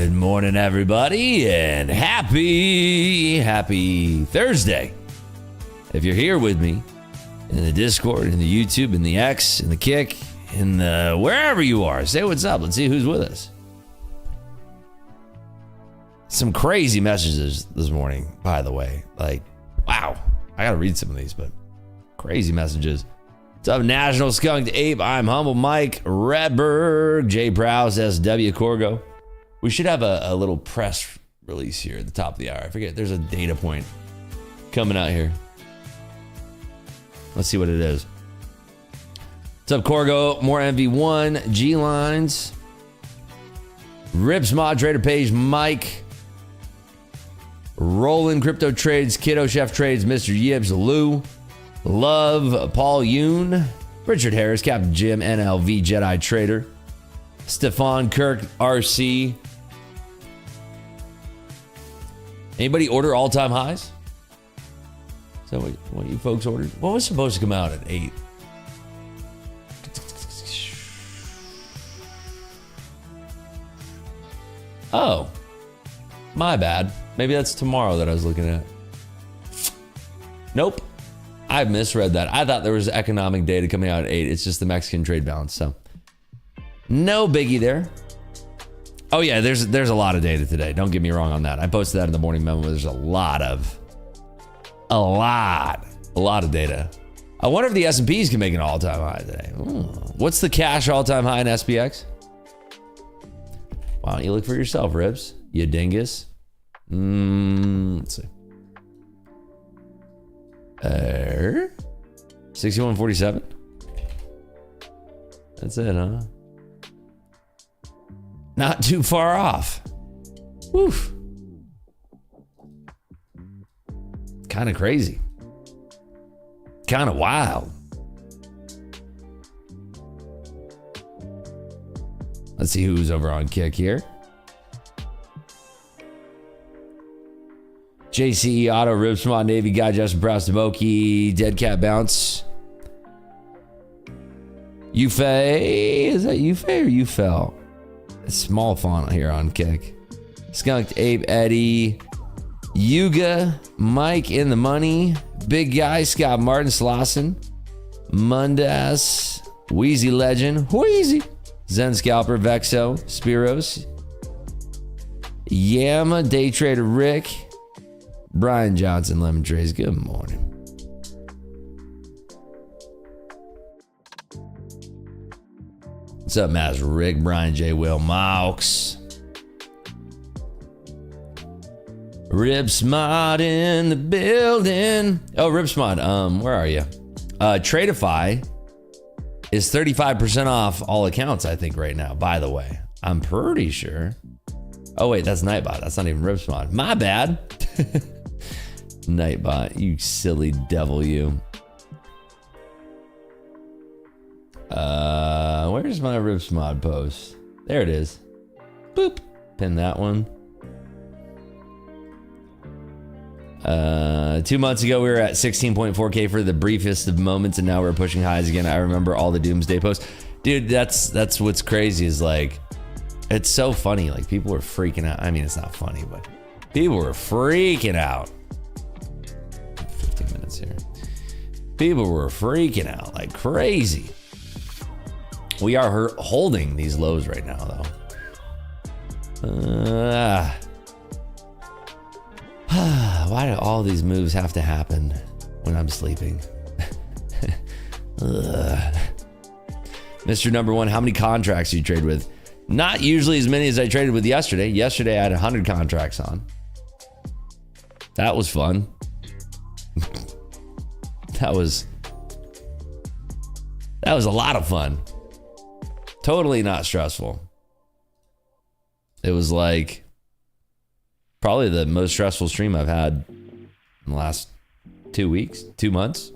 Good morning, everybody, and happy Thursday. If you're here with me in the Discord, in the YouTube, in the X, in the Kick, in the wherever you are, say what's up. Let's see who's with us. Some crazy messages this morning, by the way. Like, wow. I gotta read some of these, but crazy messages. What's up, National Skunked Ape? I'm Humble Mike, Redberg, J Prowse, SW Corgo. We should have a little press release here at the top of the hour. I forget, there's a data point coming out here. Let's see what it is. What's up, Corgo? More MV1, G Lines, Rips Mod Trader Page, Mike, Roland Crypto Trades, Kiddo Chef Trades, Mr. Yips, Lou, Love, Paul Yoon, Richard Harris, Captain Jim, NLV Jedi Trader, Stefan Kirk, RC. Anybody order all-time highs? Is that what you folks ordered? What was supposed to come out at 8? Oh, my bad. Maybe that's tomorrow that I was looking at. Nope. I misread that. I thought there was economic data coming out at 8. It's just the Mexican trade balance. So no biggie there. Oh yeah, there's a lot of data today. Don't get me wrong on that. I posted that in the morning memo. There's a lot of data. I wonder if the S&Ps can make an all-time high today. Ooh. What's the cash all-time high in SPX? Why don't you look for yourself, Ribs? You dingus. Let's see. 6147. That's it, huh? Not too far off. Woof. Kind of crazy. Kind of wild. Let's see who's over on Kick here. JCE Auto, Rib Smart, Navy Guy, Justin Prowse, Demoki, Dead Cat Bounce. Yufei, is that Yufei or Yufel? A small font here on Kick. Skunked Ape, Eddie, Yuga, Mike in the money, Big Guy, Scott Martin, Slauson, Mundas, Wheezy Legend, Wheezy, Zen Scalper, Vexo, Spiros, Yama, Day Trader Rick, Brian Johnson, Lemon Trays, good morning. What's up, Master Rick, Brian J. Will, Maux, Ripsmod in the building. Oh, Ripsmod, where are you? Tradeify is 35% off all accounts, I think, right now, by the way. I'm pretty sure. Oh, wait, that's Nightbot. That's not even Ripsmod. My bad. Nightbot, you silly devil, you. Where's my Ripsmod post? There it is. Boop. Pin that one. 2 months ago, we were at 16.4K for the briefest of moments, and now we're pushing highs again. I remember all the doomsday posts. Dude, that's what's crazy is like, it's so funny. Like, people were freaking out. I mean, it's not funny, but people were freaking out. 15 minutes here. People were freaking out like crazy. We are holding these lows right now, though. Why do all these moves have to happen when I'm sleeping? Mr. Number One, how many contracts do you trade with? Not usually as many as I traded with yesterday. Yesterday I had 100 contracts on. That was fun. That was a lot of fun. Totally not stressful. It was like probably the most stressful stream I've had in the last 2 weeks, 2 months.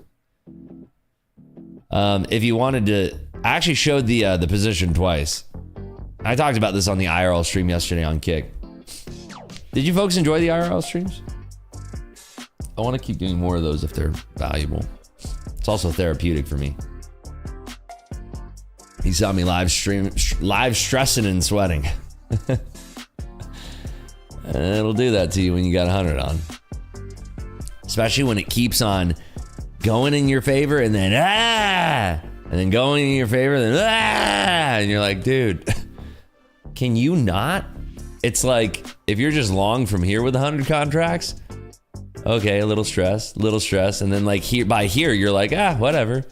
If you wanted to, I actually showed the position twice. I talked about this on the IRL stream yesterday on Kick. Did you folks enjoy the IRL streams? I want to keep doing more of those if they're valuable. It's also therapeutic for me. He saw me live stressing and sweating. It'll do that to you when you got 100 on. Especially when it keeps on going in your favor and then and then going in your favor, then and you're like, dude, can you not? It's like, if you're just long from here with 100 contracts, okay, a little stress, and then like by here, you're like, whatever.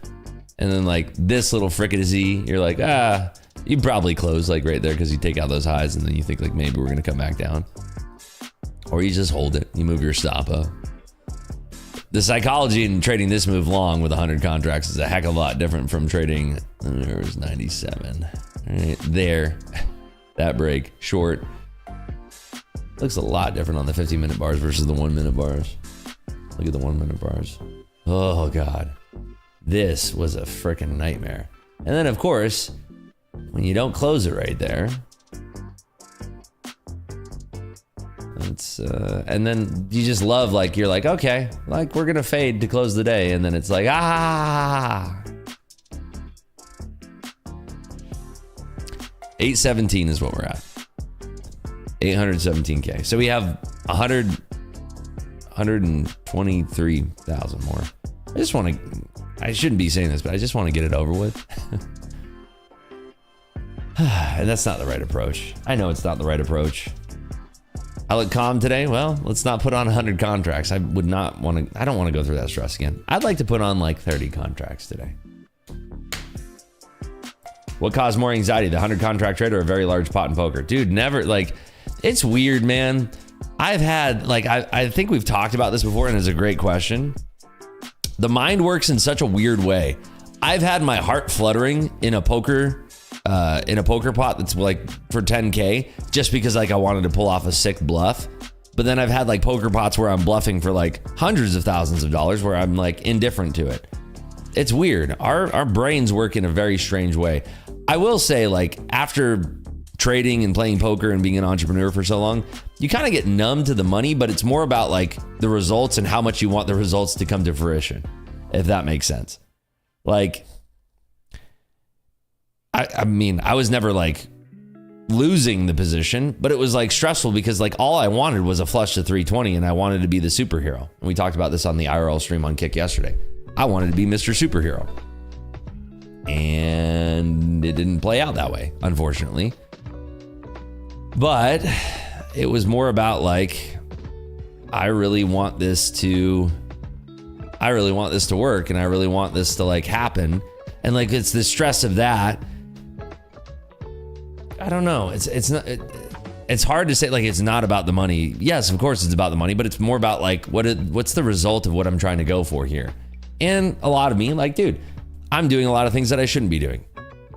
And then like this little fricassee, you're like, you probably close like right there because you take out those highs and then you think like maybe we're gonna come back down. Or you just hold it, you move your stop up. The psychology in trading this move long with 100 contracts is a heck of a lot different from trading, there was 97. Right there, that break, short. Looks a lot different on the 15-minute bars versus the 1-minute bars. Look at the 1-minute bars. Oh God, this was a freaking nightmare. And then of course, when you don't close it right there, it's and then you just love, like, you're like, okay, like we're gonna fade to close the day, and then it's like 817 is what we're at. 817K. So we have 123,000 more. I shouldn't be saying this, but I just want to get it over with. And that's not the right approach. I know it's not the right approach. I look calm today. Well, let's not put on 100 contracts. I don't want to go through that stress again. I'd like to put on like 30 contracts today. What caused more anxiety, the 100 contract trade or a very large pot in poker? Dude, never, like, it's weird, man. I've had, like, I think we've talked about this before, and it's a great question. The mind works in such a weird way. I've had my heart fluttering in a poker pot that's like for 10K just because like I wanted to pull off a sick bluff. But then I've had like poker pots where I'm bluffing for like hundreds of thousands of dollars where I'm like indifferent to it. It's weird. Our brains work in a very strange way. I will say, like, after trading and playing poker and being an entrepreneur for so long, you kind of get numb to the money, but it's more about like the results and how much you want the results to come to fruition, if that makes sense. Like, I mean, I was never like losing the position, but it was like stressful because like all I wanted was a flush to 320 and I wanted to be the superhero. And we talked about this on the IRL stream on Kick yesterday. I wanted to be Mr. Superhero. And it didn't play out that way, unfortunately. But it was more about like, I really want this to work, and I really want this to like happen. And like, it's the stress of that. I don't know. It's hard to say, like, it's not about the money. Yes, of course it's about the money, but it's more about like, what's the result of what I'm trying to go for here? And a lot of me, like, dude, I'm doing a lot of things that I shouldn't be doing.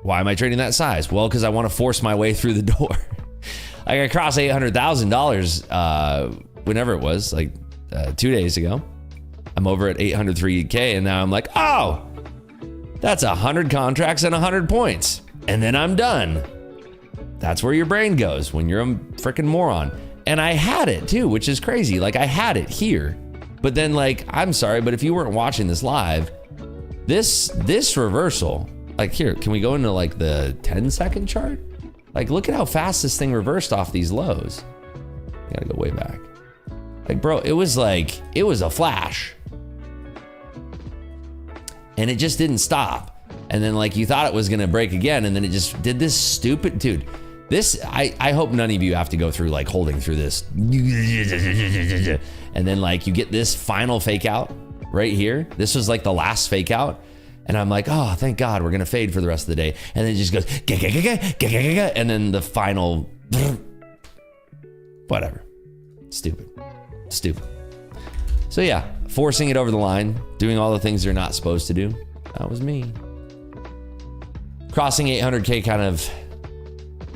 Why am I trading that size? Well, because I want to force my way through the door. Like, I crossed $800,000 whenever it was, like 2 days ago. I'm over at 803K, and now I'm like, oh, that's 100 contracts and 100 points. And then I'm done. That's where your brain goes when you're a freaking moron. And I had it too, which is crazy. Like, I had it here. But then, like, I'm sorry, but if you weren't watching this live, this reversal, like, here, can we go into like the 10-second chart? Like, look at how fast this thing reversed off these lows. You gotta go way back. Like, bro, it was a flash. And it just didn't stop. And then like you thought it was gonna break again, and then it just did this stupid, dude. This, I hope none of you have to go through like holding through this. And then like you get this final fake out right here. This was like the last fake out. And I'm like, oh, thank God, we're gonna fade for the rest of the day. And then it just goes, and then the final, whatever. Stupid. So yeah, forcing it over the line, doing all the things you're not supposed to do. That was me. Crossing 800K kind of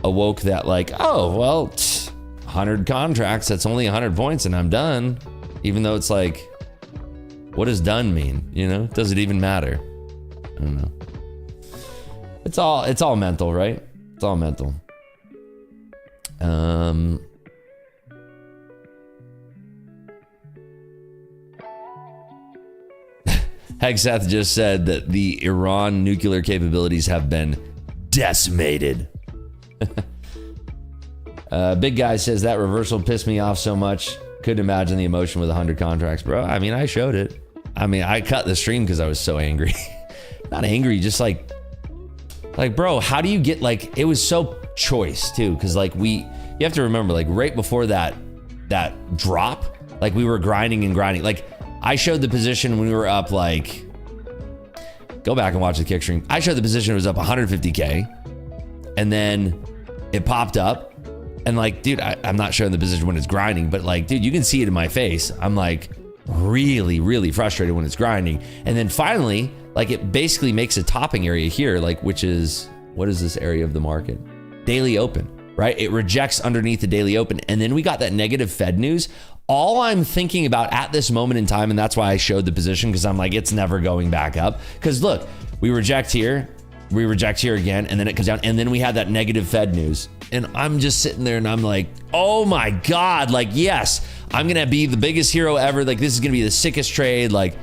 awoke that like, oh, well, 100 contracts, that's only 100 points and I'm done. Even though it's like, what does done mean? You know, does it even matter? I don't know. It's all mental, right? It's all mental. Hegseth just said that the Iran nuclear capabilities have been decimated. Big guy says that reversal pissed me off so much. Couldn't imagine the emotion with 100 contracts, bro. I mean, I showed it. I mean, I cut the stream because I was so angry. Not angry, just like, bro, how do you get, like, it was so choice too. Cause like you have to remember, like right before that drop, like we were grinding and grinding. Like I showed the position when we were up, like, go back and watch the kick stream. I showed the position, it was up 150K. And then it popped up. And like, dude, I'm not showing the position when it's grinding, but like, dude, you can see it in my face. I'm like really, really frustrated when it's grinding. And then finally, like it basically makes a topping area here, like, which is, what is this area of the market? Daily open, right? It rejects underneath the daily open. And then we got that negative Fed news. All I'm thinking about at this moment in time, and that's why I showed the position, because I'm like, it's never going back up. Because look, we reject here, we reject here again, and then it comes down, and then we had that negative Fed news. And I'm just sitting there and I'm like, oh my God, like, yes, I'm gonna be the biggest hero ever. Like, this is gonna be the sickest trade. Like,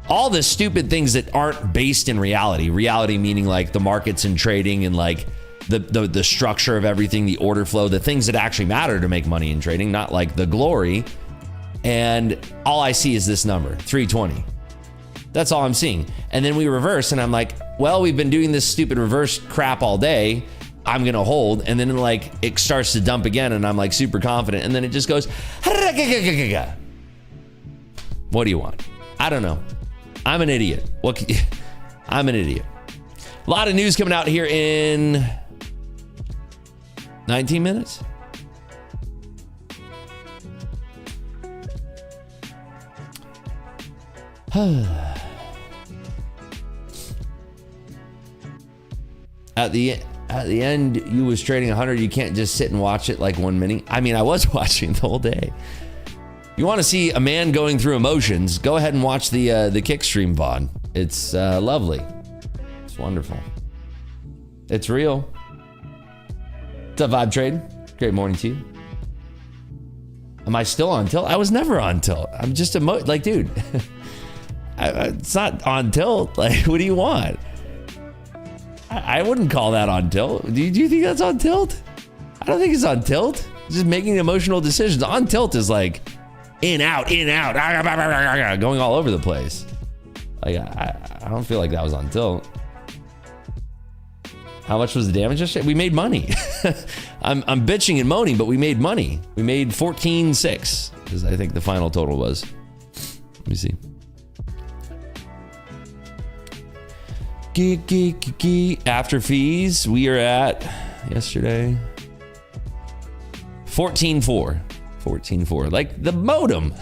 all the stupid things that aren't based in reality. Reality meaning like the markets and trading and like the structure of everything, the order flow, the things that actually matter to make money in trading, not like the glory. And all I see is this number, 320. That's all I'm seeing. And then we reverse and I'm like, well, we've been doing this stupid reverse crap all day. I'm gonna hold. And then like it starts to dump again and I'm like super confident. And then it just goes, what do you want? I don't know. I'm an idiot. I'm an idiot. A lot of news coming out here in 19 minutes. At the end, you was trading 100. You can't just sit and watch it like 1 minute. I mean, I was watching the whole day. You want to see a man going through emotions? Go ahead and watch the kick stream VOD. It's lovely. It's wonderful. It's real. What's up, Vibe Trade? Great morning to you. Am I still on tilt? I was never on tilt. I'm just like, dude. It's not on tilt. Like, what do you want? I wouldn't call that on tilt. Do you think that's on tilt? I don't think it's on tilt. It's just making emotional decisions. On tilt is like in, out, going all over the place. Like, I don't feel like that was on tilt. How much was the damage yesterday? We made money. I'm bitching and moaning, but we made money. We made 14.6, because I think the final total was. Let me see. After fees, we are at yesterday 14.4. 14.4, like the modem.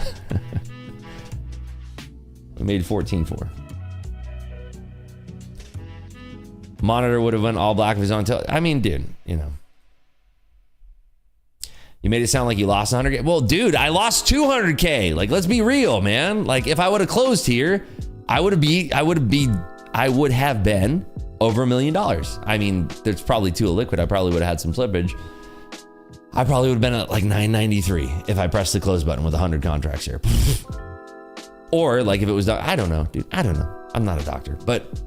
We made 14.4. Monitor would have went all black if he's on tilt. I mean, dude, you know. You made it sound like you lost 100K. Well, dude, I lost 200K. Like, let's be real, man. Like, if I would have closed here, I would have been over $1 million. I mean, there's probably two of liquid. I probably would have had some slippage. I probably would have been at like 993 if I pressed the close button with 100 contracts here. Or like if it was done, I don't know, dude. I don't know. I'm not a doctor, but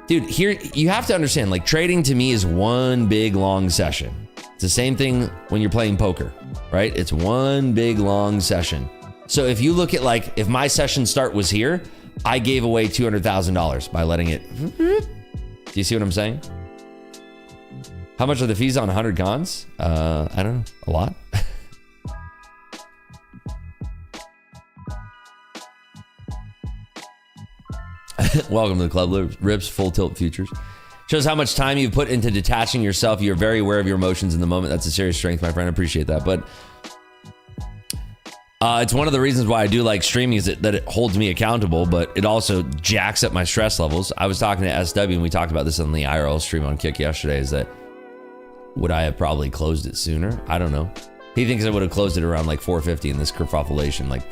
dude, here you have to understand, like, trading to me is one big long session. It's the same thing when you're playing poker, right? It's one big long session. So if you look at, like, if my session start was here, I gave away $200,000 by letting it. Do you see what I'm saying? How much are the fees on 100 cons? I don't know, a lot. Welcome to the club, Rips Full Tilt Futures. Shows how much time you've put into detaching yourself. You're very aware of your emotions in the moment. That's a serious strength, my friend. I appreciate that. But it's one of the reasons why I do like streaming, is that it holds me accountable, but it also jacks up my stress levels. I was talking to SW and we talked about this on the IRL stream on Kick yesterday, is that would I have probably closed it sooner? I don't know. He thinks I would have closed it around like 450 in this kerfuffleation. Like,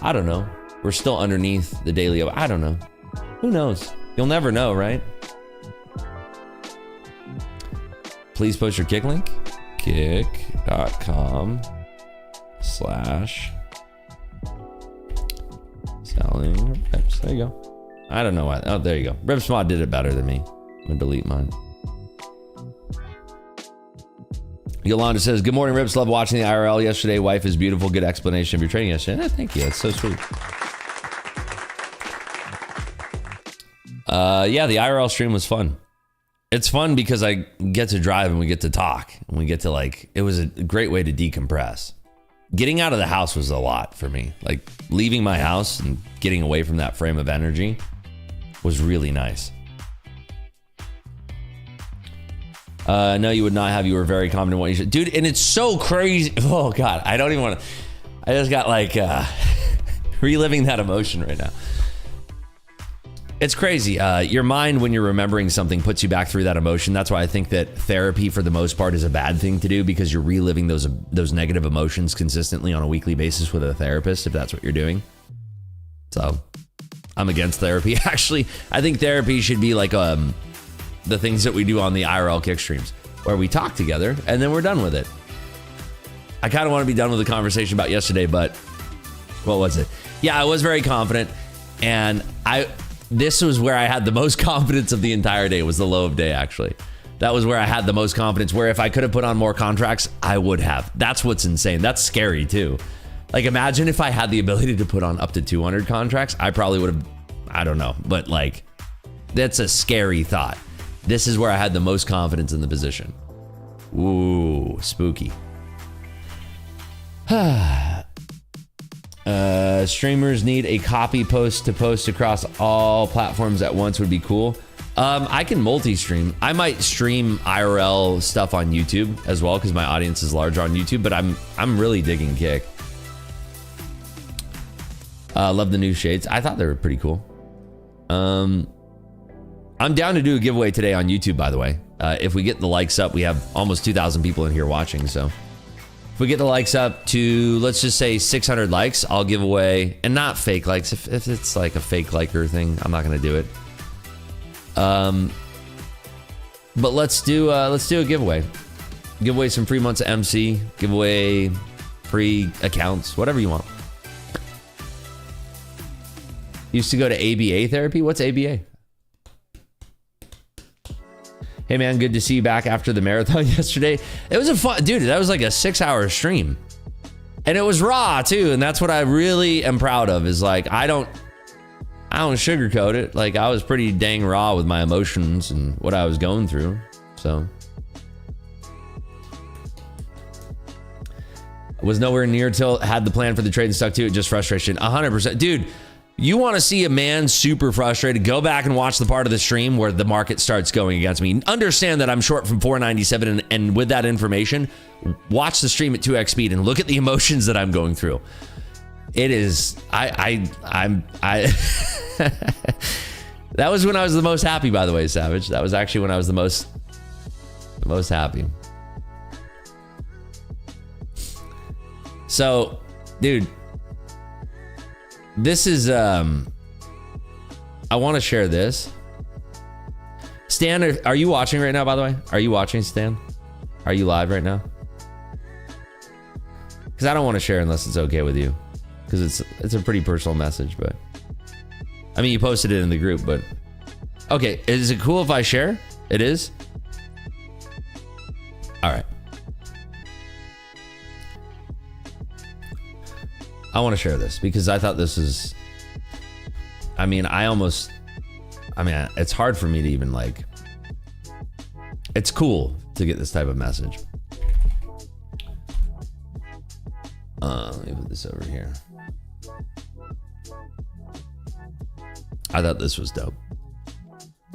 I don't know. We're still underneath the daily. I don't know. Who knows? You'll never know, right? Please post your Kick link. Kick.com/selling rips. There you go. I don't know why. Oh, there you go. Ripsmod did it better than me. I'm gonna delete mine. Yolanda says, good morning, Rips. Love watching the IRL yesterday. Wife is beautiful. Good explanation of your training yesterday. Thank you. That's so sweet. Yeah, the IRL stream was fun. It's fun because I get to drive and we get to talk. And we get to like, it was a great way to decompress. Getting out of the house was a lot for me. Like leaving my house and getting away from that frame of energy was really nice. No, you would not have. You were very confident in what you should. Dude, and it's so crazy. Oh, God. I don't even want to. I just got like reliving that emotion right now. It's crazy. Your mind, when you're remembering something, puts you back through that emotion. That's why I think that therapy, for the most part, is a bad thing to do, because you're reliving those negative emotions consistently on a weekly basis with a therapist, if that's what you're doing. So I'm against therapy. Actually, I think therapy should be like the things that we do on the IRL kick streams, where we talk together and then we're done with it. I kind of want to be done with the conversation about yesterday, but what was it? Yeah, I was very confident, and this was where I had the most confidence of the entire day. Was the low of day, actually. That was where I had the most confidence, where if I could have put on more contracts, I would have. That's what's insane. That's scary too. Like, imagine if I had the ability to put on up to 200 contracts, I probably would have, I don't know, but like, that's a scary thought. This is where I had the most confidence in the position. Ooh, spooky. Streamers need a copy post to post across all platforms at once would be cool. I can multi-stream. I might stream IRL stuff on YouTube as well, because my audience is larger on YouTube, but I'm really digging Kick. Love the new shades. I thought they were pretty cool. I'm down to do a giveaway today on YouTube, by the way. If we get the likes up, we have almost 2,000 people in here watching. So if we get the likes up to, let's just say 600 likes, I'll give away, and not fake likes. If it's like a fake liker thing, I'm not going to do it. But let's do a giveaway. Give away some free months of MC. Give away free accounts, whatever you want. Used to go to ABA therapy. What's ABA? Hey man, good to see you back after the marathon yesterday. It was a fun, dude, that was like a 6-hour stream. And it was raw too, and that's what I really am proud of, is like, I don't sugarcoat it. Like, I was pretty dang raw with my emotions and what I was going through, so. Was nowhere near till had the plan for the trade and stuck to it, just frustration. 100%. Dude, you want to see a man super frustrated, go back and watch the part of the stream where the market starts going against me. Understand that I'm short from 497, and with that information, watch the stream at 2x speed and look at the emotions that I'm going through. It is, I'm that was when I was the most happy, by the way, Savage. That was actually when I was the most happy. So, dude, this is, I want to share this. Stan, are you watching right now, by the way? Are you watching, Stan? Are you live right now? Because I don't want to share unless it's okay with you. Because it's a pretty personal message, but... I mean, you posted it in the group, but... Okay, is it cool if I share? It is? All right. I want to share this because I thought this is... I mean, it's hard for me to even like... It's cool to get this type of message. Let me put this over here. I thought this was dope.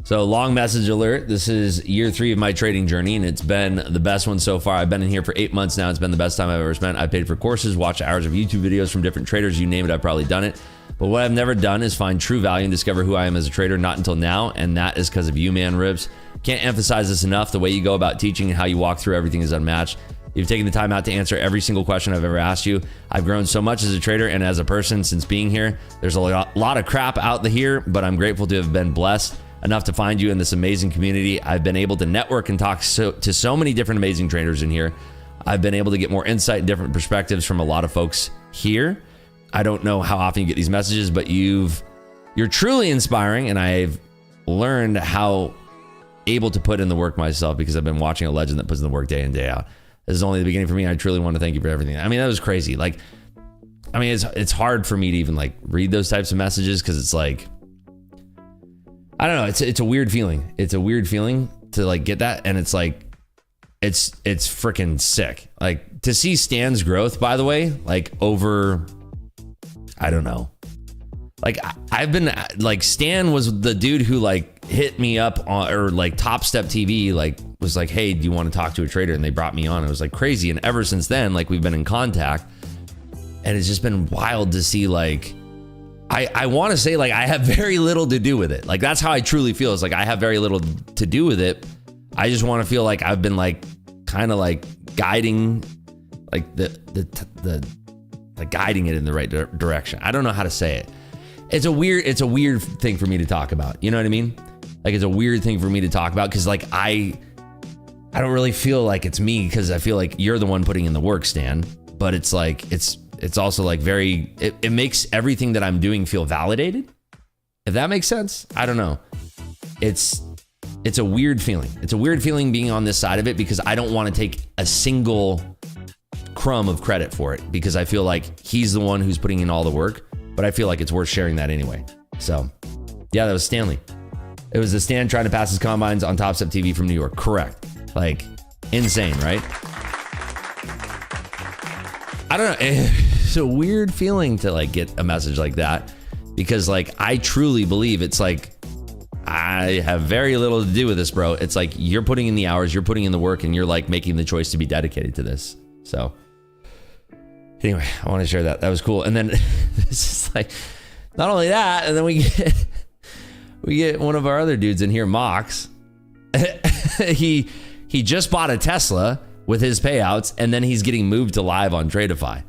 So, long message alert. This is year 3 of my trading journey, and it's been the best one so far. I've been in here for 8 months now. It's been the best time I've ever spent. I paid for courses, watched hours of YouTube videos from different traders. You name it, I've probably done it. But what I've never done is find true value and discover who I am as a trader, not until now, and that is because of you, man, Ribs. Can't emphasize this enough. The way you go about teaching and how you walk through everything is unmatched. You've taken the time out to answer every single question I've ever asked you. I've grown so much as a trader and as a person since being here. There's a lot of crap out here, but I'm grateful to have been blessed enough to find you in this amazing community. I've been able to network and talk to so many different amazing traders in here. I've been able to get more insight and different perspectives from a lot of folks here. I don't know how often you get these messages, but you're You're truly inspiring, and I've learned how able to put in the work myself because I've been watching a legend that puts in the work day in, day out. This is only the beginning for me. I truly want to thank you for everything. I mean, that was crazy. Like, I mean, it's hard for me to even like read those types of messages because it's like, I don't know. It's a weird feeling. It's a weird feeling to like get that, and it's like, it's freaking sick. Like to see Stan's growth, by the way, like over, I don't know. Like I've been like, Stan was the dude who like hit me up on, or like Top Step TV, like was like, hey, do you want to talk to a trader? And they brought me on. It was like crazy. And ever since then, like we've been in contact, and it's just been wild to see like, I want to say like I have very little to do with it. Like that's how I truly feel. It's like I have very little to do with it. I just want to feel like I've been like kind of like guiding like the guiding it in the right direction. I don't know how to say it. It's a weird thing for me to talk about. You know what I mean? Like it's a weird thing for me to talk about because like I don't really feel like it's me because I feel like you're the one putting in the work, Stan. But it's like it's also like very it makes everything that I'm doing feel validated. If that makes sense. I don't know. It's a weird feeling. It's a weird feeling being on this side of it because I don't want to take a single crumb of credit for it because I feel like he's the one who's putting in all the work. But I feel like it's worth sharing that anyway. So, yeah, that was Stanley. It was the Stan trying to pass his combines on Top Step TV from New York. Correct. Like, insane, right? I don't know. It's a weird feeling to like get a message like that because like I truly believe it's like I have very little to do with this, bro. It's like you're putting in the hours, you're putting in the work, and you're like making the choice to be dedicated to this. So anyway, I want to share that. That was cool. And then this is like, not only that, and then we get one of our other dudes in here, Mox. He just bought a Tesla with his payouts, and then he's getting moved to live on Tradeify.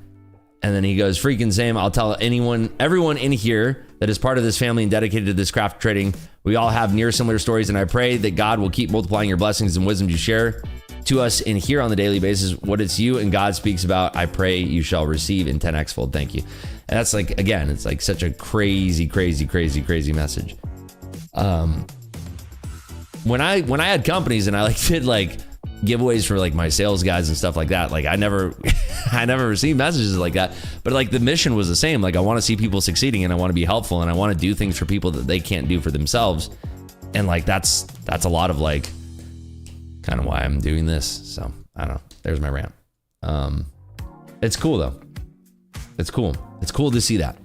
And then he goes, freaking Sam, I'll tell everyone in here that is part of this family and dedicated to this craft trading. We all have near similar stories, and I pray that God will keep multiplying your blessings and wisdom you share to us in here on the daily basis. What it's you and God speaks about, I pray you shall receive in 10x fold. Thank you. And that's like, again, it's like such a crazy message. When I had companies and I like did like giveaways for like my sales guys and stuff like that, like I never received messages like that, but like the mission was the same. Like I want to see people succeeding, and I want to be helpful, and I want to do things for people that they can't do for themselves. And like that's a lot of like kind of why I'm doing this. So I don't know. There's my rant. It's cool though. It's cool. It's cool to see that.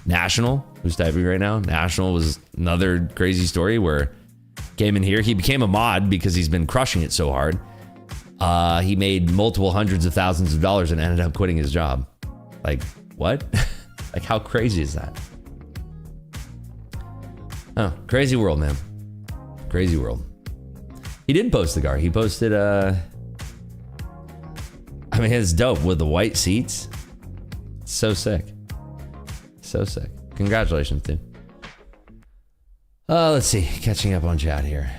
National, who's typing right now? National was another crazy story where came in here. He became a mod because he's been crushing it so hard. He made multiple hundreds of thousands of dollars and ended up quitting his job. Like, what? Like, how crazy is that? Oh, crazy world, man. Crazy world. He did post the car. He posted, I mean, it's dope with the white seats. So sick. So sick. Congratulations, dude. Let's see. Catching up on chat here.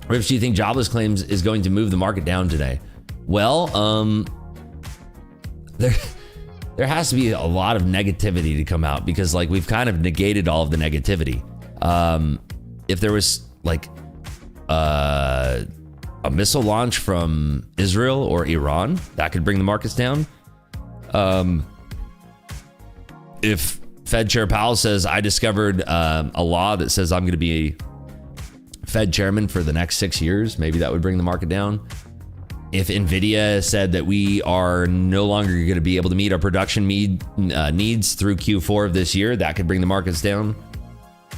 Rips, do you think jobless claims is going to move the market down today? Well, there has to be a lot of negativity to come out because like we've kind of negated all of the negativity. If there was like a missile launch from Israel or Iran, that could bring the markets down. If Fed Chair Powell says, I discovered a law that says I'm going to be a Fed chairman for the next 6 years, maybe that would bring the market down. If Nvidia said that we are no longer going to be able to meet our production needs through Q4 of this year, that could bring the markets down.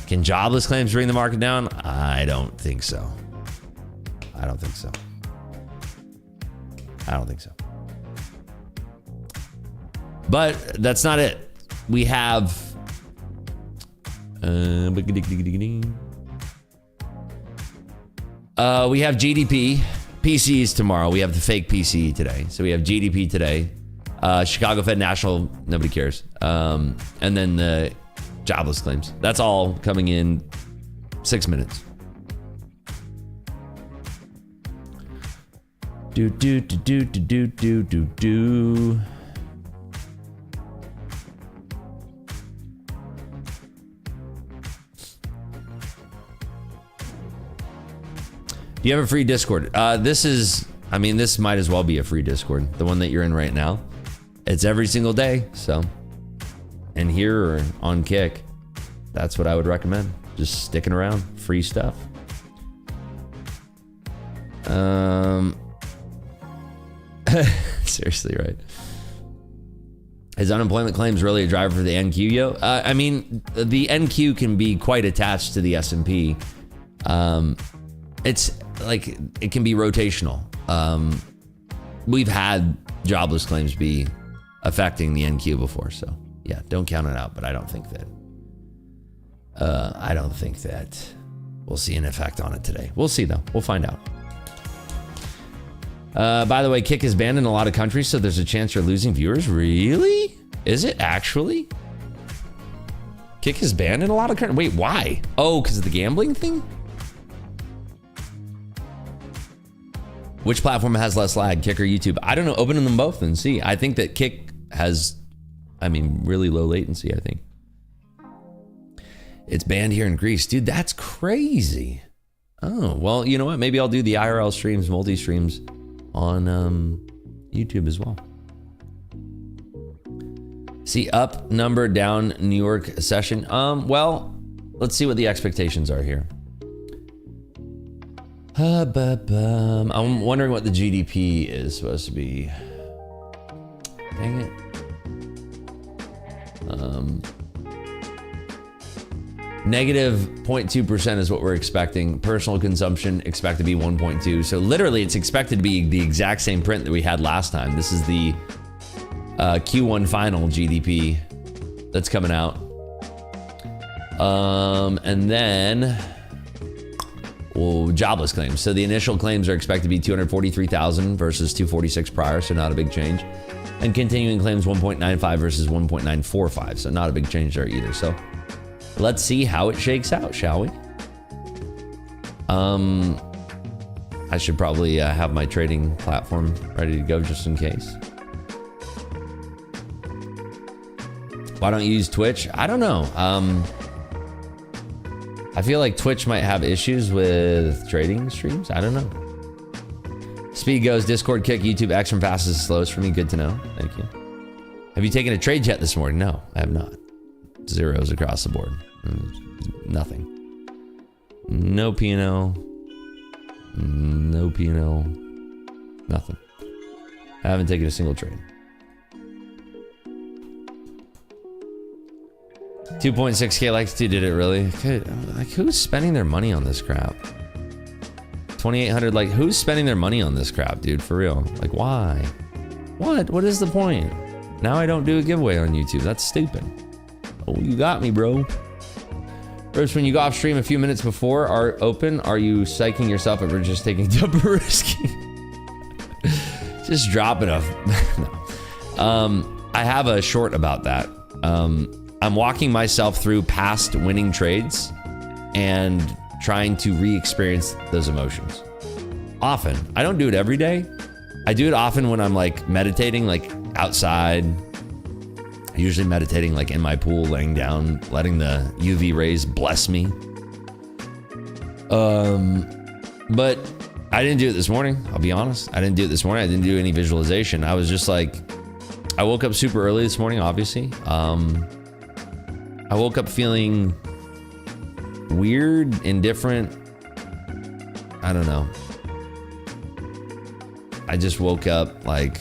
Can jobless claims bring the market down? I don't think so. I don't think so. I don't think so. But that's not it. We have GDP. PCs tomorrow. We have the fake PCE today. So we have GDP today. Chicago Fed National, nobody cares. And then the jobless claims. That's all coming in 6 minutes. Do you have a free Discord? This might as well be a free Discord. The one that you're in right now. It's every single day, so. And here or on Kick, that's what I would recommend. Just sticking around, free stuff. Seriously, right? Is unemployment claims really a driver for the NQ, yo? I mean, the NQ can be quite attached to the S&P. It's like, it can be rotational. We've had jobless claims be affecting the NQ before, so yeah, don't count it out, but I don't think that we'll see an effect on it today. We'll see though, we'll find out. By the way, Kick is banned in a lot of countries, so there's a chance you're losing viewers. Really? Is it actually? Kick is banned in a lot of countries? Wait, why? Oh, because of the gambling thing? Which platform has less lag, Kick or YouTube? I don't know, open them both and see. I think that Kick has, really low latency, I think. It's banned here in Greece. Dude, that's crazy. Oh, well, you know what? Maybe I'll do the IRL streams, multi-streams on YouTube as well. See, up number, down New York session. Well, let's see what the expectations are here. I'm wondering what the GDP is supposed to be. Dang it. Negative 0.2% is what we're expecting. Personal consumption expected to be 1.2. So literally it's expected to be the exact same print that we had last time. This is the Q1 final GDP that's coming out. And then, well, jobless claims. So the initial claims are expected to be 243,000 versus 246 prior, so not a big change. And continuing claims 1.95 versus 1.945, so not a big change there either. So let's see how it shakes out, shall we? I should probably have my trading platform ready to go just in case. Why don't you use Twitch? I don't know. I feel like Twitch might have issues with trading streams. I don't know. Speed goes, Discord, Kick, YouTube, X from fastest to slowest for me. Good to know. Thank you. Have you taken a trade yet this morning? No, I have not. Zeros across the board. Nothing. No P&L. No P&L. Nothing. I haven't taken a single trade. 2.6K likes, dude, did it really? Like, who's spending their money on this crap? 2,800, like, who's spending their money on this crap, dude? For real. Like, why? What is the point? Now I don't do a giveaway on YouTube. That's stupid. Oh, you got me, bro. Bruce, when you go off stream a few minutes before our open, are you psyching yourself up or just taking double risky? Just drop it off. No. I have a short about that. I'm walking myself through past winning trades and trying to re-experience those emotions. Often. I don't do it every day. I do it often when I'm like meditating, like outside. Usually meditating like in my pool, laying down, letting the UV rays bless me. But I didn't do it this morning. I'll be honest. I didn't do it this morning. I didn't do any visualization. I was just like, I woke up super early this morning, obviously. I woke up feeling weird, indifferent. I don't know. I just woke up like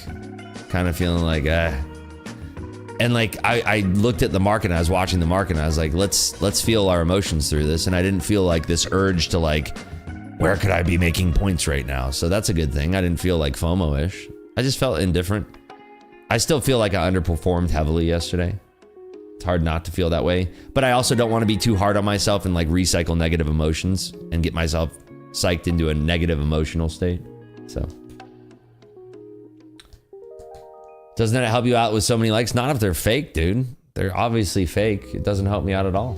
kind of feeling like, and like I looked at the market and I was watching the market and I was like, let's feel our emotions through this. And I didn't feel like this urge to like, where could I be making points right now? So that's a good thing. I didn't feel like FOMO-ish. I just felt indifferent. I still feel like I underperformed heavily yesterday. It's hard not to feel that way, but I also don't want to be too hard on myself and like recycle negative emotions and get myself psyched into a negative emotional state. So doesn't that help you out with so many likes? Not if they're fake, dude. They're obviously fake. It doesn't help me out at all.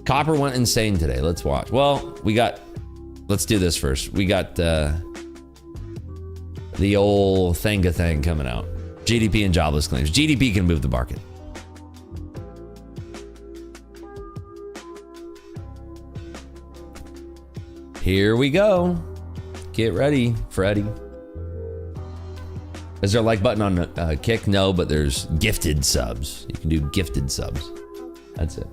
Copper went insane today. Let's watch. Well, let's do this first. We got the old thing coming out. GDP and jobless claims. GDP can move the market. Here we go. Get ready, Freddy. Is there a like button on Kick? No, but there's gifted subs. You can do gifted subs. That's it.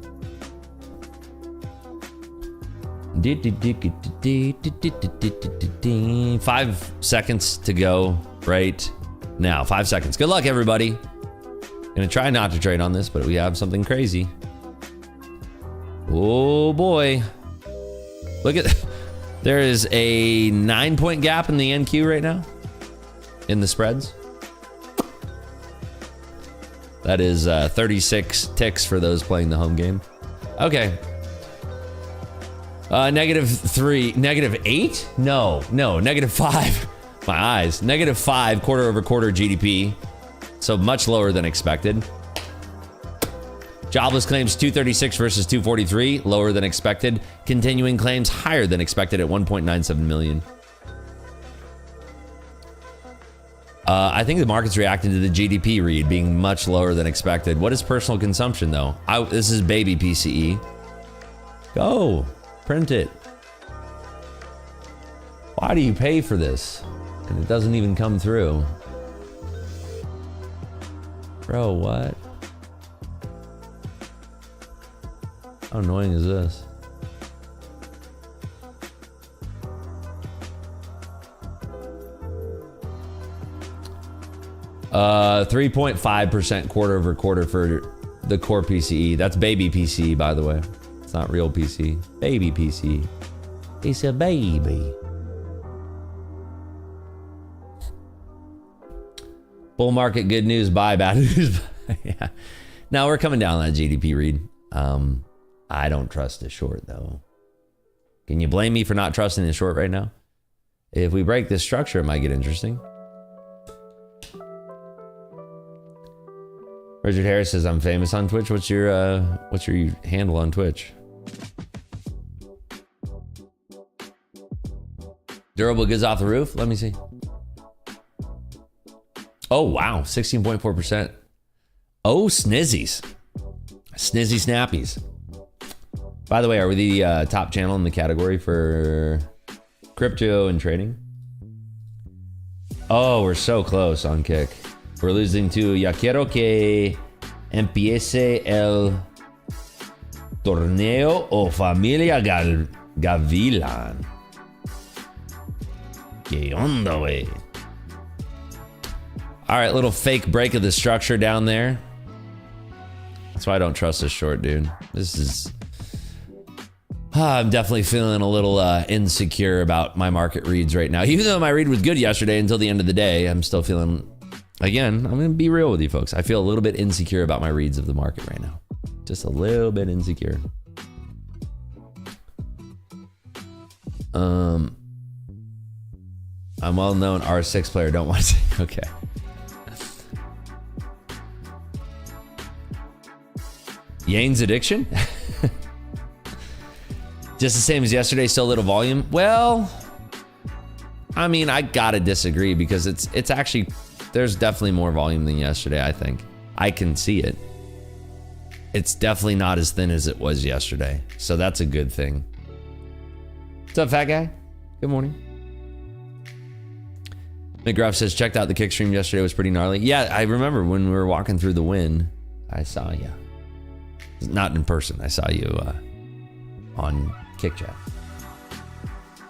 5 seconds to go right now. 5 seconds. Good luck, everybody. Gonna try not to trade on this, but we have something crazy. Oh boy. Look at, there is a 9-point gap in the NQ right now in the spreads. That is 36 ticks for those playing the home game. Okay. -3, -8? No, -5. My eyes. -5 quarter-over-quarter GDP. So much lower than expected. Jobless claims 236 versus 243, lower than expected. Continuing claims higher than expected at 1.97 million. I think the market's reacting to the GDP read being much lower than expected. What is personal consumption though? This is baby PCE. Go, print it. Why do you pay for this? And it doesn't even come through. Bro, what? How annoying is this? Uh, 3.5% quarter-over-quarter for the core PCE. That's baby PCE, by the way. It's not real PC. Baby PCE. It's a baby. Bull market, good news, buy, bad news. Yeah. Now we're coming down on that GDP read. I don't trust a short though. Can you blame me for not trusting a short right now? If we break this structure, it might get interesting. Richard Harris says I'm famous on Twitch. What's your handle on Twitch? Durable goods off the roof. Let me see. Oh wow, 16.4%. Oh snizzies, snizzy snappies. By the way, are we the top channel in the category for crypto and trading? Oh, we're so close on Kick. We're losing to Ya quiero que empiece el torneo o familia Gavilan. ¿Qué onda, wey? All right, little fake break of the structure down there. That's why I don't trust this short, dude. This is... I'm definitely feeling a little insecure about my market reads right now. Even though my read was good yesterday until the end of the day, I'm still feeling... Again, I'm going to be real with you folks. I feel a little bit insecure about my reads of the market right now. Just a little bit insecure. I'm well-known R6 player. Don't want to say... Okay. Yane's addiction? Just the same as yesterday, still a little volume? Well, I mean, I gotta disagree because it's actually, there's definitely more volume than yesterday, I think. I can see it. It's definitely not as thin as it was yesterday. So that's a good thing. What's up, fat guy? Good morning. McGruff says, checked out the kick stream yesterday. It was pretty gnarly. Yeah, I remember when we were walking through the win, I saw you. Not in person. I saw you on Kick Chat.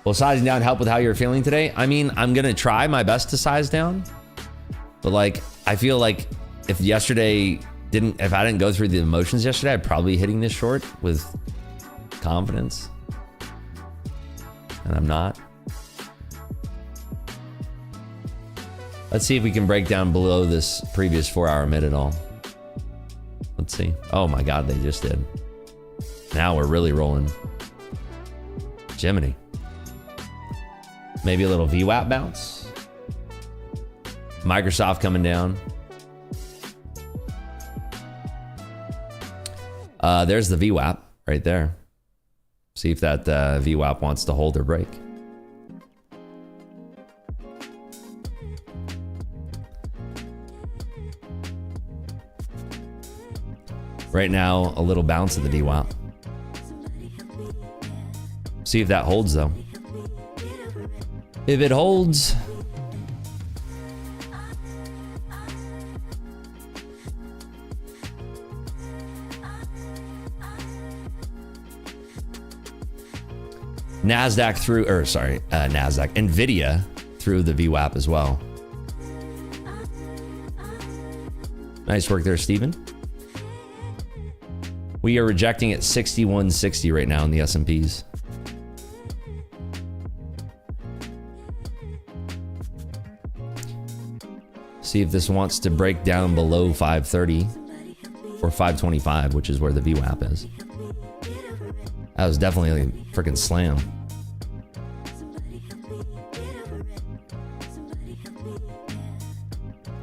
Will sizing down help with how you're feeling today? I mean, I'm gonna try my best to size down, but like, I feel like if I didn't go through the emotions yesterday, I'd probably be hitting this short with confidence, and I'm not. Let's see if we can break down below this previous 4-hour mid at all. Let's see. Oh my God, they just did. Now we're really rolling. Jiminy. Maybe a little VWAP bounce. Microsoft coming down. There's the VWAP right there. See if that VWAP wants to hold or break. Right now, a little bounce of the VWAP. See if that holds though. If it holds, NASDAQ through, or sorry, NASDAQ, NVIDIA through the VWAP as well. Nice work there, Steven. We are rejecting at 6160 right now in the S&Ps. See if this wants to break down below 530 or 525, which is where the VWAP is. That was definitely a freaking slam.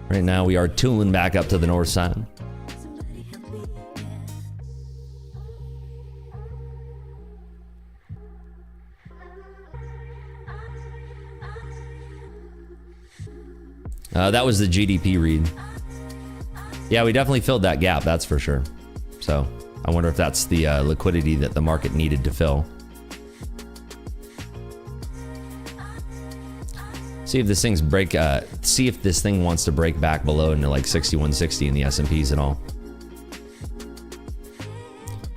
Right now we are tooling back up to the north side. That was the GDP read. Yeah, we definitely filled that gap, that's for sure. So I wonder if that's the liquidity that the market needed to fill. See if this thing's see if this thing wants to break back below into like 6160 in the S&Ps at all.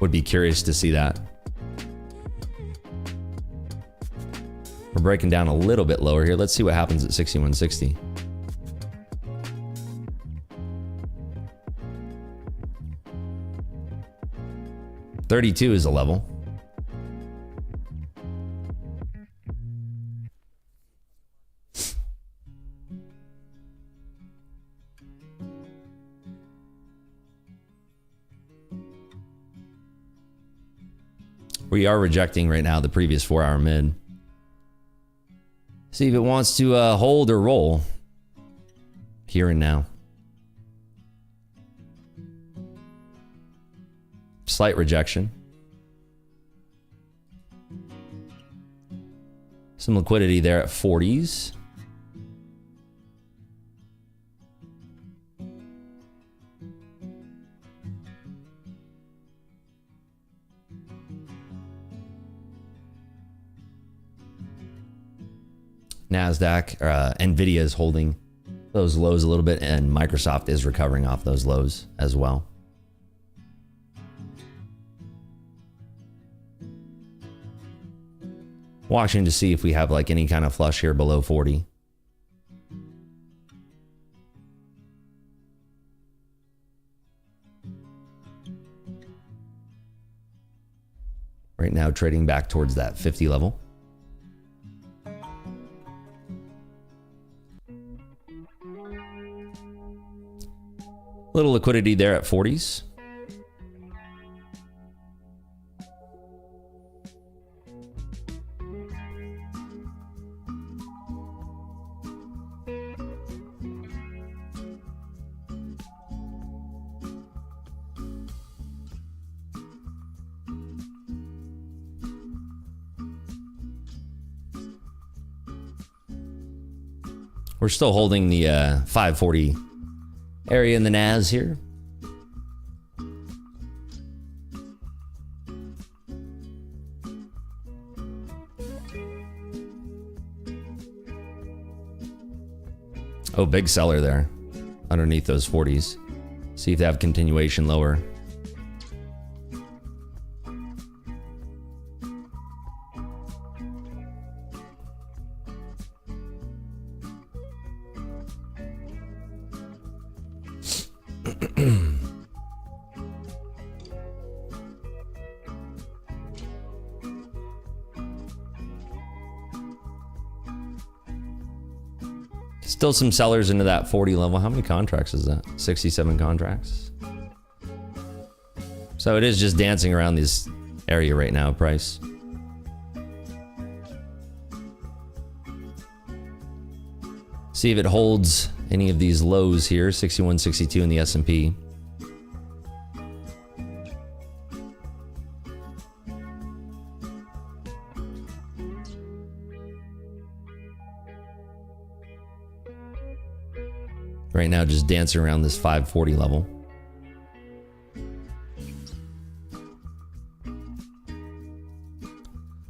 Would be curious to see that. We're breaking down a little bit lower here. Let's see what happens at 6160. $32 is a level. We are rejecting right now the previous 4-hour mid. See if it wants to hold or roll here and now. Slight rejection. Some liquidity there at 40s. NASDAQ, NVIDIA is holding those lows a little bit, and Microsoft is recovering off those lows as well. Watching to see if we have like any kind of flush here below 40. Right now trading back towards that 50 level. Little liquidity there at 40s. We're still holding the 540 area in the NAS here. Oh, big seller there underneath those 40s. See if they have continuation lower. Still some sellers into that 40 level. How many contracts is that? 67 contracts. So it is just dancing around this area right now, price. See if it holds any of these lows here, 61, 62 in the S&P. Right now, just dancing around this 540 level.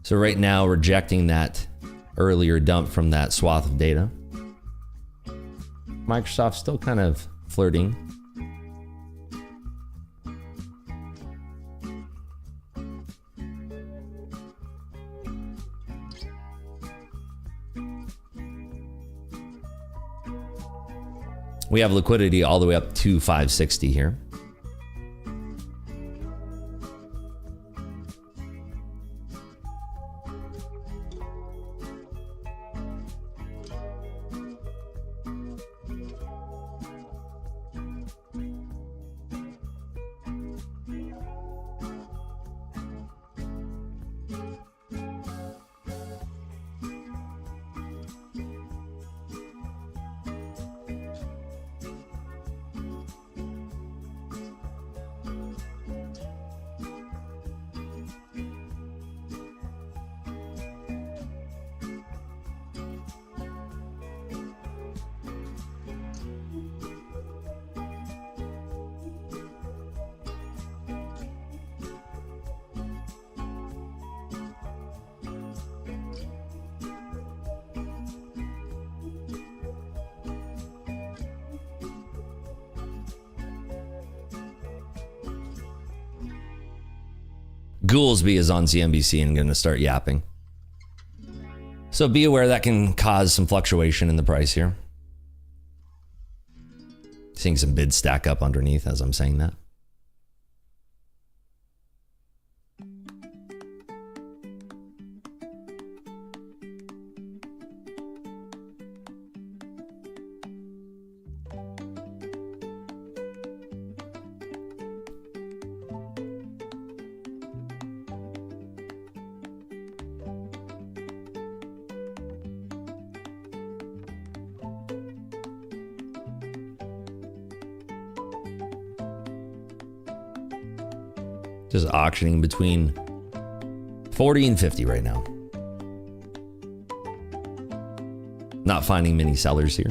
So right now, rejecting that, earlier dump from that swath of data. Microsoft still kind of flirting. We have liquidity all the way up to 560 here. Goolsby is on CNBC and going to start yapping. So be aware that can cause some fluctuation in the price here. Seeing some bids stack up underneath as I'm saying that. Just auctioning between 40 and 50 right now. Not finding many sellers here.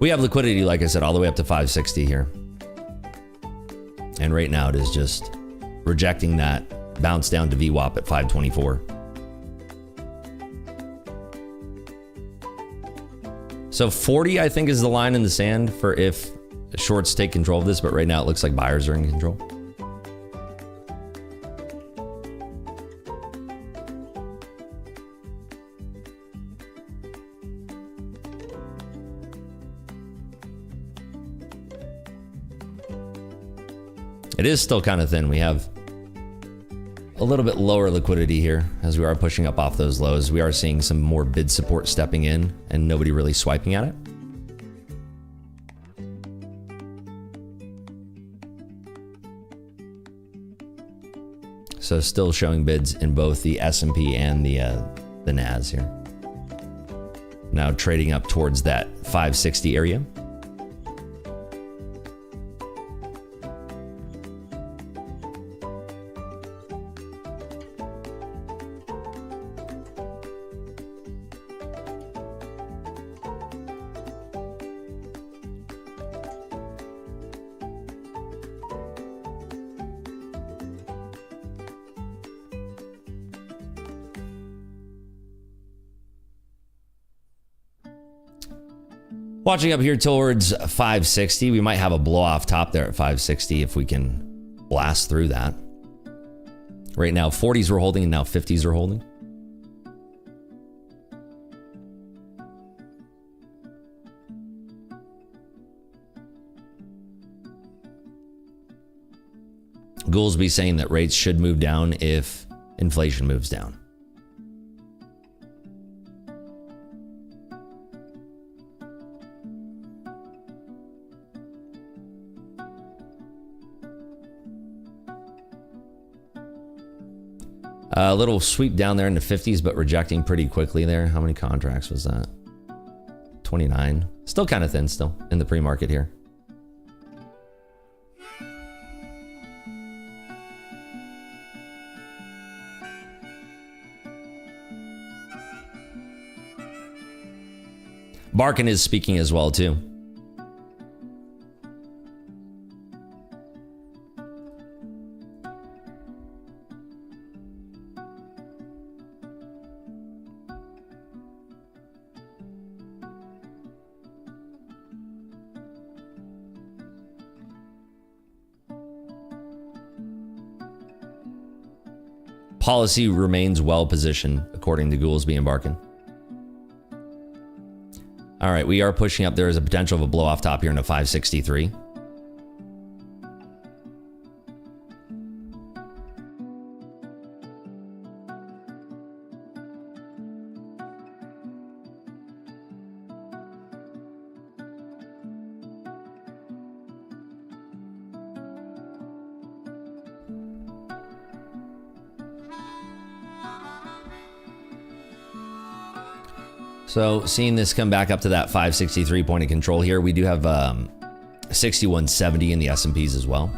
We have liquidity, like I said, all the way up to 560 here. And right now it is just rejecting that bounce down to VWAP at 524. So 40, I think, is the line in the sand for if shorts take control of this, but right now it looks like buyers are in control. It is still kind of thin. We have a little bit lower liquidity here as we are pushing up off those lows. We are seeing some more bid support stepping in and nobody really swiping at it. So still showing bids in both the S&P and the NAS here. Now trading up towards that 560 area. Watching up here towards 560, we might have a blow off top there at 560 if we can blast through that. Right now, 40s we're holding and now 50s are holding. Goolsby saying that rates should move down if inflation moves down. A little sweep down there in the 50s, but rejecting pretty quickly there. How many contracts was that? 29. Still kind of thin still in the pre-market here. Barkin is speaking as well too. Policy remains well positioned, according to Goolsby and Barkin. All right, we are pushing up. There is a potential of a blow off top here into 563. So seeing this come back up to that 563 point of control here, we do have 6170 in the S&Ps as well.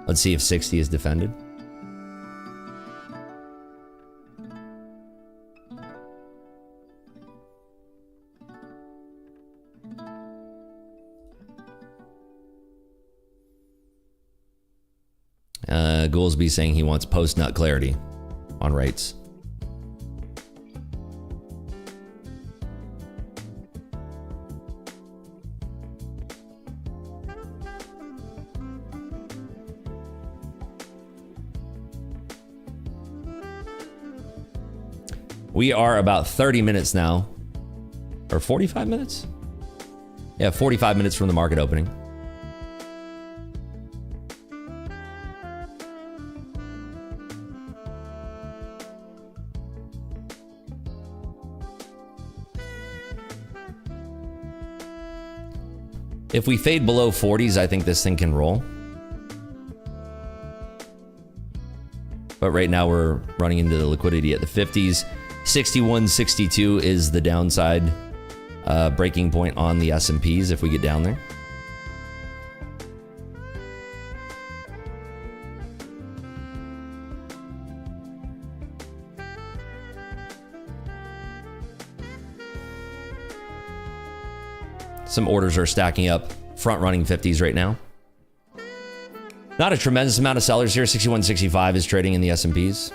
Let's see if 60 is defended. Goolsby saying he wants post-nut clarity on rates. We are about 30 minutes now, or 45 minutes? Yeah, 45 minutes from the market opening. If we fade below 40s, I think this thing can roll. But right now we're running into the liquidity at the 50s. 61.62 is the downside breaking point on the S&Ps if we get down there. Some orders are stacking up, front-running 50s right now. Not a tremendous amount of sellers here. 61.65 is trading in the S&Ps.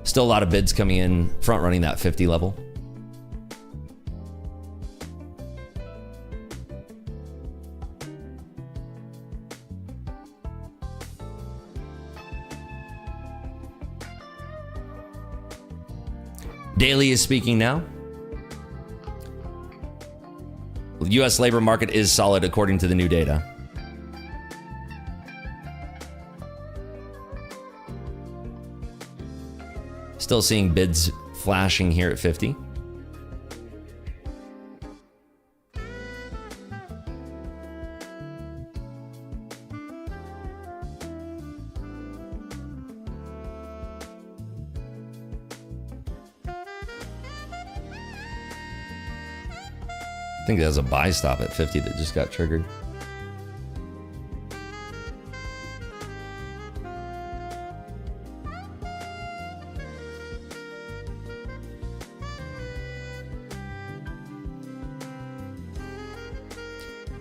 Still a lot of bids coming in, front running that 50 level. Daily is speaking now. The U.S. labor market is solid according to the new data. Still seeing bids flashing here at 50. I think there's a buy stop at 50 that just got triggered.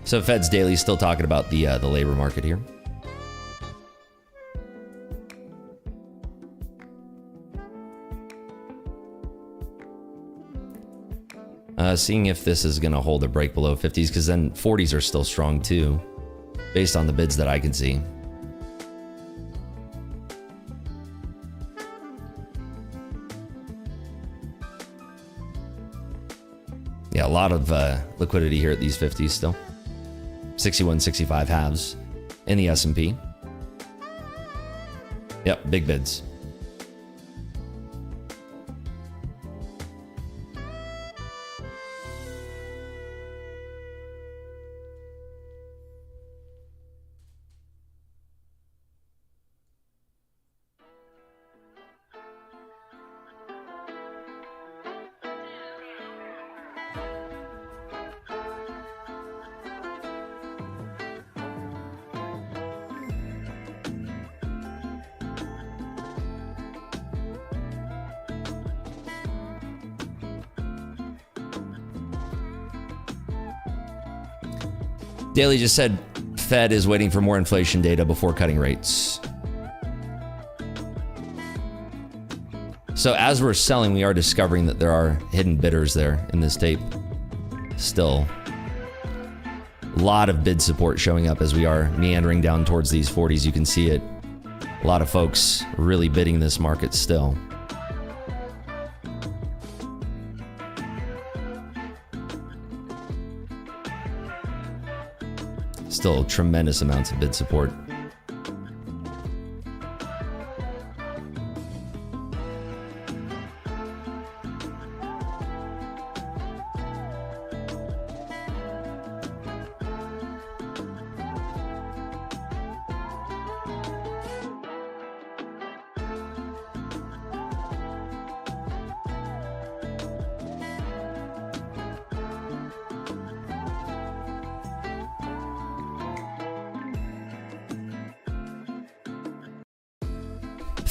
So Fed's daily still talking about the labor market here. Seeing if this is going to hold a break below 50s, because then 40s are still strong too, based on the bids that I can see. Yeah, a lot of liquidity here at these 50s still. 61.65 halves in the S&P. Yep, big bids. Daily just said Fed is waiting for more inflation data before cutting rates. So as we're selling, we are discovering that there are hidden bidders there in this tape. Still, a lot of bid support showing up as we are meandering down towards these 40s. You can see it. A lot of folks really bidding this market still. Still tremendous amounts of bid support.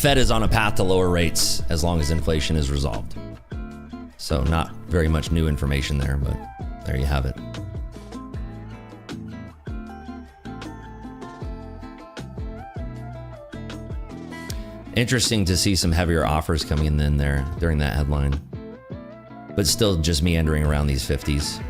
Fed is on a path to lower rates as long as inflation is resolved. So not very much new information there, but there you have it. Interesting to see some heavier offers coming in there during that headline, but still just meandering around these 50s.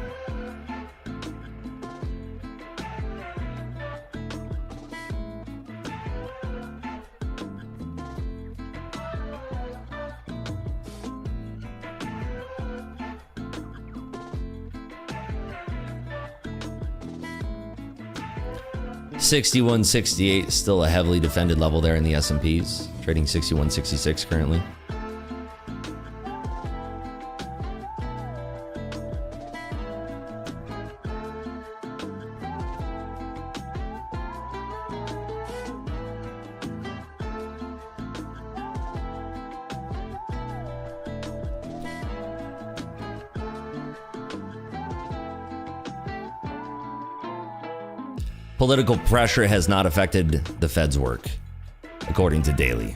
$61.68 is still a heavily defended level there in the S&Ps, trading $61.66 currently. Political pressure has not affected the Fed's work, according to Daily.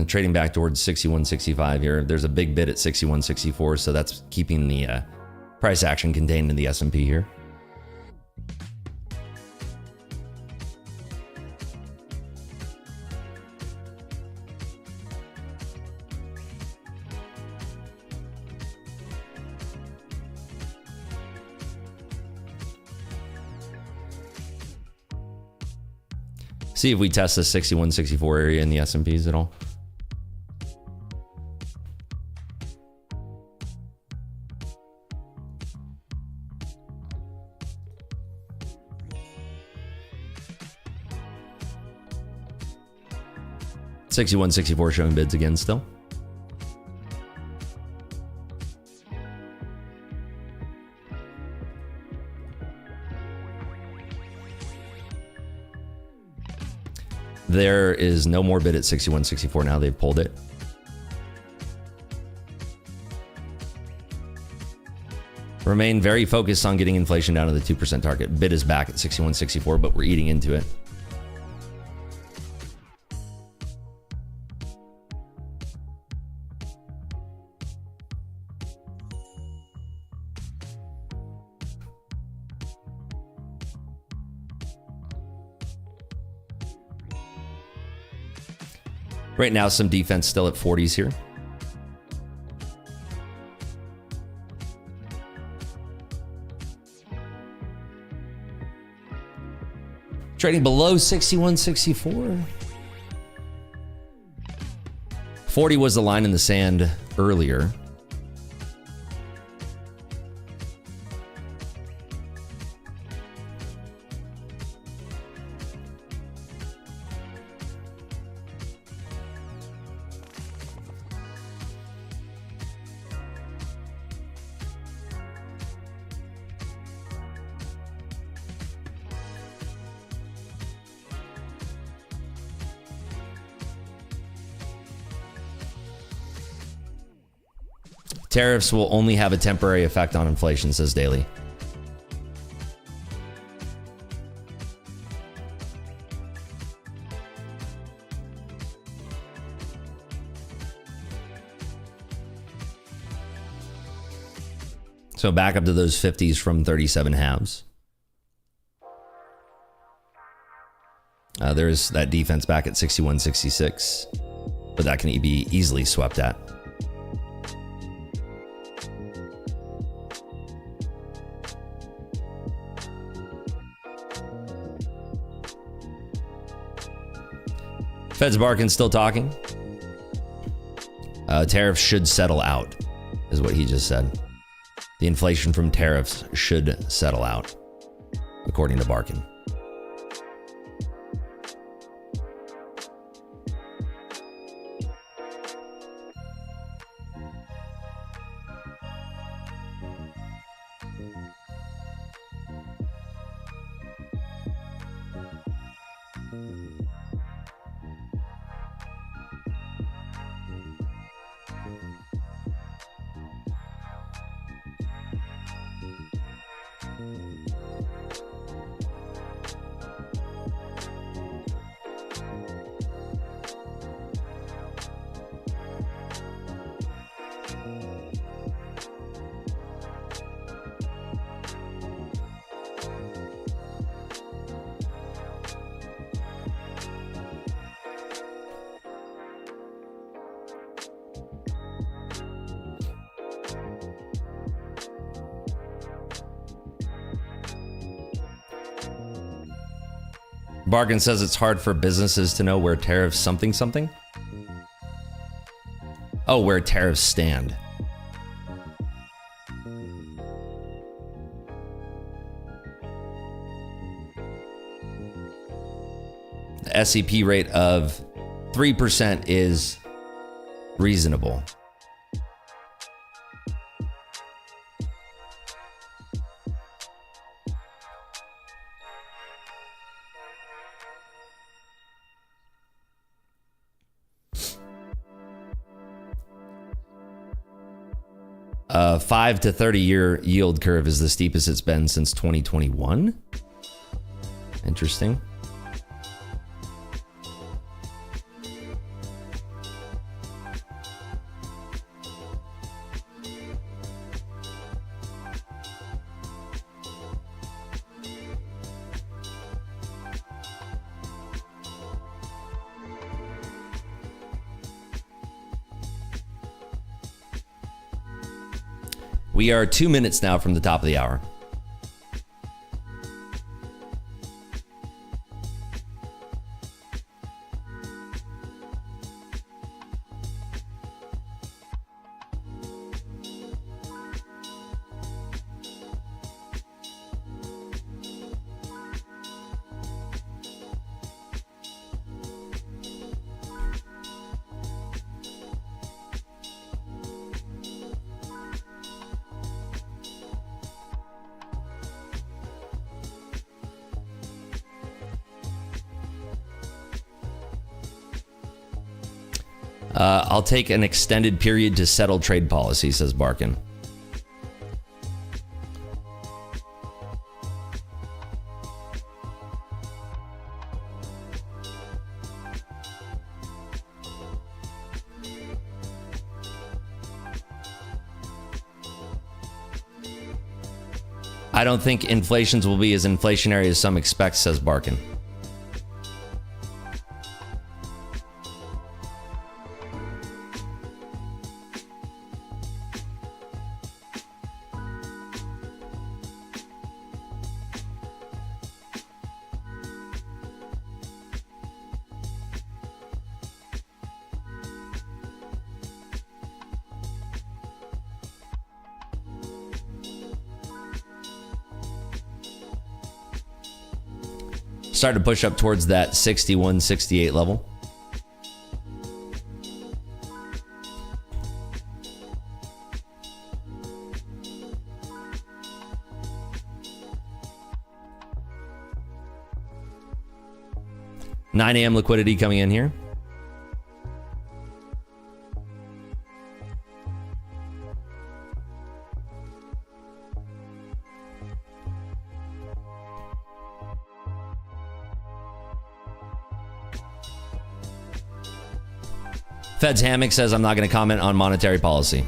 Trading back towards 61.65 here. There's a big bid at 61.64, so that's keeping the price action contained in the S&P here. See if we test the 61.64 area in the S&Ps at all. $61.64 showing bids again still. There is no more bid at 61.64 now. They've pulled it. Remain very focused on getting inflation down to the 2% target. Bid is back at 61.64, but we're eating into it. Right now, some defense still at 40s here. Trading below 61.64. 40 was the line in the sand earlier. Tariffs will only have a temporary effect on inflation, says Daily. So back up to those 50s from 37 halves. There's that defense back at 61.66, but that can be easily swept at. Fed's barking, still talking. Tariffs should settle out, is what he just said. The inflation from tariffs should settle out, according to Barkin. Bargain says it's hard for businesses to know where tariffs something. Oh, where tariffs stand. The SEP rate of 3% is reasonable. A 5 to 30-year yield curve is the steepest it's been since 2021. Interesting. We are 2 minutes now from the top of the hour. I'll take an extended period to settle trade policy, says Barkin. I don't think inflations will be as inflationary as some expect, says Barkin. Starting to push up towards that 61, 68 level. $9 a.m. liquidity coming in here. Fed's Hammock says, I'm not going to comment on monetary policy.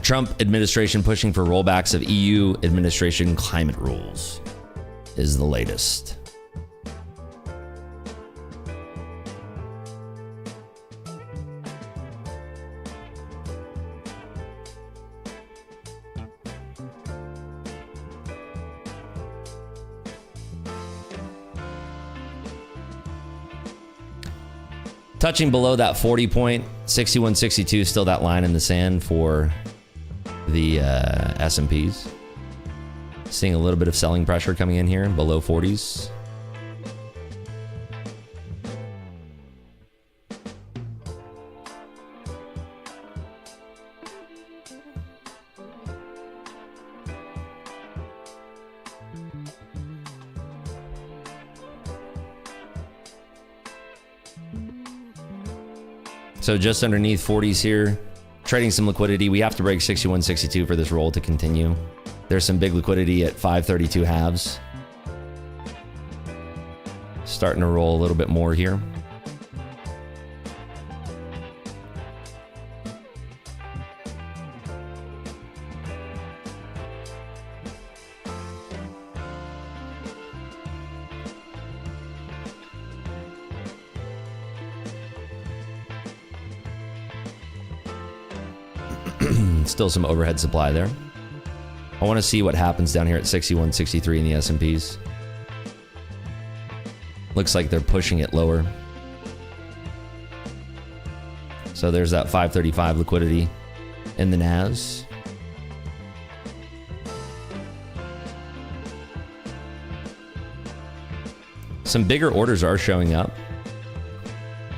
Trump administration pushing for rollbacks of EU administration climate rules is the latest. Touching below that 40 point, 61.62, still that line in the sand for the S&Ps. Seeing a little bit of selling pressure coming in here below 40s. So just underneath 40s here. Trading some liquidity. We have to break 61.62 for this roll to continue. There's some big liquidity at 532 halves. Starting to roll a little bit more here. Still some overhead supply there. I want to see what happens down here at 61.63 in the S&Ps. Looks like they're pushing it lower. So there's that 535 liquidity in the NAS. Some bigger orders are showing up.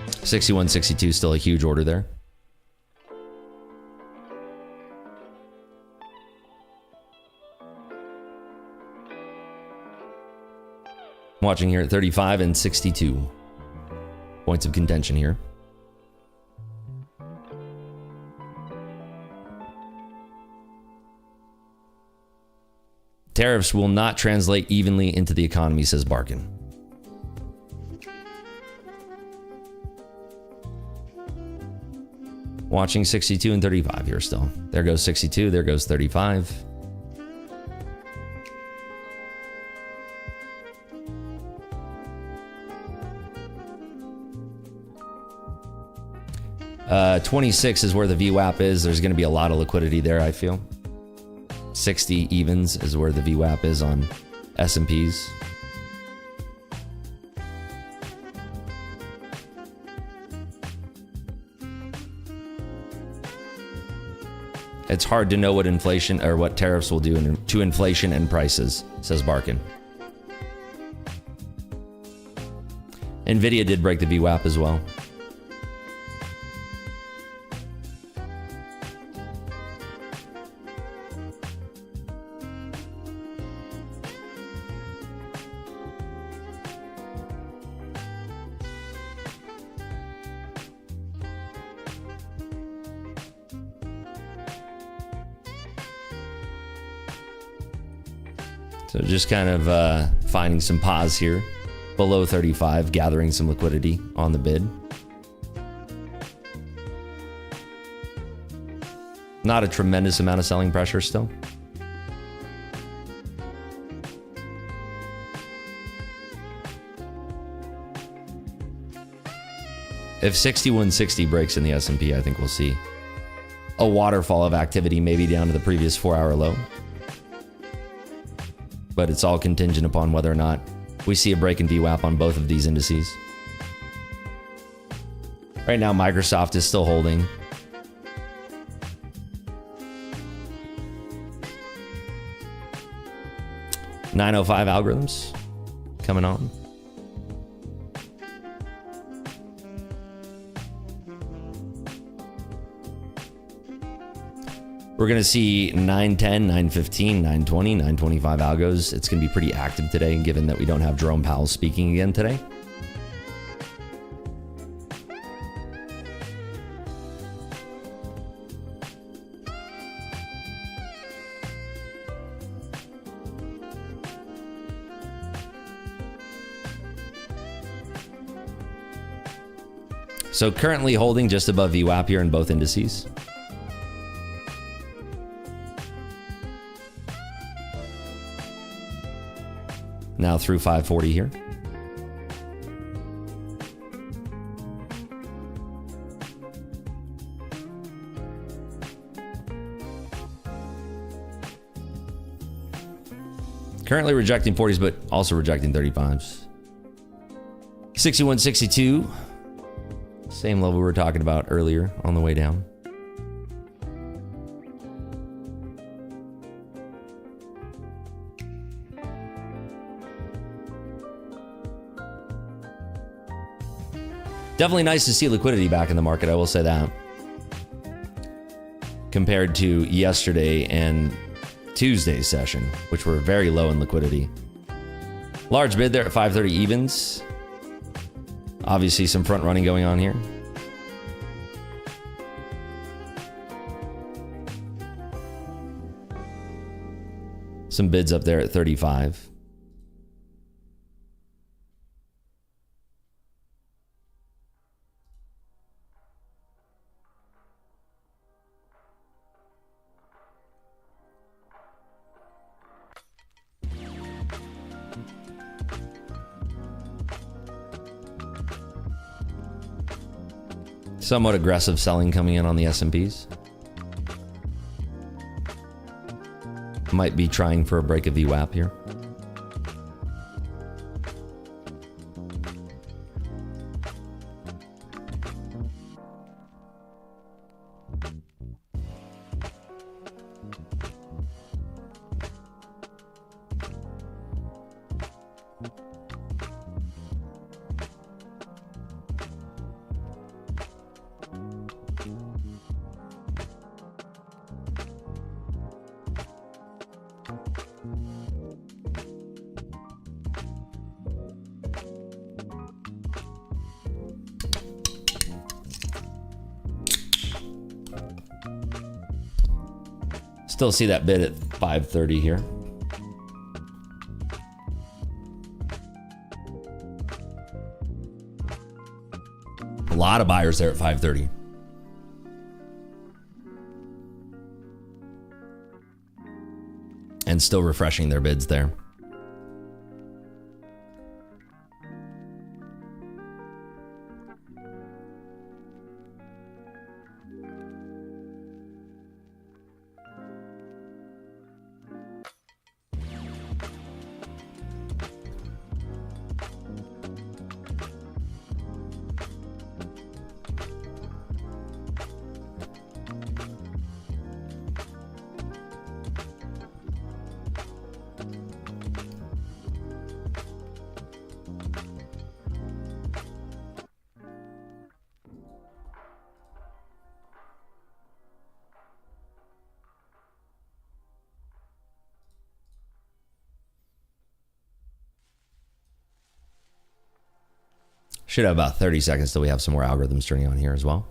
61.62 still a huge order there. Watching here at 35 and 62 points of contention here. Tariffs will not translate evenly into the economy, says Barkin. Watching 62 and 35 here still. There goes 62, there goes 35. 26 is where the VWAP is. There's going to be a lot of liquidity there, I feel. 60 evens is where the VWAP is on S&Ps. It's hard to know what inflation or what tariffs will do to inflation and prices, says Barkin. Nvidia did break the VWAP as well. So just kind of finding some pause here below 35, gathering some liquidity on the bid. Not a tremendous amount of selling pressure still. If 6160 breaks in the S&P, I think we'll see a waterfall of activity, maybe down to the previous 4-hour low. But it's all contingent upon whether or not we see a break in VWAP on both of these indices. Right now, Microsoft is still holding. $905 algorithms. coming on. We're going to see 910, 915, 920, 925 algos. It's going to be pretty active today, given that we don't have Jerome Powell speaking again today. So currently holding just above VWAP here in both indices. Now through 540 here. Currently rejecting 40s, but also rejecting 35s. 61.62. Same level we were talking about earlier on the way down. Definitely nice to see liquidity back in the market, I will say that. Compared to yesterday and Tuesday's session, which were very low in liquidity. Large bid there at 530 evens. Obviously some front running going on here. Some bids up there at 35. Somewhat aggressive selling coming in on the S&Ps. Might be trying for a break of VWAP here. Still see that bid at 530 here. A lot of buyers there at 530. And still refreshing their bids there. Should have about 30 seconds till we have some more algorithms turning on here as well.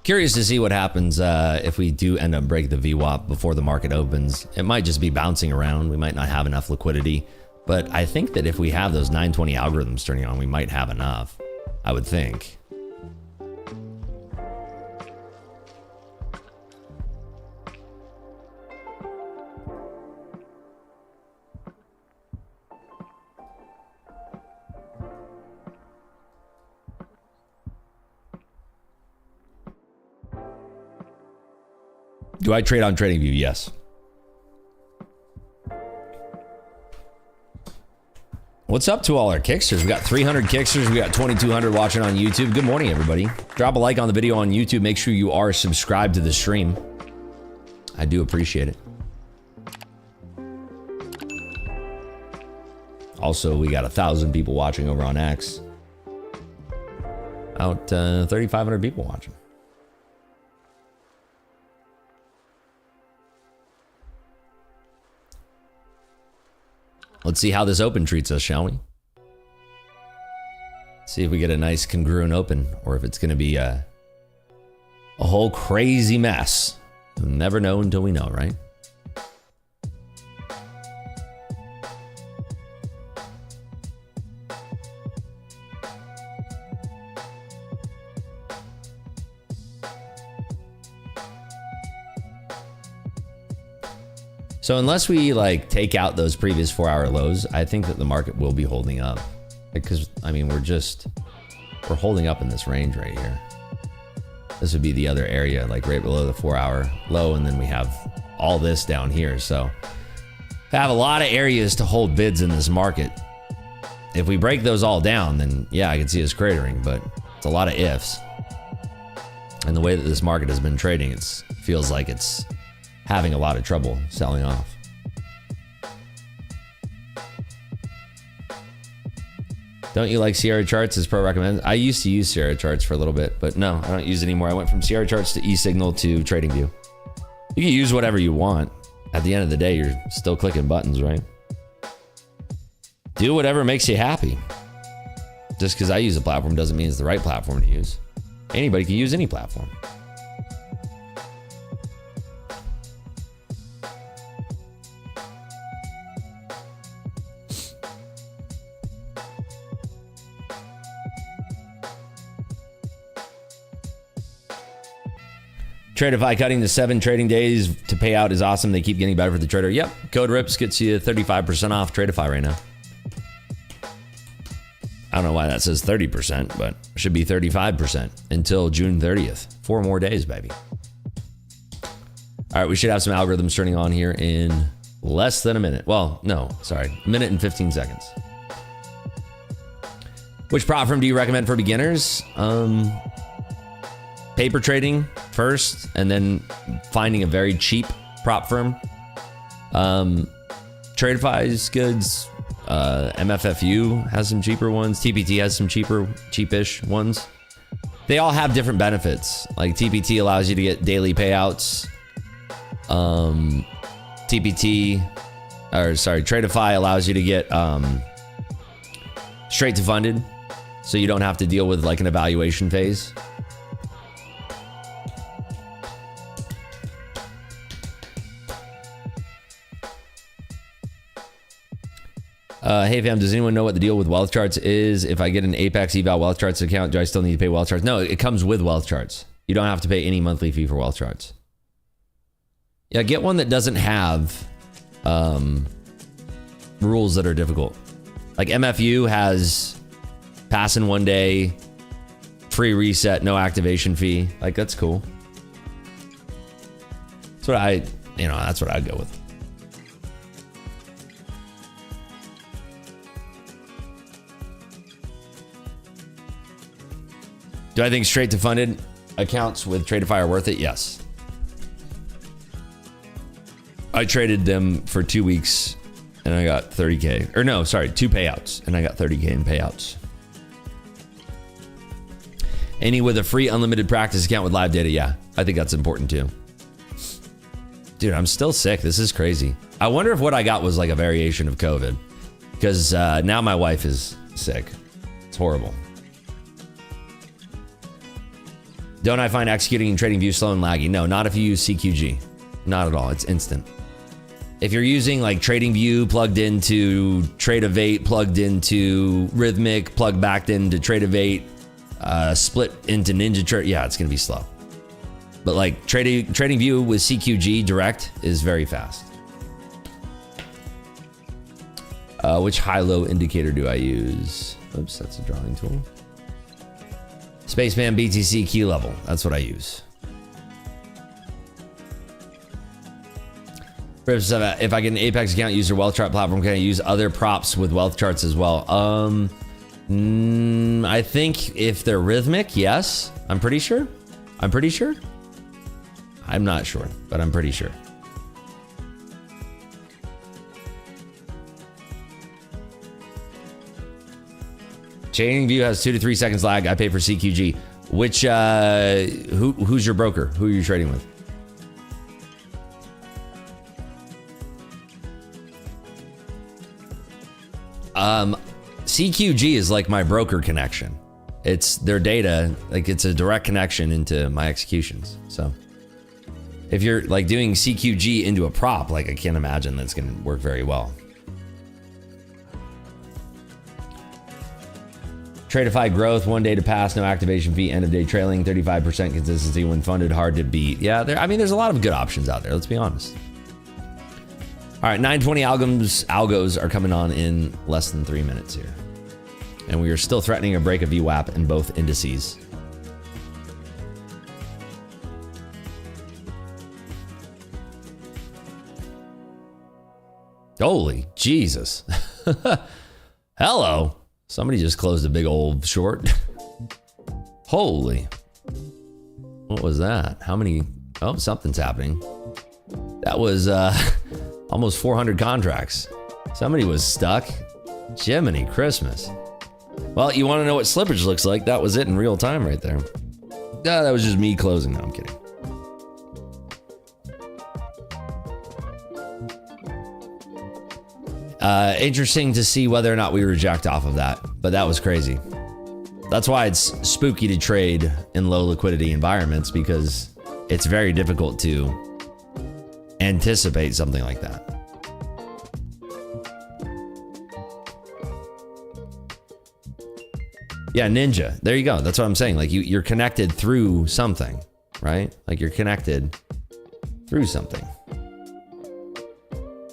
Curious to see what happens if we do end up breaking the VWAP before the market opens. It might just be bouncing around. We might not have enough liquidity. But I think that if we have those 920 algorithms turning on, we might have enough, I would think. Do I trade on TradingView? Yes. What's up to all our kicksters? We got 300 kicksters. We got 2,200 watching on YouTube. Good morning, everybody. Drop a like on the video on YouTube. Make sure you are subscribed to the stream. I do appreciate it. Also, we got 1,000 people watching over on X. About 3,500 people watching. Let's see how this open treats us, shall we? See if we get a nice congruent open, or if it's going to be a whole crazy mess. We'll never know until we know, right? So unless we like take out those previous 4-hour lows, I think that the market will be holding up. Because I mean, we're holding up in this range right here. This would be the other area, like right below the 4-hour low, and then we have all this down here. So I have a lot of areas to hold bids in this market. If we break those all down, then yeah, I can see us cratering, but it's a lot of ifs. And the way that this market has been trading, it feels like it's having a lot of trouble selling off. Don't you like Sierra charts as pro recommended? I used to use Sierra charts for a little bit, but no, I don't use it anymore. I went from Sierra charts to eSignal to TradingView. You can use whatever you want. At the end of the day, you're still clicking buttons, right? Do whatever makes you happy. Just because I use a platform doesn't mean it's the right platform to use. Anybody can use any platform. Tradeify cutting to 7 trading days to pay out is awesome. They keep getting better for the trader. Yep. Code RIPS gets you 35% off Tradeify right now. I don't know why that says 30%, but it should be 35% until June 30th. 4 more days, baby. All right, we should have some algorithms turning on here in less than a minute. Well, no, sorry, a minute and 15 seconds. Which prop firm do you recommend for beginners? Paper trading first, and then finding a very cheap prop firm. Tradeify is good. MFFU has some cheaper ones. TPT has some cheapish ones. They all have different benefits. Like TPT allows you to get daily payouts. Tradeify allows you to get straight to funded, so you don't have to deal with like an evaluation phase. Hey fam, does anyone know what the deal with wealth charts is? If I get an Apex eval wealth charts account, do I still need to pay wealth charts? No, it comes with wealth charts. You don't have to pay any monthly fee for wealth charts. Yeah, get one that doesn't have rules that are difficult. Like MFU has pass in 1 day, free reset, no activation fee. Like that's cool. That's what I'd go with. Do I think straight to funded accounts with Tradeify are worth it? Yes. I traded them for 2 weeks and I got 30K. Or no, sorry, 2 payouts and I got 30K in payouts. Any with a free unlimited practice account with live data? Yeah, I think that's important too. Dude, I'm still sick. This is crazy. I wonder if what I got was like a variation of COVID, because now my wife is sick. It's horrible. Don't I find executing and trading view slow and laggy? No, not if you use CQG. Not at all. It's instant. If you're using like Trading View plugged into Trade of 8, plugged into Rhythmic, plugged back into Trade of 8, split into Ninja Trade, yeah, it's gonna be slow. But like Trading View with CQG direct is very fast. Which high-low indicator do I use? Oops, that's a drawing tool. Spaceman BTC key level. That's what I use. If I get an Apex account, use your wealth chart platform, can I use other props with wealth charts as well? I think if they're rhythmic, yes. I'm pretty sure. I'm not sure, but I'm pretty sure. Trading View has 2 to 3 seconds lag. I pay for CQG. Which who's your broker? Who are you trading with? CQG is like my broker connection. It's their data, like it's a direct connection into my executions. So if you're like doing CQG into a prop, like I can't imagine that's gonna work very well. Tradeify growth, 1 day to pass, no activation fee, end of day trailing, 35% consistency when funded, hard to beat. Yeah, I mean, there's a lot of good options out there, let's be honest. All right, 920 algos are coming on in less than 3 minutes here. And we are still threatening a break of VWAP in both indices. Holy Jesus. Hello. Somebody just closed a big old short. Holy. What was that? How many? Oh, something's happening. That was almost 400 contracts. Somebody was stuck. Jiminy Christmas. Well, you want to know what slippage looks like? That was it in real time right there. That was just me closing. No, I'm kidding. Interesting to see whether or not we reject off of that, but that was crazy. That's why it's spooky to trade in low liquidity environments, because it's very difficult to anticipate something like that. Yeah, Ninja. There you go. That's what I'm saying. Like you're connected through something, right? Like you're connected through something.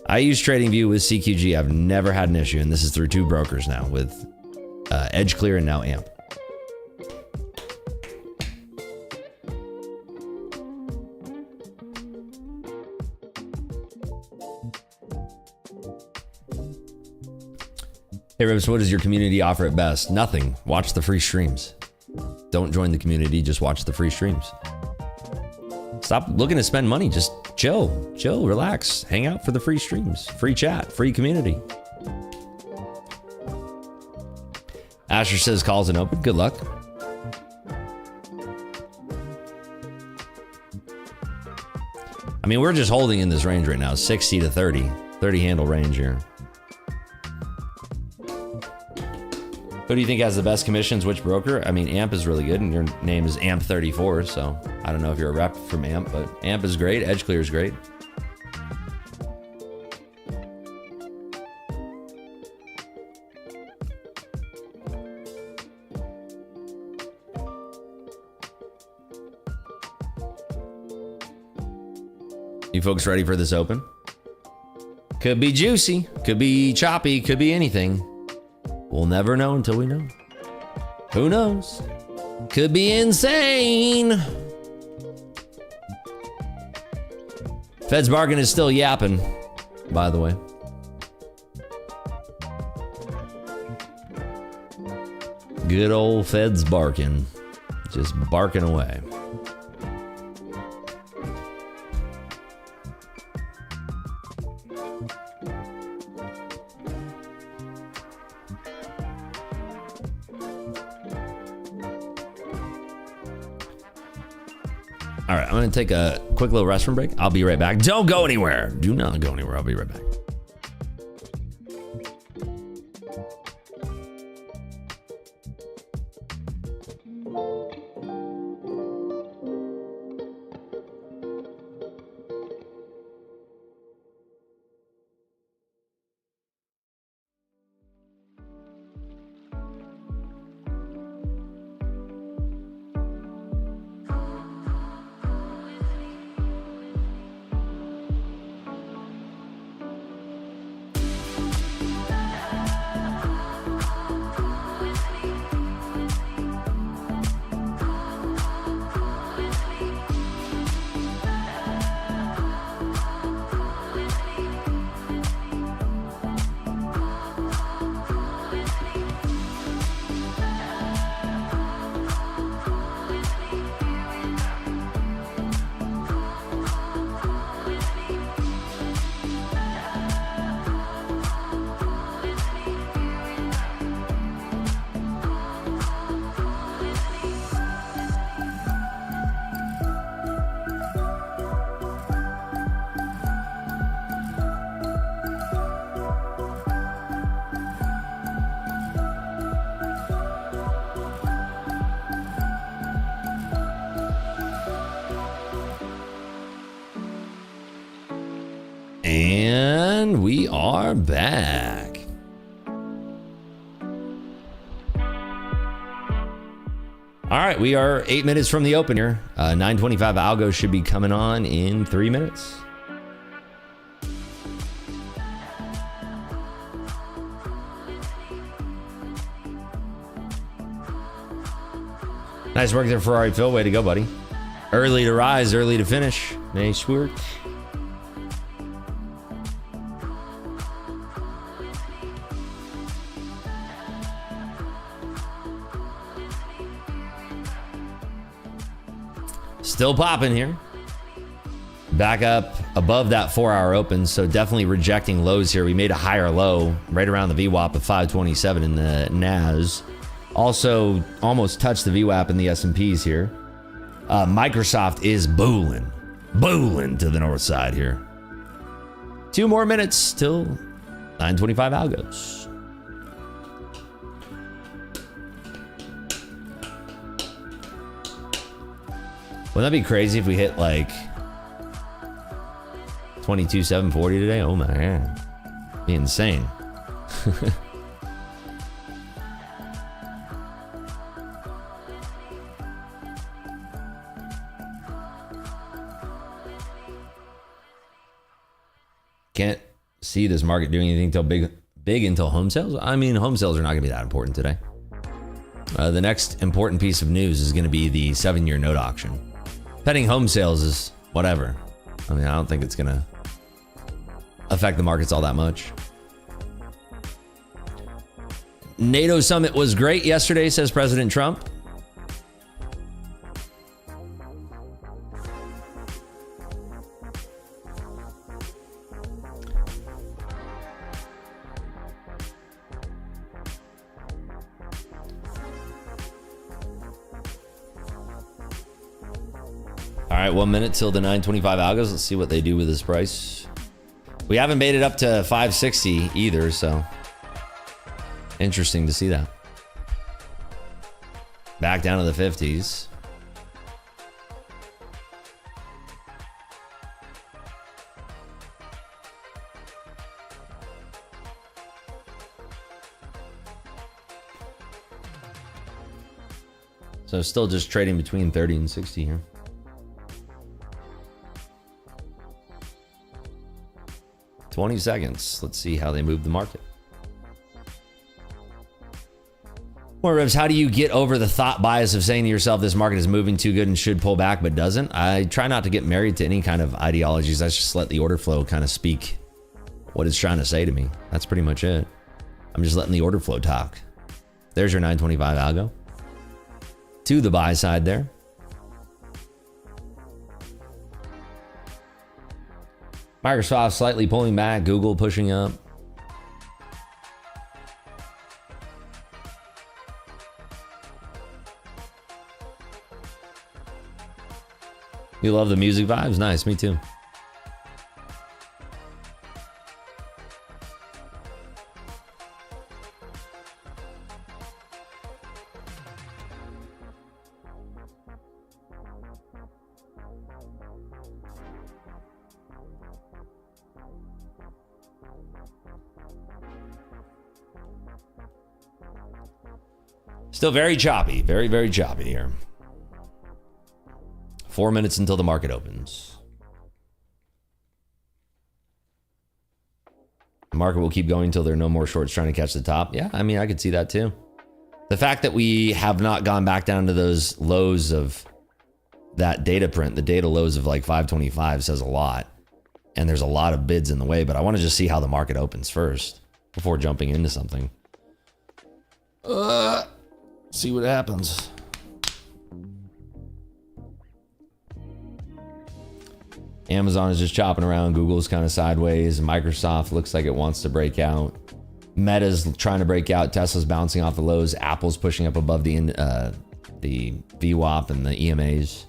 I use TradingView with CQG. I've never had an issue, and this is through 2 brokers now with EdgeClear and now AMP. Hey Ribs, what does your community offer at best? Nothing. Watch the free streams. Don't join the community, just watch the free streams. Stop looking to spend money, just chill, relax, hang out for the free streams, free chat, free community. Asher says calls and open, good luck. I mean, we're just holding in this range right now, 60 to 30 handle range here. Who do you think has the best commissions? Which broker? I mean, AMP is really good, and your name is AMP34, so I don't know if you're a rep from AMP, but AMP is great. EdgeClear is great. You folks ready for this open? Could be juicy, could be choppy, could be anything. We'll never know until we know. Who knows? Could be insane. Fed's bargain is still yapping, by the way. Good old Fed's barking. Just barking away. All right, I'm gonna take a quick little restroom break. I'll be right back. Don't go anywhere. Do not go anywhere. I'll be right back. And we are back. All right, we are 8 minutes from the open here. 925 algo should be coming on in 3 minutes. Nice work there, Ferrari Phil. Way to go, buddy. Early to rise, early to finish. Nice work. Still popping here. Back up above that 4-hour open, so definitely rejecting lows here. We made a higher low right around the VWAP of 527 in the NAS. Also almost touched the VWAP in the S&Ps here. Microsoft is booling to the north side here. 2 more minutes till 925 algos. Wouldn't that be crazy if we hit like 22,740 today? Oh my god. Be insane. Can't see this market doing anything till big until home sales. I mean, home sales are not going to be that important today. The next important piece of news is going to be the 7-year note auction. Pending home sales is whatever. I mean, I don't think it's going to affect the markets all that much. NATO summit was great yesterday, says President Trump. All right, 1 minute till the 925 algos. Let's see what they do with this price. We haven't made it up to 560 either, so interesting to see that. Back down to the 50s. So still just trading between 30 and 60 here. $20 seconds. Let's see how they move the market. More revs. How do you get over the thought bias of saying to yourself, this market is moving too good and should pull back, but doesn't? I try not to get married to any kind of ideologies. I just let the order flow kind of speak what it's trying to say to me. That's pretty much it. I'm just letting the order flow talk. There's your 925 algo. To the buy side there. Microsoft slightly pulling back, Google pushing up. You love the music vibes? Nice, me too. Still very choppy, very, very choppy here. 4 minutes until the market opens. The market will keep going until there are no more shorts trying to catch the top. Yeah, I mean, I could see that too. The fact that we have not gone back down to those lows of that data print, the data lows of like 525 says a lot. And there's a lot of bids in the way, but I want to just see how the market opens first before jumping into something. See what happens. Amazon is just chopping around. Google's kind of sideways. Microsoft looks like it wants to break out. Meta's trying to break out. Tesla's bouncing off the lows. Apple's pushing up above the VWAP and the EMAs.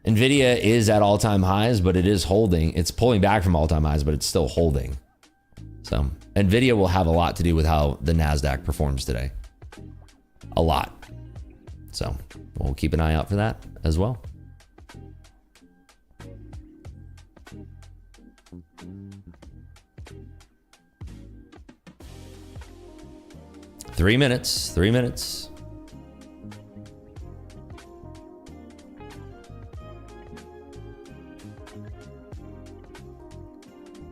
Nvidia is at all-time highs, but it is holding. It's pulling back from all-time highs, but it's still holding. So Nvidia will have a lot to do with how the NASDAQ performs today. A lot. So we'll keep an eye out for that as well. 3 minutes. 3 minutes.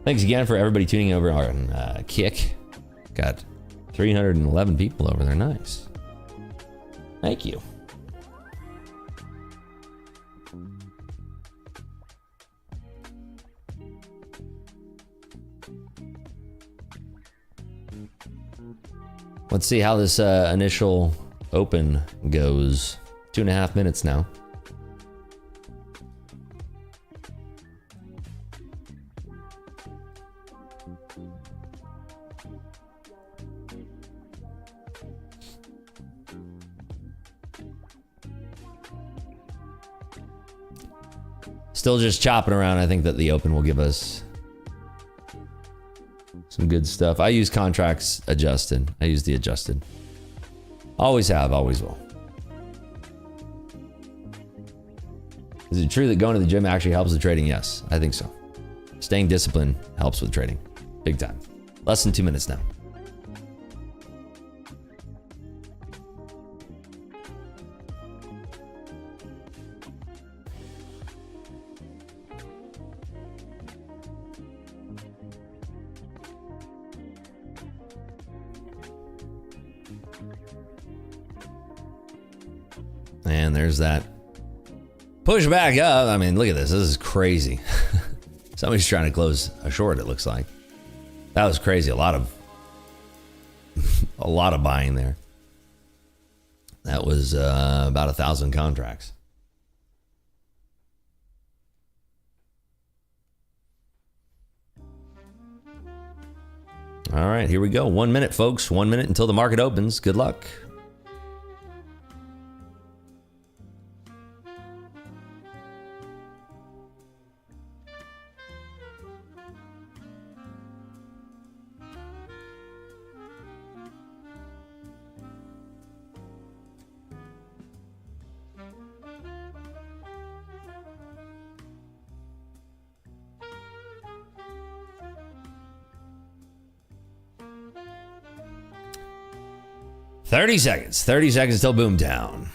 Thanks again for everybody tuning over on Kick. Got 311 people over there. Nice. Thank you. Let's see how this initial open goes. 2.5 minutes now. Still just chopping around. I think that the open will give us some good stuff. I use contracts adjusted. I use the adjusted. Always have, always will. Is it true that going to the gym actually helps with trading? Yes, I think so. Staying disciplined helps with trading. Big time. Less than 2 minutes now. And there's that push back up. I mean, look at this. This is crazy. Somebody's trying to close a short, it looks like. That was crazy. A lot of buying there. That was about 1,000 contracts. All right, here we go. 1 minute, folks. 1 minute until the market opens. Good luck. Thirty seconds. 30 seconds till boom down.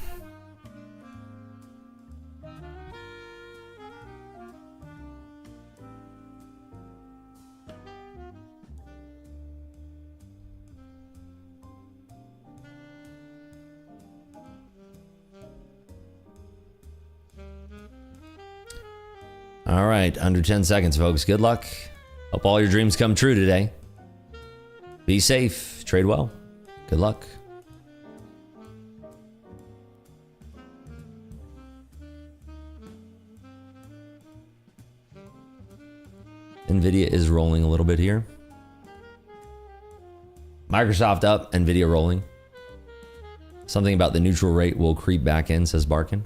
All right, under 10 seconds, folks. Good luck. Hope all your dreams come true today. Be safe. Trade well. Good luck. Nvidia is rolling a little bit here. Microsoft up, Nvidia rolling. Something about the neutral rate will creep back in, says Barkin.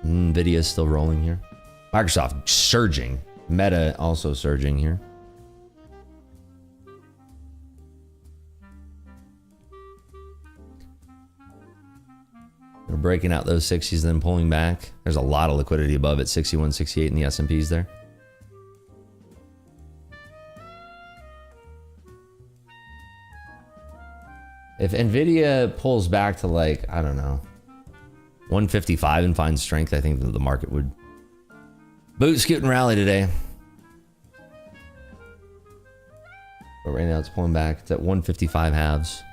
Nvidia is still rolling here. Microsoft surging. Meta also surging here. They're breaking out those 60s, then pulling back. There's a lot of liquidity above it. 61, 68 in the S&Ps there. If Nvidia pulls back to, like, I don't know, 155 and finds strength, I think that the market would boot, scoot, and rally today. But right now it's pulling back. It's at 155 halves.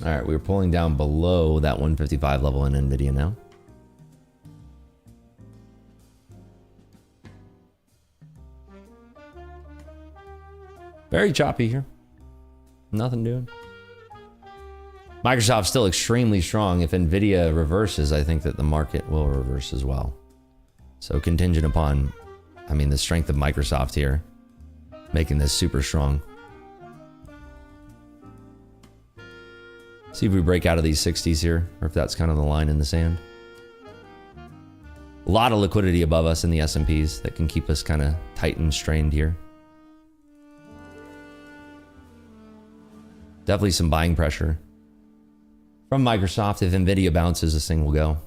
All right, we're pulling down below that 155 level in Nvidia now. Very choppy here. Nothing doing. Microsoft's still extremely strong. If Nvidia reverses, I think that the market will reverse as well. So contingent upon, I mean, the strength of Microsoft here, making this super strong. See if we break out of these 60s here, or if that's kind of the line in the sand. A lot of liquidity above us in the S&Ps that can keep us kind of tight and strained here. Definitely some buying pressure from Microsoft. If Nvidia bounces, this thing will go.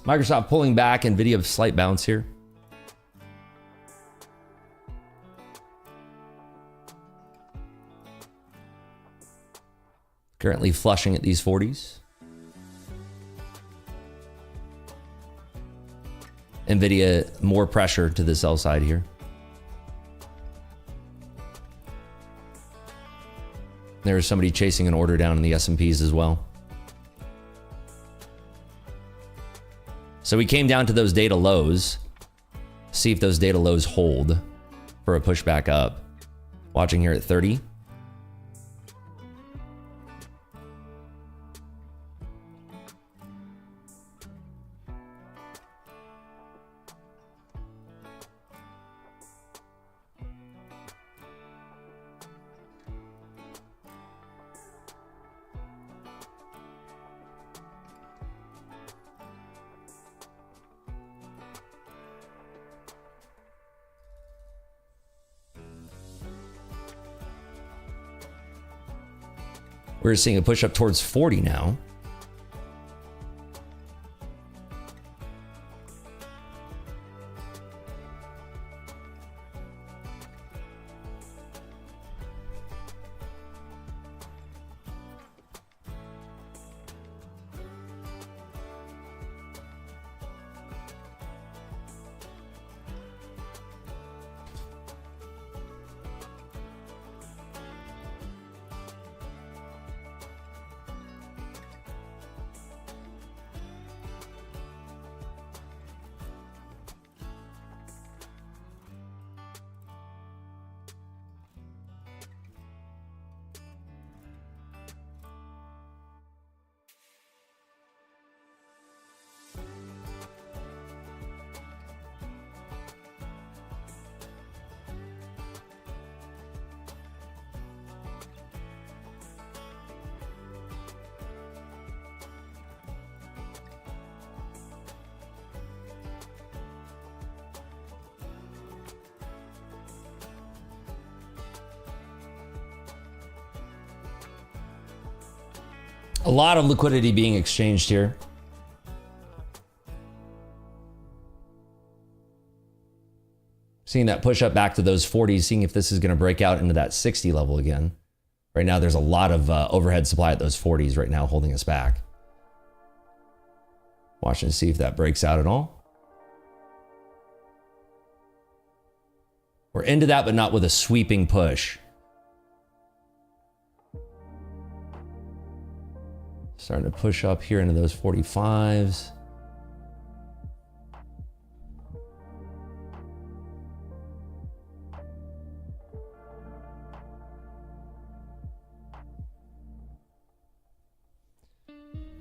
Microsoft pulling back, Nvidia slight bounce here. Currently flushing at these 40s. Nvidia more pressure to the sell side here. There's somebody chasing an order down in the S&Ps as well. So we came down to those data lows. See if those data lows hold for a pushback up. Watching here at 30. We're seeing a push up towards 40 now. A lot of liquidity being exchanged here. Seeing that push up back to those 40s, seeing if this is going to break out into that 60 level again. Right now, there's a lot of overhead supply at those 40s right now holding us back. Watching to see if that breaks out at all. We're into that, but not with a sweeping push. Starting to push up here into those 45s.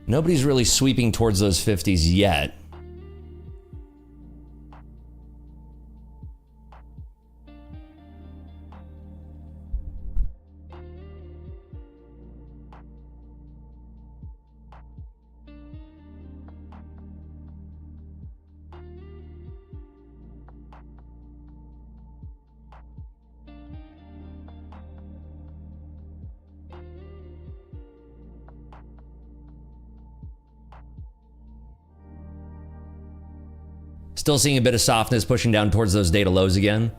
Nobody's really sweeping towards those 50s yet. Still seeing a bit of softness pushing down towards those data lows again.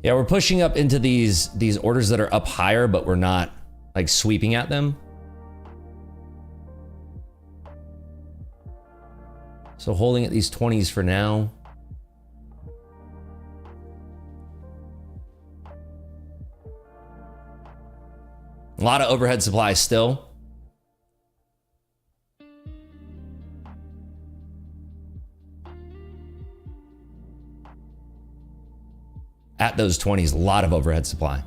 Yeah, we're pushing up into these orders that are up higher, but we're not like sweeping at them. So holding at these 20s for now. A lot of overhead supply still. at those 20s, a lot of overhead supply.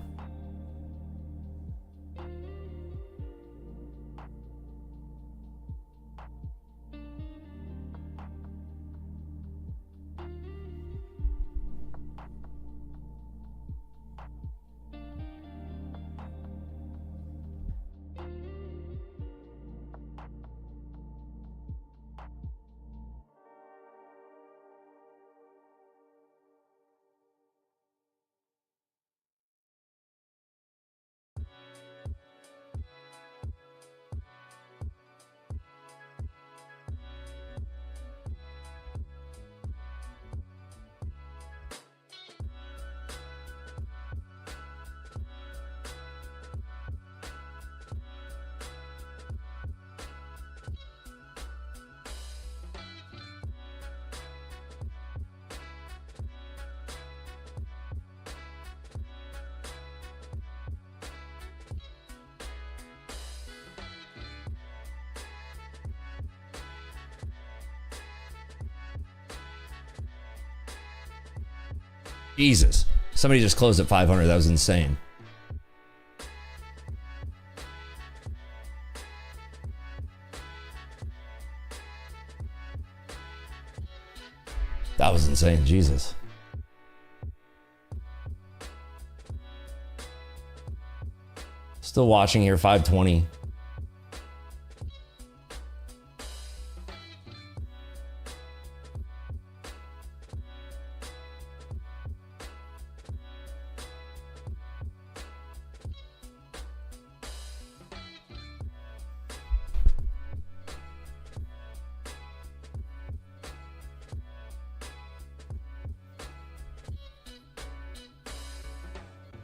Jesus. Somebody just closed at 500. That was insane. That was insane. Jesus. Still watching here, 520.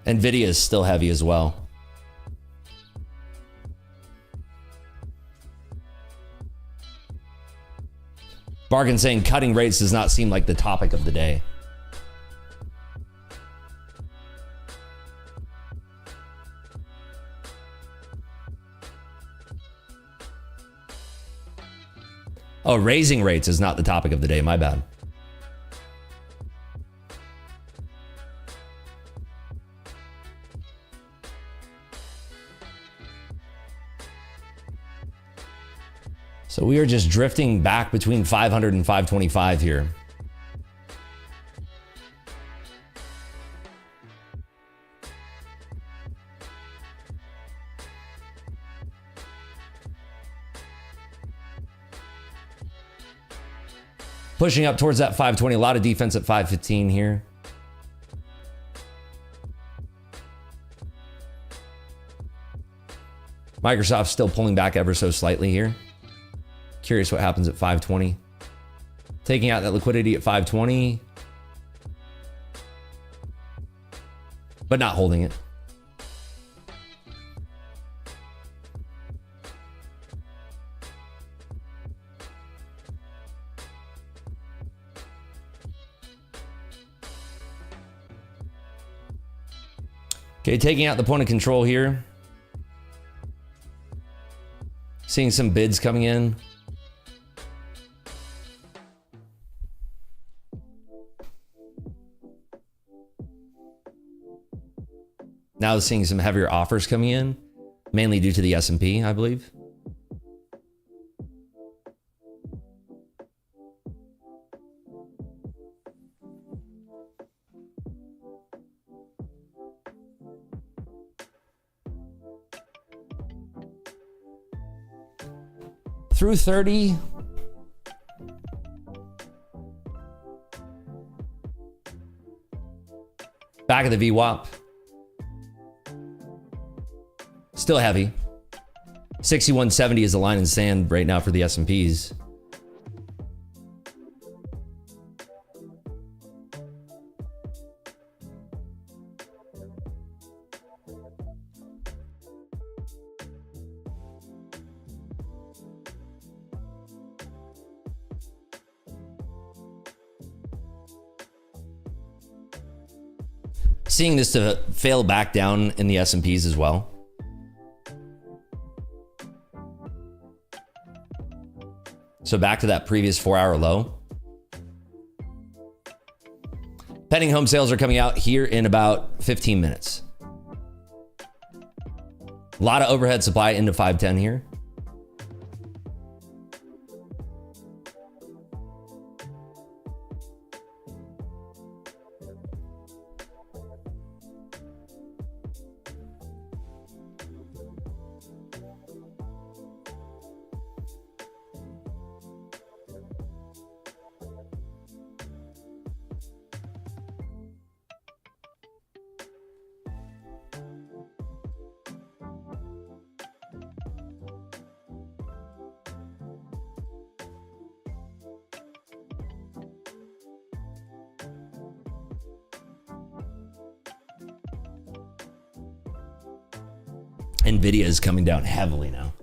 Nvidia is still heavy as well. Bargain saying cutting rates does not seem like the topic of the day. Oh, raising rates is not the topic of the day. My bad. So we are just drifting back between 500 and 525 here. Pushing up towards that 520, a lot of defense at 515 here. Microsoft still pulling back ever so slightly here. Curious what happens at 520. Taking out that liquidity at 520, but not holding it. Okay, taking out the point of control here. Seeing some bids coming in. Now seeing some heavier offers coming in, mainly due to the S&P, I believe. Through 30. Back of the VWAP. Still heavy. 6170 is the line in the sand right now for the S&Ps. Seeing this to fail back down in the S&Ps as well. So back to that previous 4-hour low. Pending home sales are coming out here in about 15 minutes. A lot of overhead supply into 510 here. Nvidia is coming down heavily now.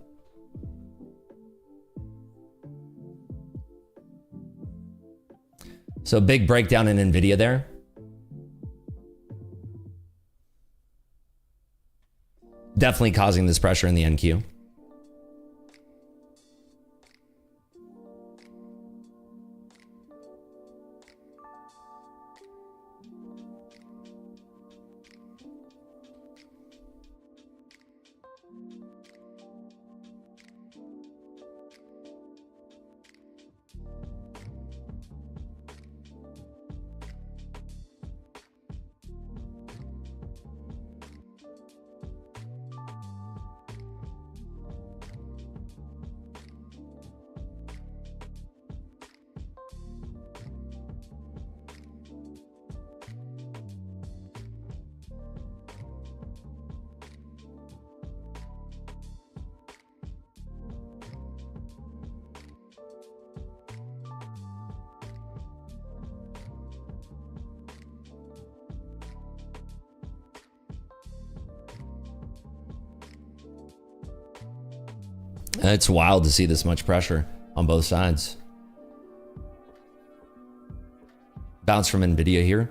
So big breakdown in Nvidia there. Definitely causing this pressure in the NQ. It's wild to see this much pressure on both sides. Bounce from Nvidia here.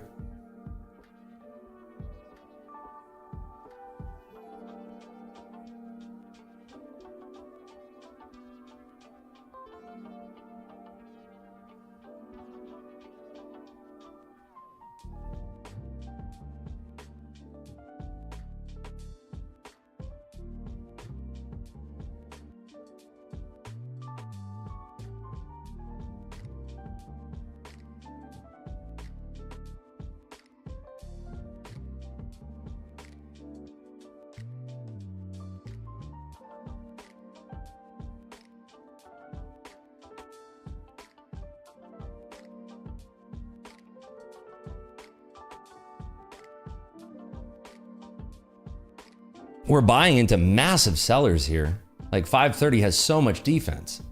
We're buying into massive sellers here. Like 530 has so much defense.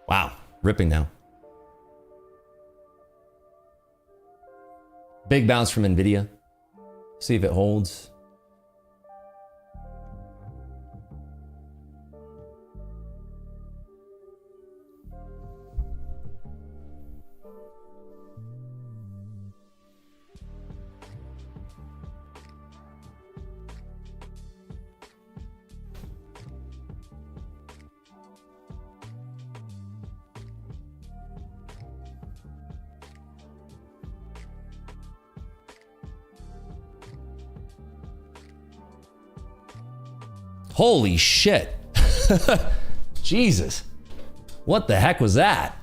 Wow, ripping now. Big bounce from Nvidia. See if it holds. Holy shit. Jesus. What the heck was that?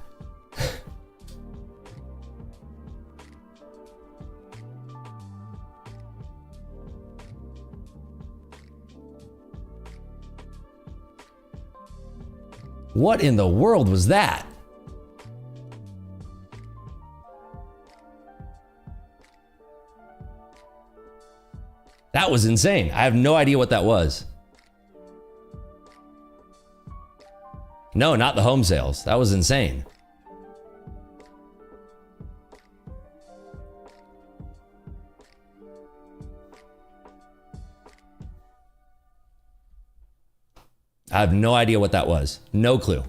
What in the world was that? That was insane. I have no idea what that was. No, not the home sales. That was insane. I have no idea what that was. No clue.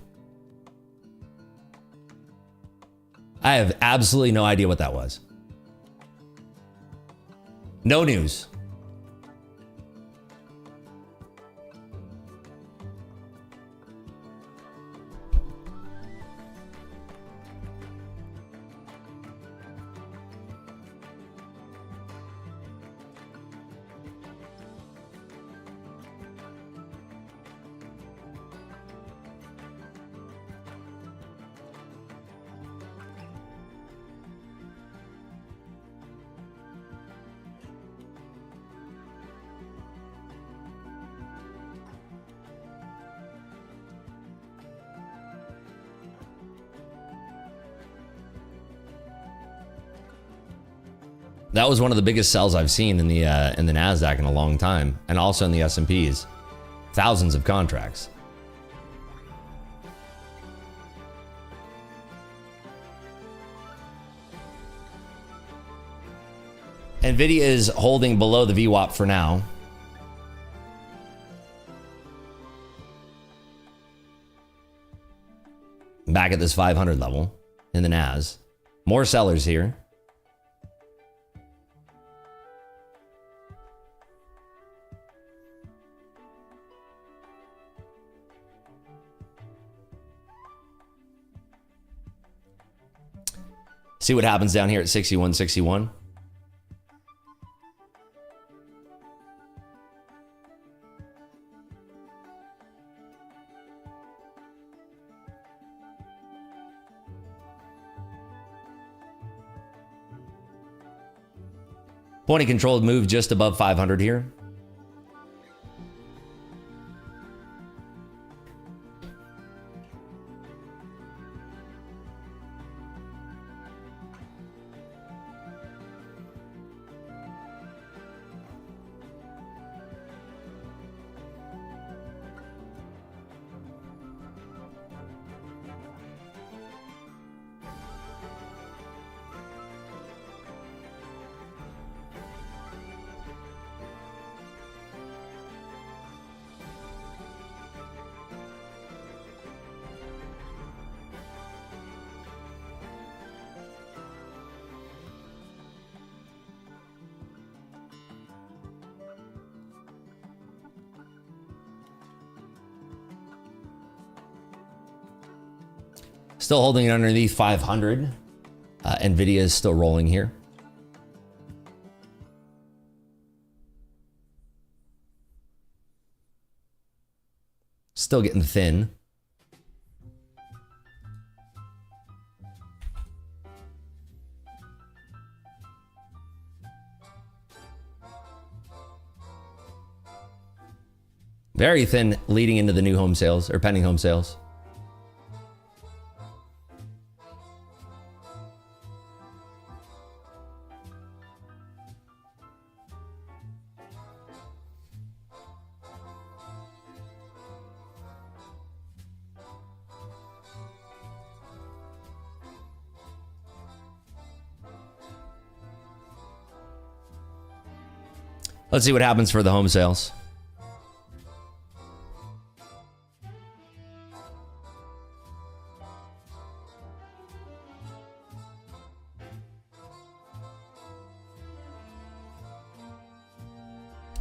I have absolutely no idea what that was. No news. That was one of the biggest sells I've seen in the Nasdaq in a long time, and also in the S&Ps. Thousands of contracts. Nvidia is holding below the VWAP for now. Back at this 500 level in the NAS. More sellers here. See what happens down here at 61.61. Point of controlled move just above 500 here. Still holding it underneath 500. Nvidia is still rolling here. Still getting thin. Very thin leading into the new home sales or pending home sales. Let's see what happens for the home sales.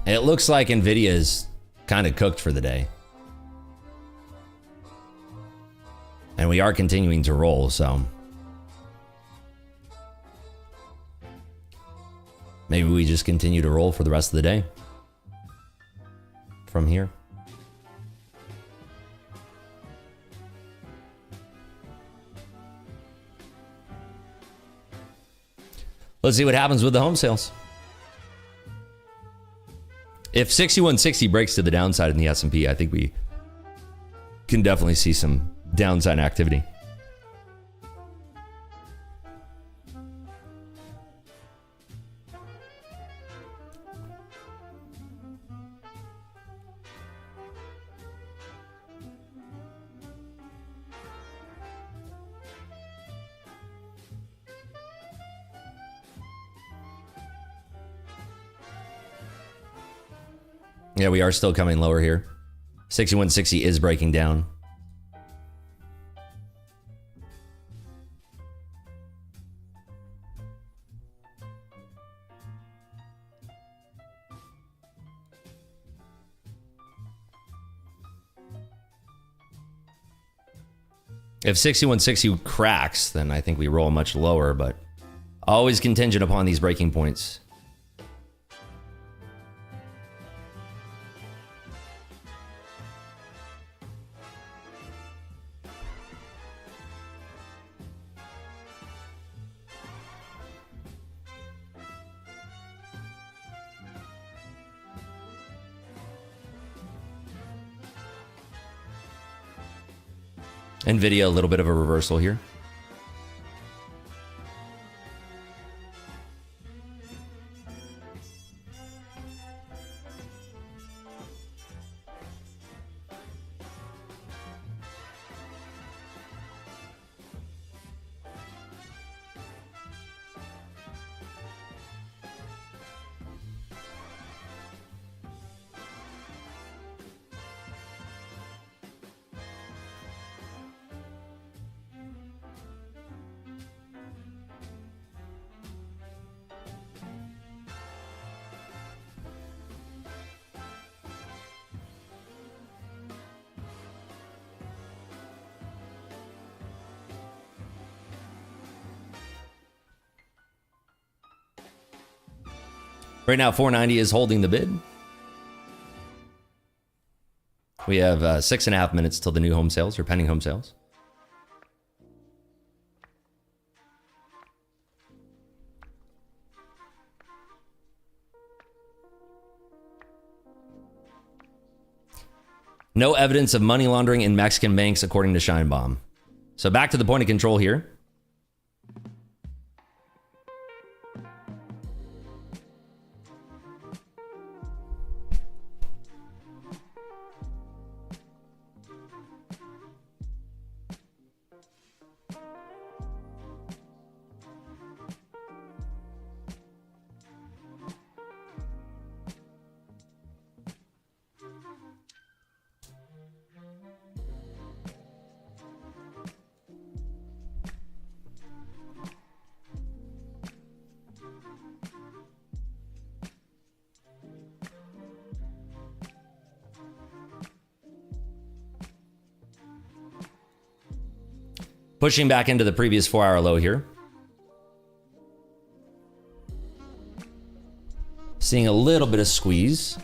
It looks like Nvidia is kind of cooked for the day. And we are continuing to roll, so maybe we just continue to roll for the rest of the day from here. Let's see what happens with the home sales. If 6160 breaks to the downside in the S&P, I think we can definitely see some downside activity. Yeah, we are still coming lower here. 6160 is breaking down. If 6160 cracks, then I think we roll much lower, but always contingent upon these breaking points. Nvidia, a little bit of a reversal here. Right now, 490 is holding the bid. We have 6.5 minutes till the new home sales or pending home sales. No evidence of money laundering in Mexican banks, according to Scheinbaum. So back to the point of control here. Pushing back into the previous 4-hour low here. Seeing a little bit of squeeze.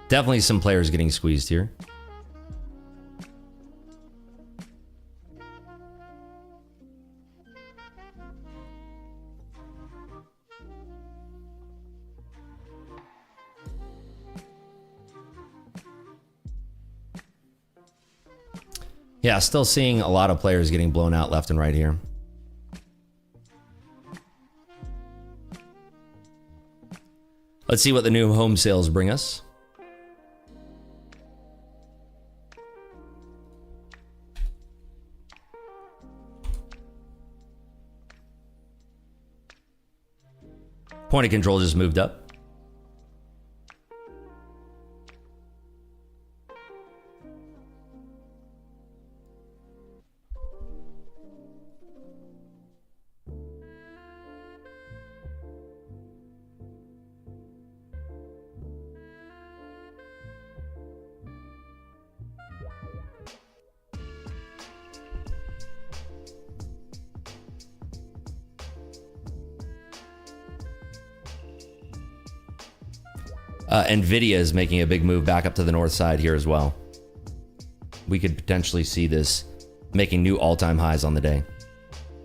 Definitely some players getting squeezed here. Yeah, still seeing a lot of players getting blown out left and right here. Let's see what the new home sales bring us. Point of control just moved up. Nvidia is making a big move back up to the north side here as well. We could potentially see this making new all-time highs on the day.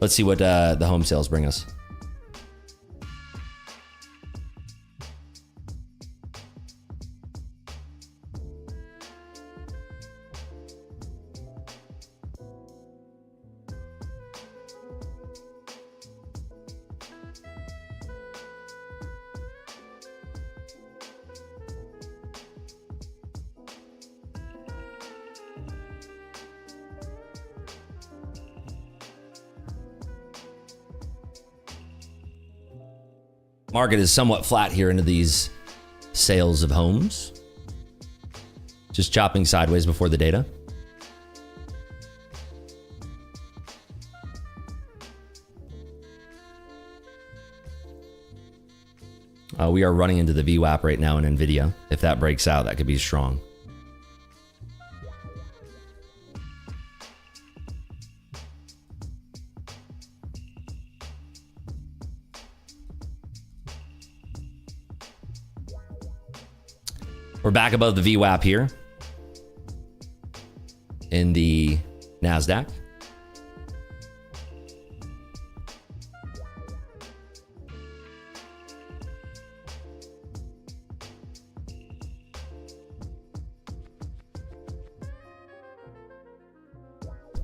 Let's see what the home sales bring us. Market is somewhat flat here into these sales of homes. Just chopping sideways before the data. We are running into the VWAP right now in Nvidia. If that breaks out, that could be strong. We're back above the VWAP here in the NASDAQ.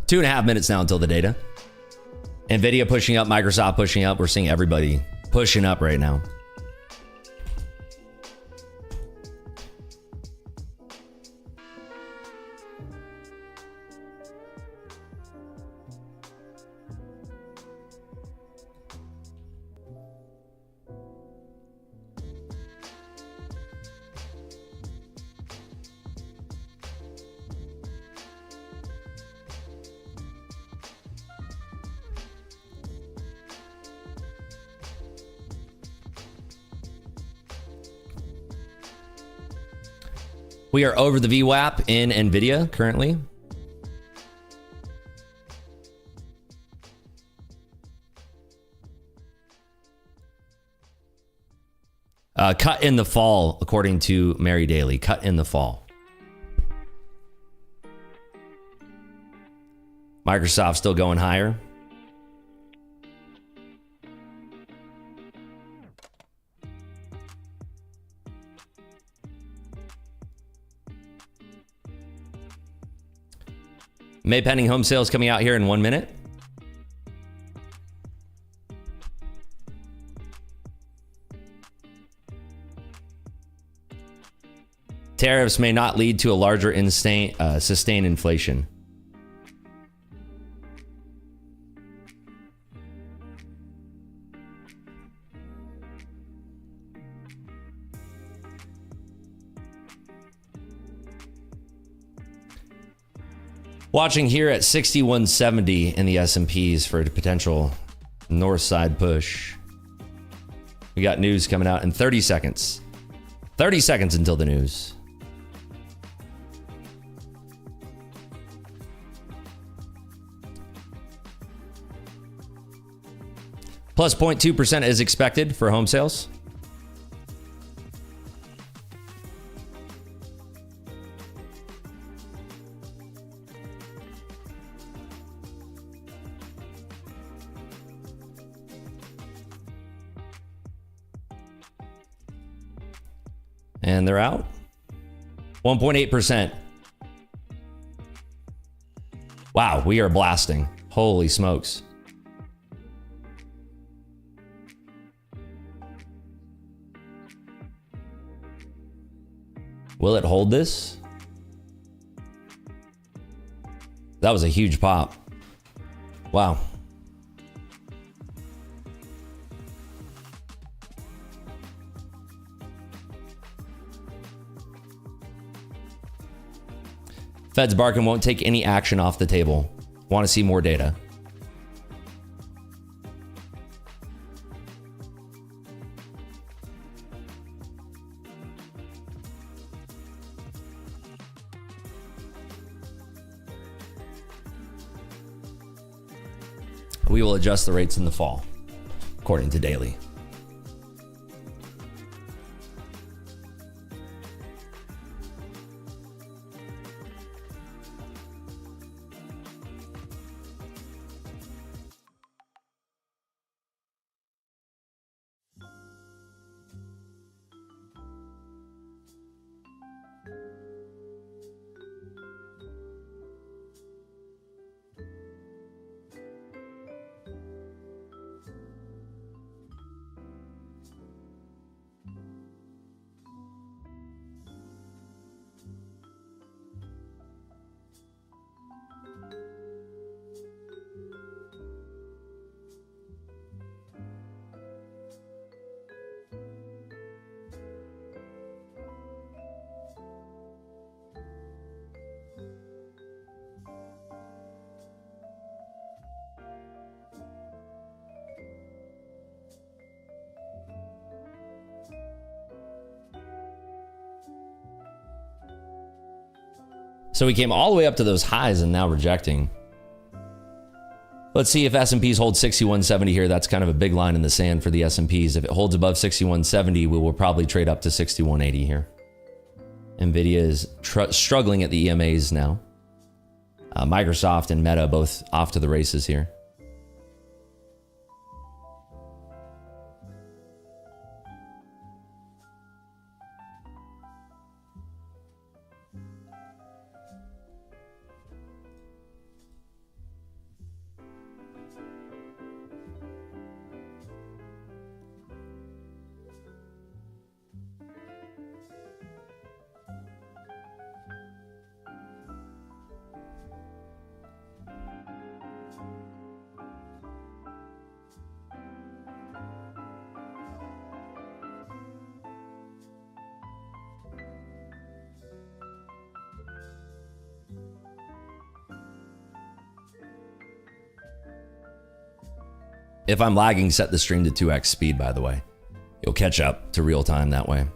Two and a half minutes now until the data. Nvidia pushing up, Microsoft pushing up. We're seeing everybody pushing up right now. We are over the VWAP in NVIDIA currently. Cut in the fall, according to Mary Daly. Cut in the fall. Microsoft still going higher. May pending home sales coming out here in 1 minute. Tariffs may not lead to a larger sustained inflation. Watching here at 6170 in the S&Ps for a potential north side push. We got news coming out in 30 seconds. 30 seconds until the news. Plus 0.2% is expected for home sales. And they're out. 1.8%. Wow, we are blasting. Holy smokes. Will it hold this? That was a huge pop. Wow. Fed's barking won't take any action off the table. Want to see more data. We will adjust the rates in the fall, according to Daily. So we came all the way up to those highs and now rejecting. Let's see if S&Ps hold 6170 here. That's kind of a big line in the sand for the S&Ps. If it holds above 6170, we will probably trade up to 6180 here. NVIDIA is struggling at the EMAs now. Microsoft and Meta both off to the races here. If I'm lagging, set the stream to 2x speed, by the way. You'll catch up to real time that way.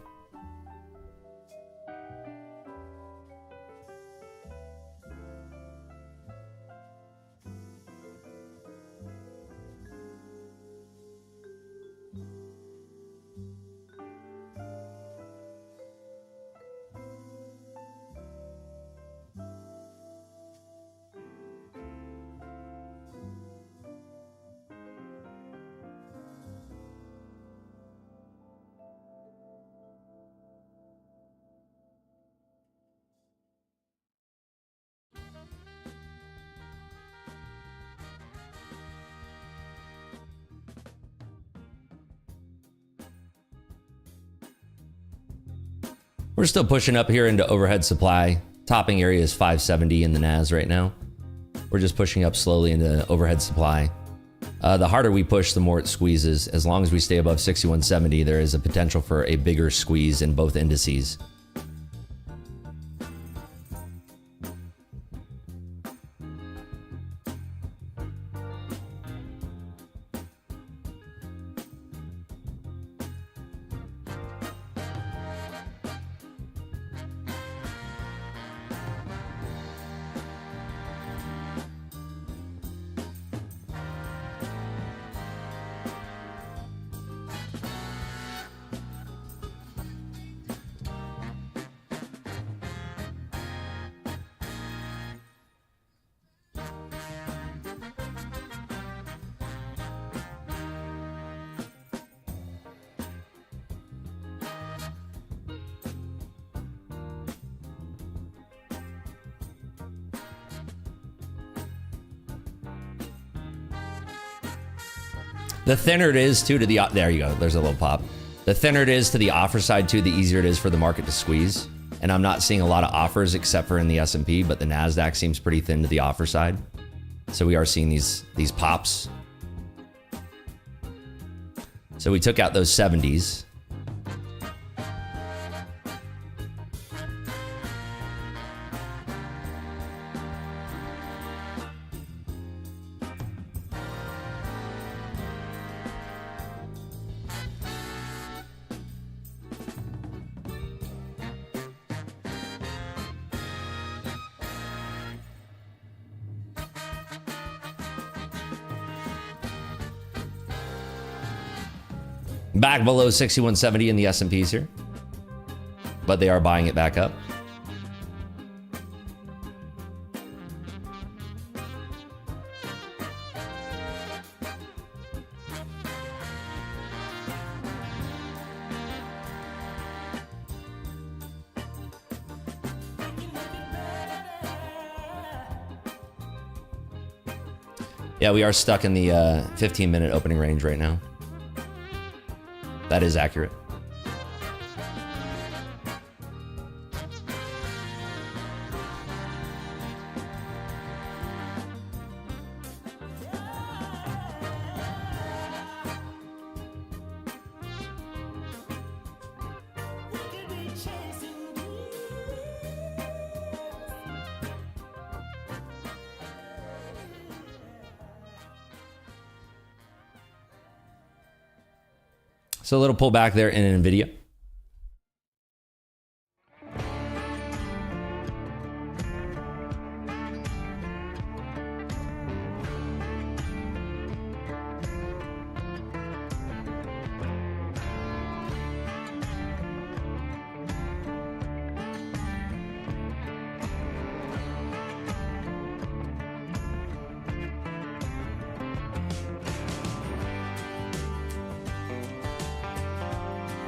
We're still pushing up here into overhead supply. Topping area is 570 in the NAS right now. We're just pushing up slowly into overhead supply. The harder we push, the more it squeezes. As long as we stay above 6170, there is a potential for a bigger squeeze in both indices. The thinner it is too to the, there you go, there's a little pop. The thinner it is to the offer side too, the easier it is for the market to squeeze. And I'm not seeing a lot of offers except for in the S&P, but the NASDAQ seems pretty thin to the offer side. So we are seeing these pops. So we took out those 70s. Back below 6170 in the S&Ps here, but they are buying it back up. Yeah, we are stuck in the 15-minute opening range right now. That is accurate. So a little pullback there in NVIDIA.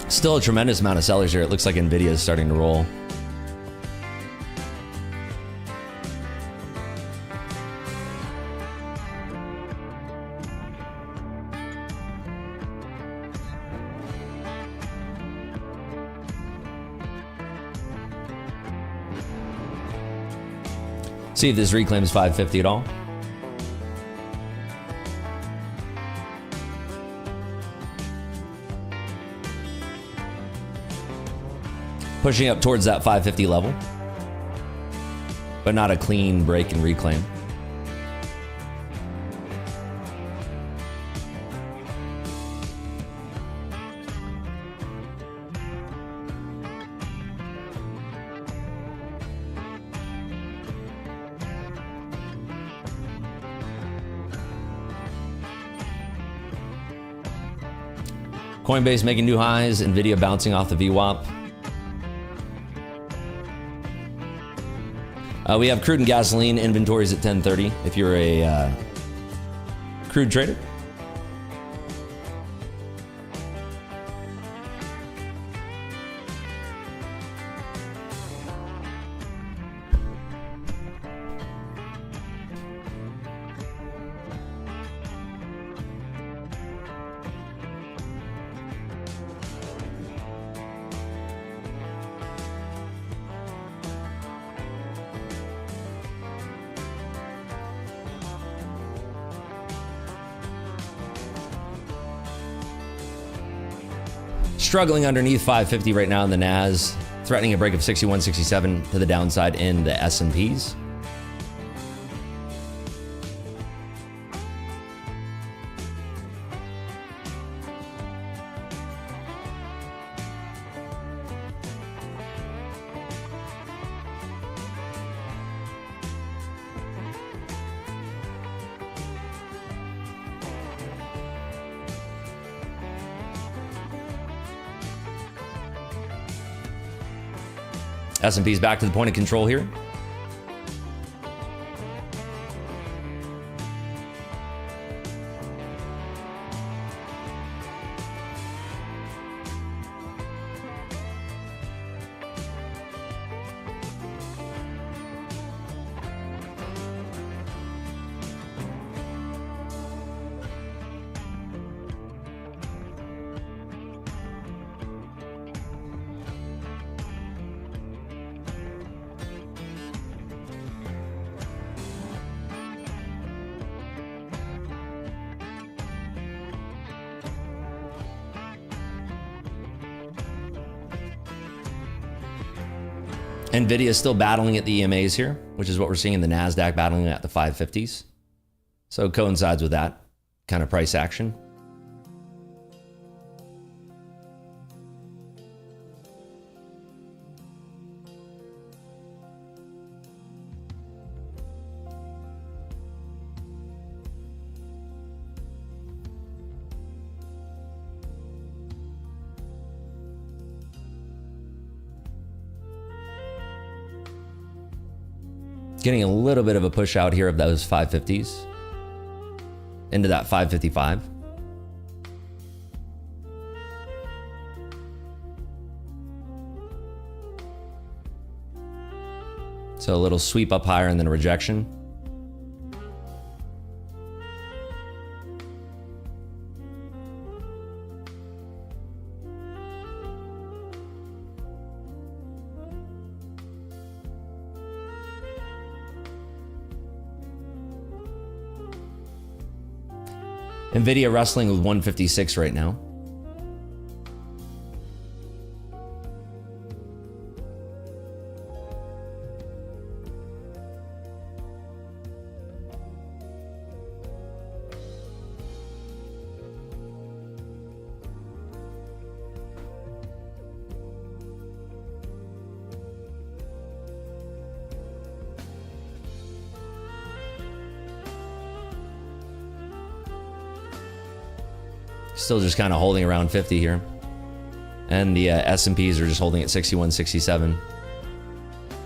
Still a tremendous amount of sellers here. It looks like NVIDIA is starting to roll. See if this reclaims 550 at all. Pushing up towards that 550 level, but not a clean break and reclaim. Coinbase making new highs, NVIDIA bouncing off the VWAP. We have crude and gasoline inventories at 10:30 if you're a crude trader. Struggling underneath 550 right now in the Nas, threatening a break of 61.67 to the downside in the S&Ps. S&P's back to the point of control here. NVIDIA is still battling at the EMAs here, which is what we're seeing in the NASDAQ battling at the 550s. So it coincides with that kind of price action. Getting a little bit of a push out here of those 550s into that 555. So a little sweep up higher and then a rejection. NVIDIA wrestling with 156 right now. Still just kind of holding around 50 here. And the S&Ps are just holding at 61.67.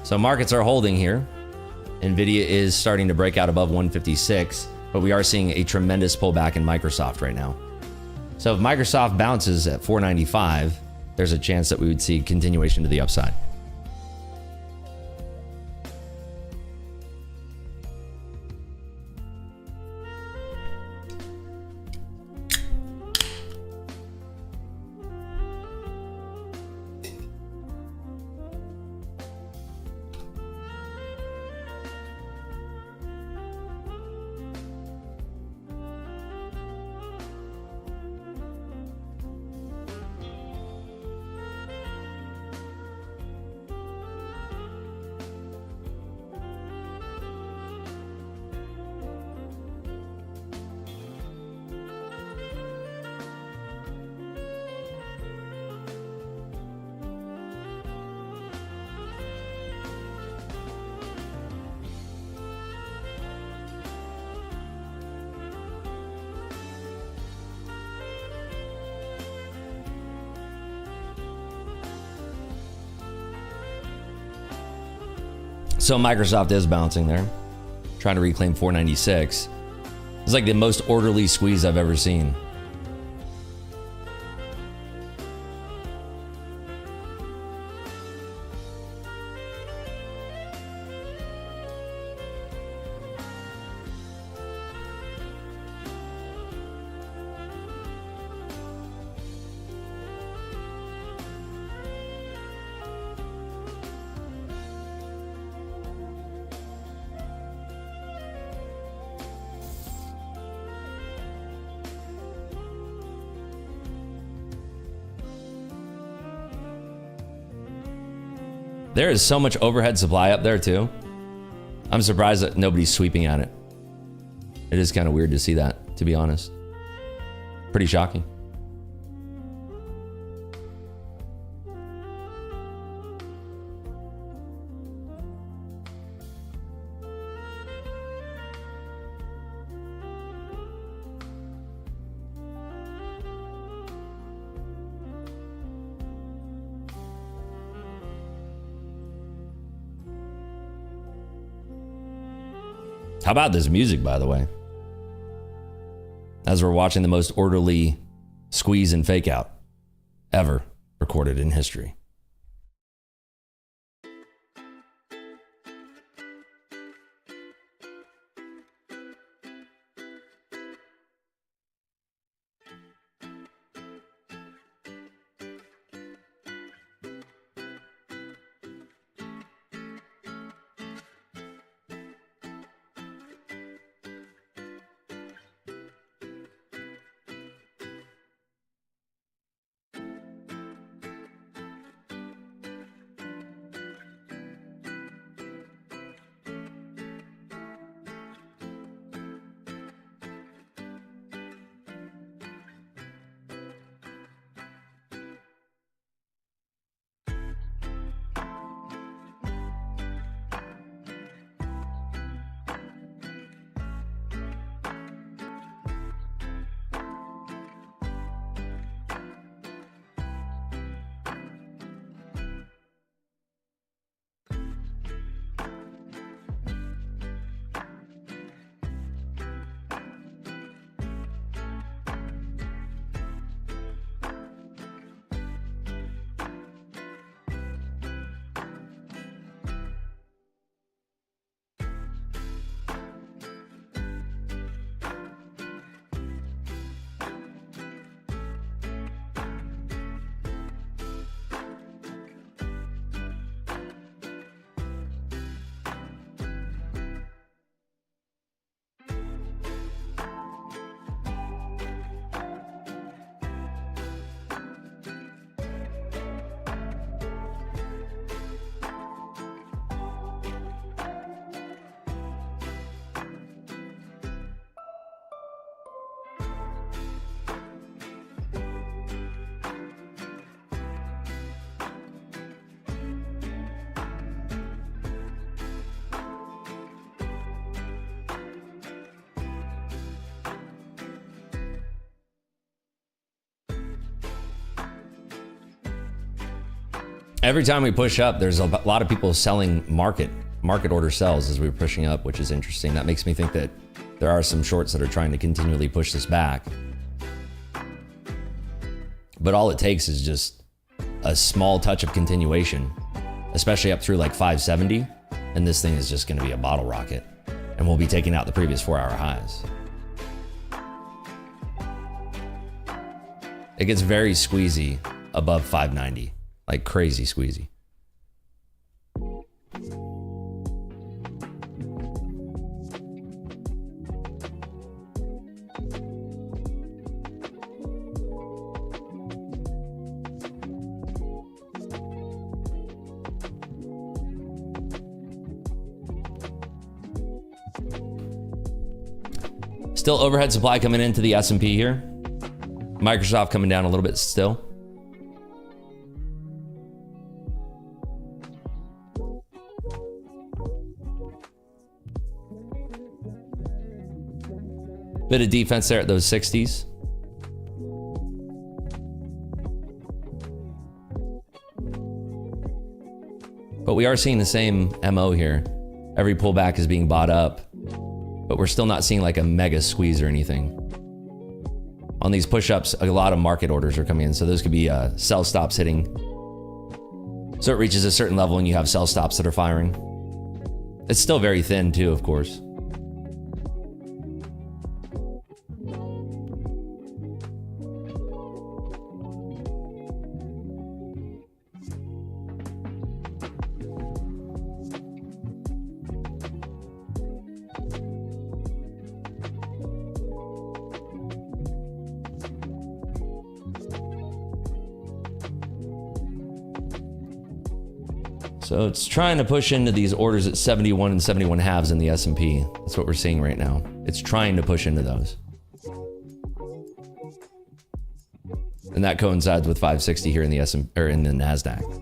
So markets are holding here. NVIDIA is starting to break out above 156, but we are seeing a tremendous pullback in Microsoft right now. So if Microsoft bounces at 495, there's a chance that we would see continuation to the upside. So Microsoft is bouncing there, trying to reclaim 496. It's like the most orderly squeeze I've ever seen. There is so much overhead supply up there too. I'm surprised that nobody's sweeping at it. It is kind of weird to see that, to be honest. Pretty shocking. How about this music, by the way? As we're watching the most orderly squeeze and fake out ever recorded in history. Every time we push up, there's a lot of people selling market order sells as we're pushing up, which is interesting. That makes me think that there are some shorts that are trying to continually push this back. But all it takes is just a small touch of continuation, especially up through like 570, and this thing is just going to be a bottle rocket, and we'll be taking out the previous 4-hour highs. It gets very squeezy above 590. Like crazy squeezy. Still overhead supply coming into the S&P here. Microsoft coming down a little bit still. Bit of defense there at those 60s. But we are seeing the same MO here. Every pullback is being bought up, but we're still not seeing like a mega squeeze or anything. On these push-ups, a lot of market orders are coming in, so those could be sell stops hitting. So it reaches a certain level and you have sell stops that are firing. It's still very thin too, of course. So it's trying to push into these orders at 71 and 71 halves in the S&P. That's what we're seeing right now. It's trying to push into those. And that coincides with 560 here in the S&P or in the NASDAQ.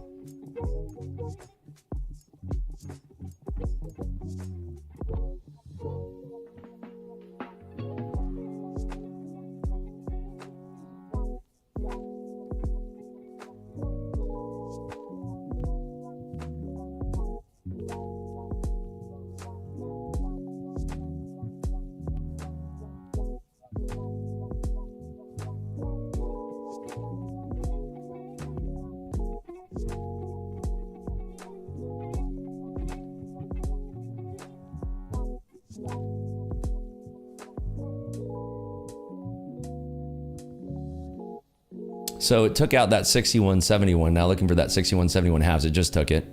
So it took out that 61.71. Now looking for that 61.71 halves. It just took it.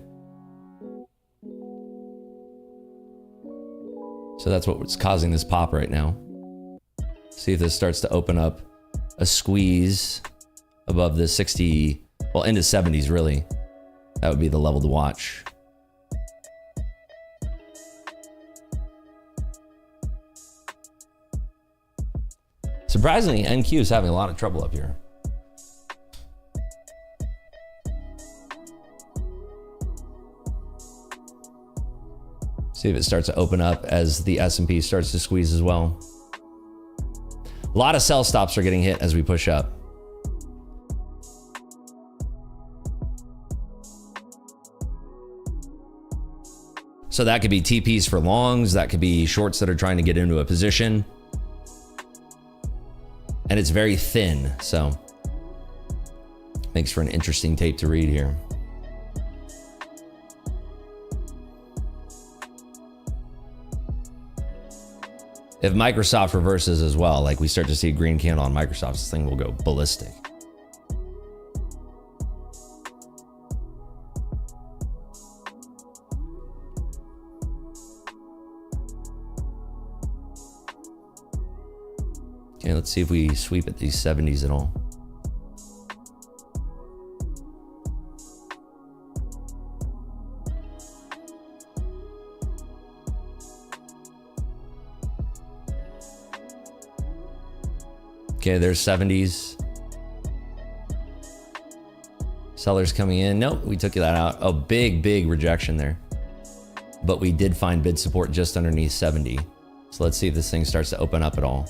So that's what's causing this pop right now. See if this starts to open up a squeeze above the 60, well, into 70s really. That would be the level to watch. Surprisingly, NQ is having a lot of trouble up here. See if it starts to open up as the S&P starts to squeeze as well. A lot of sell stops are getting hit as we push up. So that could be TPs for longs, that could be shorts that are trying to get into a position. And it's very thin, so makes for an interesting tape to read here. If Microsoft reverses as well, like we start to see a green candle on Microsoft, this thing will go ballistic. Okay, let's see if we sweep at these 70s at all. Okay, there's 70s. Sellers coming in. Nope, we took that out. Oh, big rejection there. But we did find bid support just underneath 70. So let's see if this thing starts to open up at all.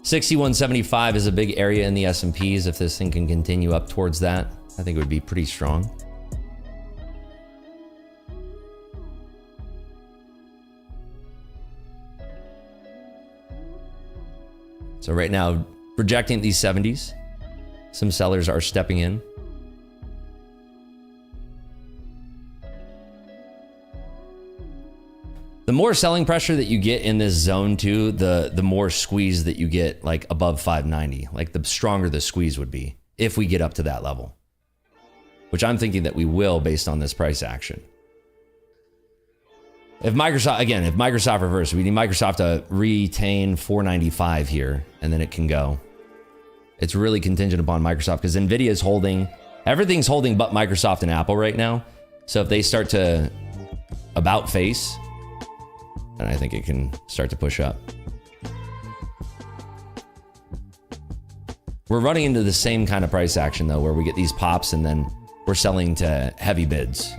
$61.75 is a big area in the S&Ps. If this thing can continue up towards that, I think it would be pretty strong. So right now, rejecting these 70s. Some sellers are stepping in. The more selling pressure that you get in this zone too, the more squeeze that you get like above 590, like the stronger the squeeze would be if we get up to that level, which I'm thinking that we will based on this price action. If Microsoft reverses, we need Microsoft to retain 495 here and then it can go. It's really contingent upon Microsoft because Nvidia is holding, everything's holding but Microsoft and Apple right now. So if they start to about face, and I think it can start to push up. We're running into the same kind of price action though, where we get these pops and then we're selling to heavy bids.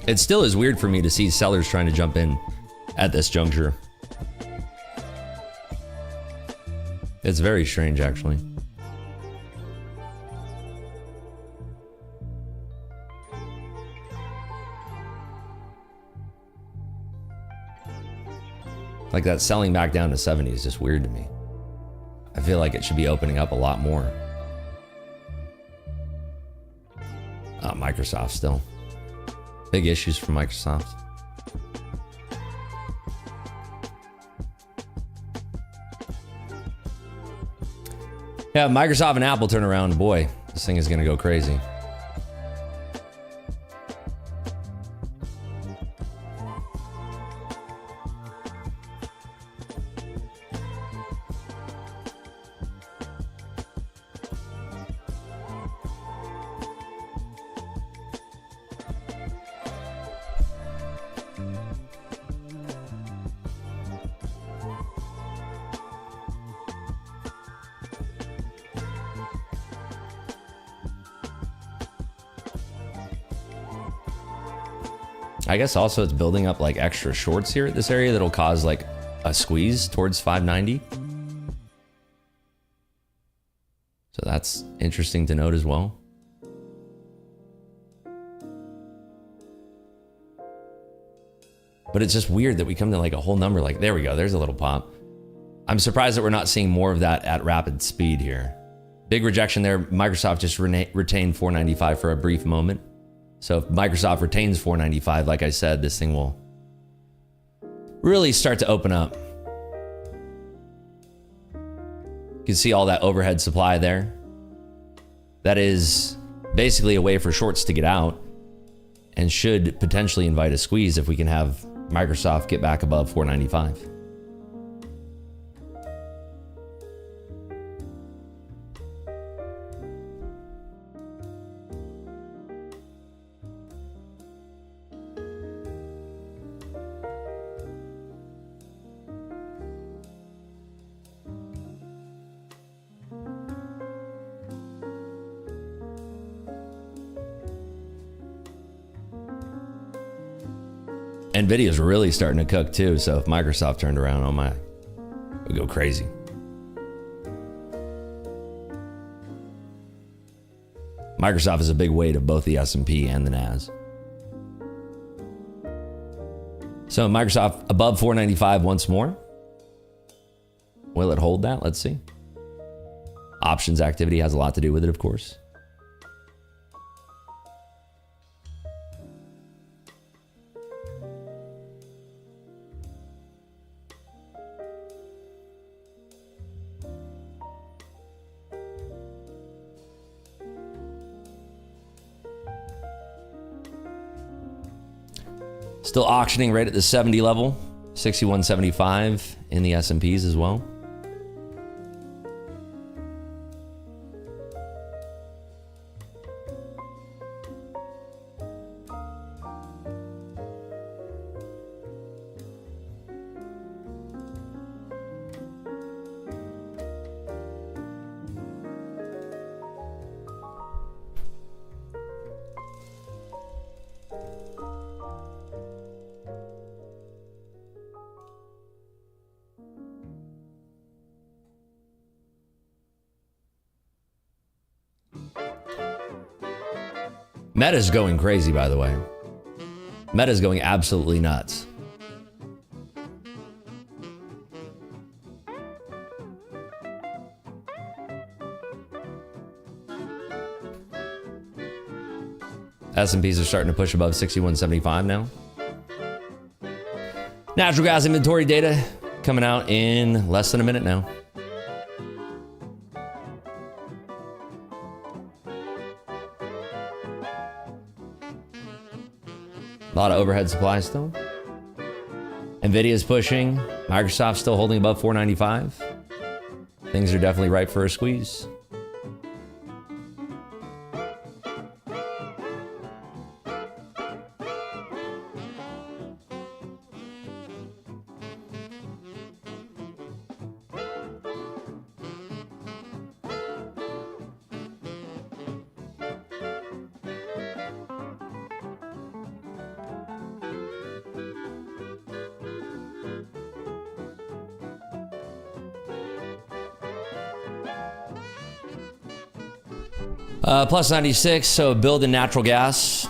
It still is weird for me to see sellers trying to jump in at this juncture. It's very strange, actually. Like that selling back down to 70 is just weird to me. I feel like it should be opening up a lot more. Microsoft still. Big issues for Microsoft. Yeah, Microsoft and Apple turn around, boy, this thing is gonna go crazy. I guess also it's building up like extra shorts here at this area that'll cause like a squeeze towards 590. So that's interesting to note as well. But it's just weird that we come to like a whole number like, there we go, there's a little pop. I'm surprised that we're not seeing more of that at rapid speed here. Big rejection there. Microsoft just retained 495 for a brief moment. So if Microsoft retains 495, like I said, this thing will really start to open up. You can see all that overhead supply there. That is basically a way for shorts to get out and should potentially invite a squeeze if we can have Microsoft get back above 495. Nvidia's really starting to cook too, so if Microsoft turned around, oh my, it would go crazy. Microsoft is a big weight of both the S&P and the NAS. So Microsoft above 495 once more. Will it hold that? Let's see. Options activity has a lot to do with it, of course. Still auctioning right at the 70 level, 61.75 in the S&Ps as well. Meta's going crazy, by the way. Meta's going absolutely nuts. S&Ps are starting to push above 61.75 now. Natural gas inventory data coming out in less than a minute now. A lot of overhead supply still. Nvidia's pushing. Microsoft's still holding above 495. Things are definitely ripe for a squeeze. Plus 96, so build in natural gas.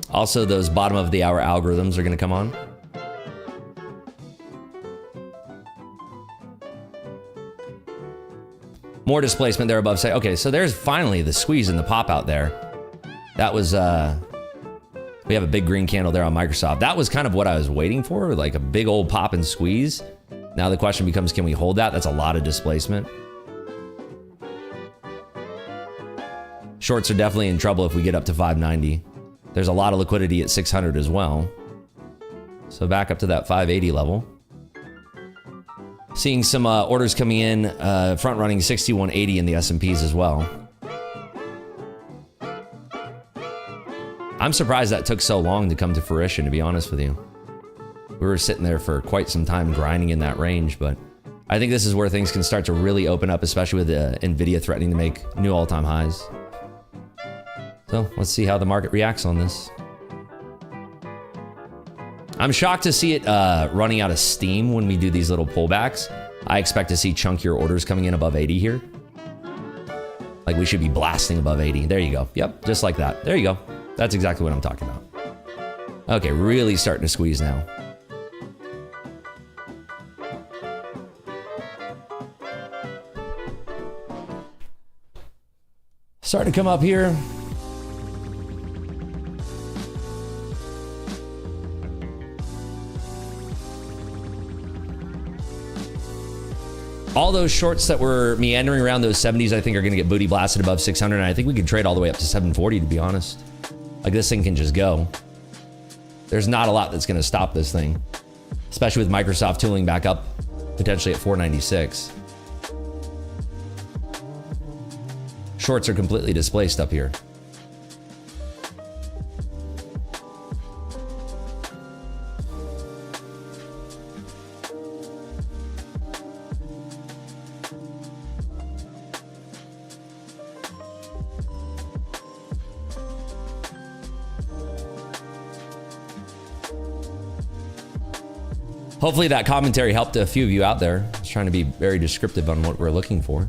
Also, those bottom of the hour algorithms are going to come on. More displacement there above. Say, okay, so there's finally the squeeze and the pop out there. That was, we have a big green candle there on Microsoft. That was kind of what I was waiting for, like a big old pop and squeeze. Now the question becomes, can we hold that? That's a lot of displacement. Shorts are definitely in trouble if we get up to 590. There's a lot of liquidity at 600 as well. So back up to that 580 level. Seeing some orders coming in, front running 6180 in the S&Ps as well. I'm surprised that took so long to come to fruition, to be honest with you. We were sitting there for quite some time grinding in that range, but I think this is where things can start to really open up, especially with Nvidia threatening to make new all-time highs. So let's see how the market reacts on this. I'm shocked to see it running out of steam when we do these little pullbacks. I expect to see chunkier orders coming in above 80 here. Like we should be blasting above 80. There you go. Yep, just like that. There you go. That's exactly what I'm talking about. Okay, really starting to squeeze now. Starting to come up here. All those shorts that were meandering around those 70s, I think are going to get booty blasted above 600. And I think we could trade all the way up to 740, to be honest. Like this thing can just go. There's not a lot that's going to stop this thing, especially with Microsoft tooling back up potentially at 496. Shorts are completely displaced up here. Hopefully that commentary helped a few of you out there. I was trying to be very descriptive on what we're looking for.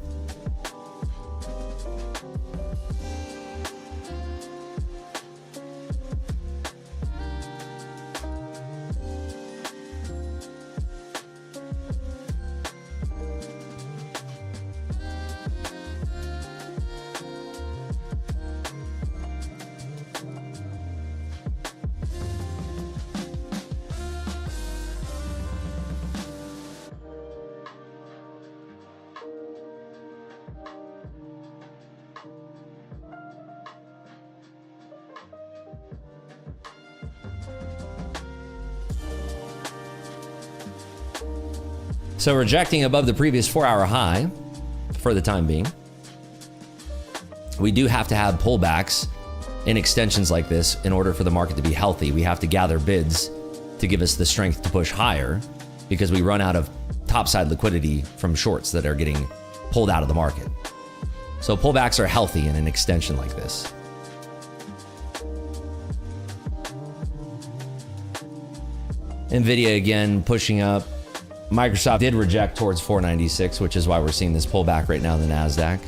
So rejecting above the previous 4-hour high for the time being. We do have to have pullbacks in extensions like this in order for the market to be healthy. We have to gather bids to give us the strength to push higher because we run out of topside liquidity from shorts that are getting pulled out of the market. So pullbacks are healthy in an extension like this. Nvidia again pushing up. Microsoft did reject towards 496, which is why we're seeing this pullback right now in the NASDAQ.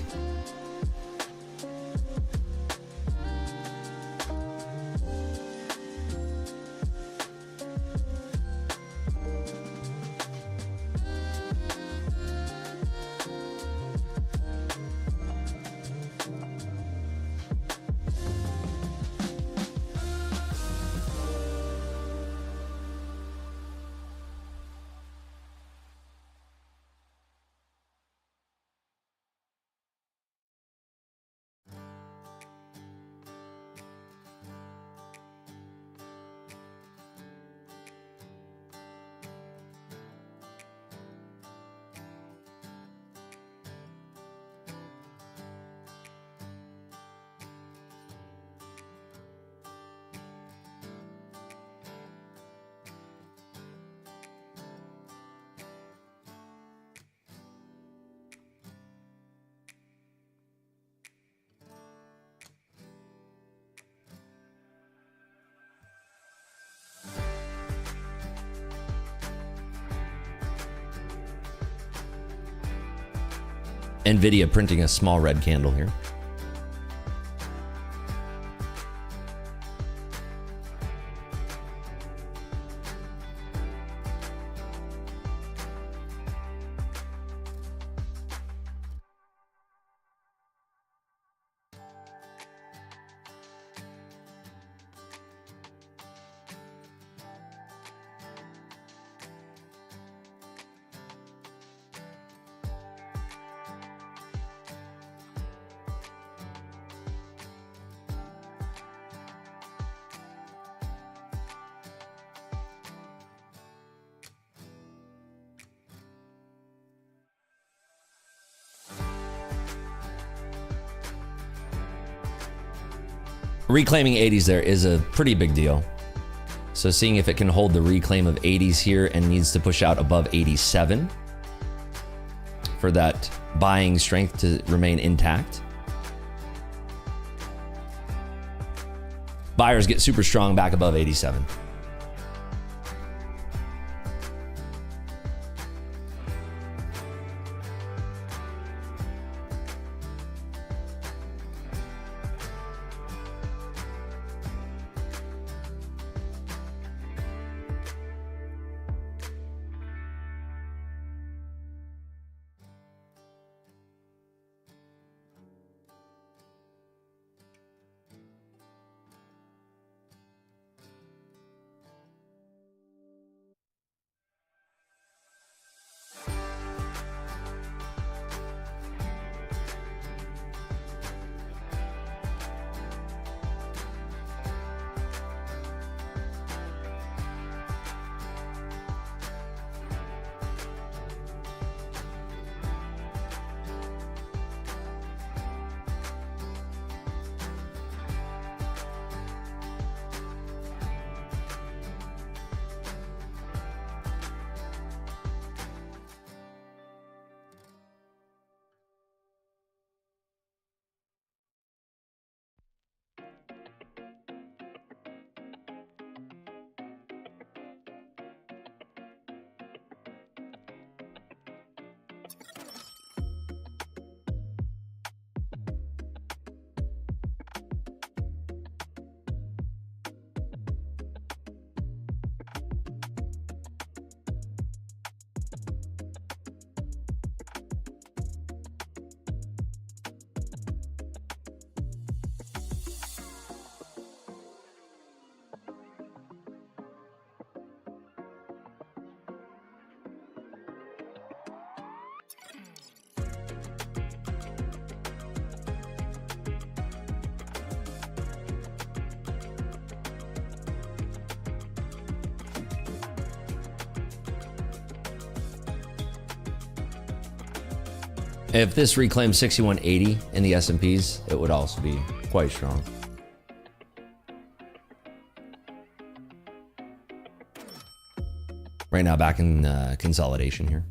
NVIDIA printing a small red candle here. Reclaiming 80s there is a pretty big deal. So seeing if it can hold the reclaim of 80s here and needs to push out above 87 for that buying strength to remain intact. Buyers get super strong back above 87. If this reclaims 6180 in the S&Ps, it would also be quite strong. Right now, back in consolidation here.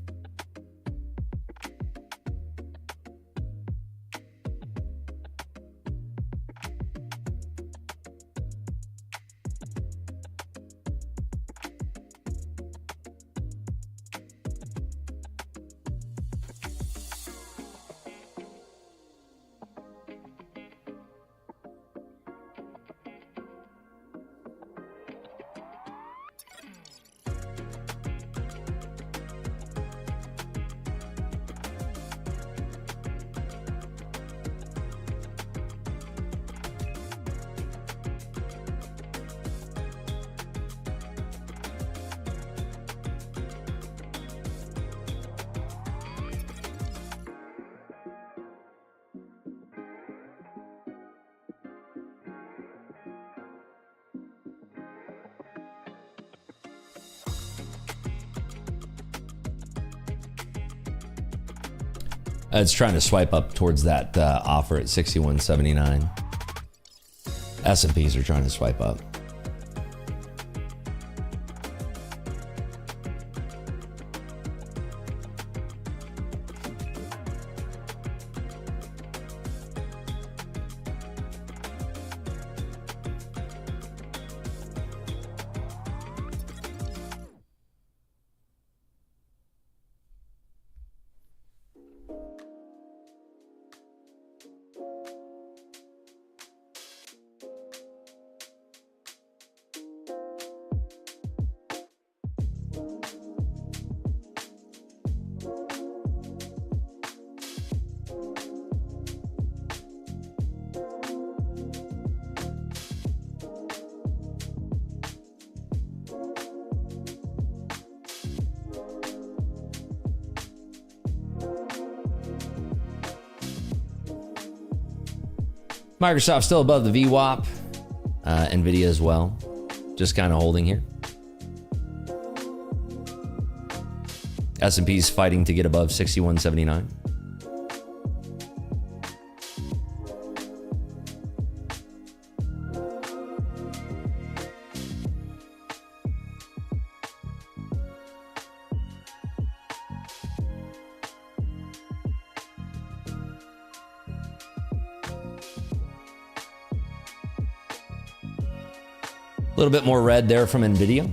It's trying to swipe up towards that offer at 61.79. S&Ps are trying to swipe up. Microsoft still above the VWAP. Nvidia as well. Just kind of holding here. S&P's fighting to get above 6179. A little bit more red there from Nvidia.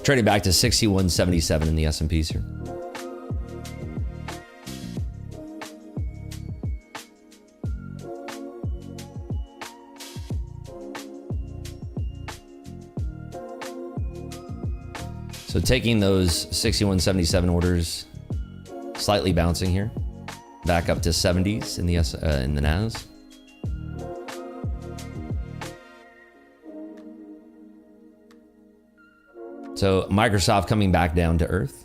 Trading back to 61.77 in the S&Ps here. So taking those 61.77 orders, slightly bouncing here, back up to 70s in the NAS. So Microsoft coming back down to earth.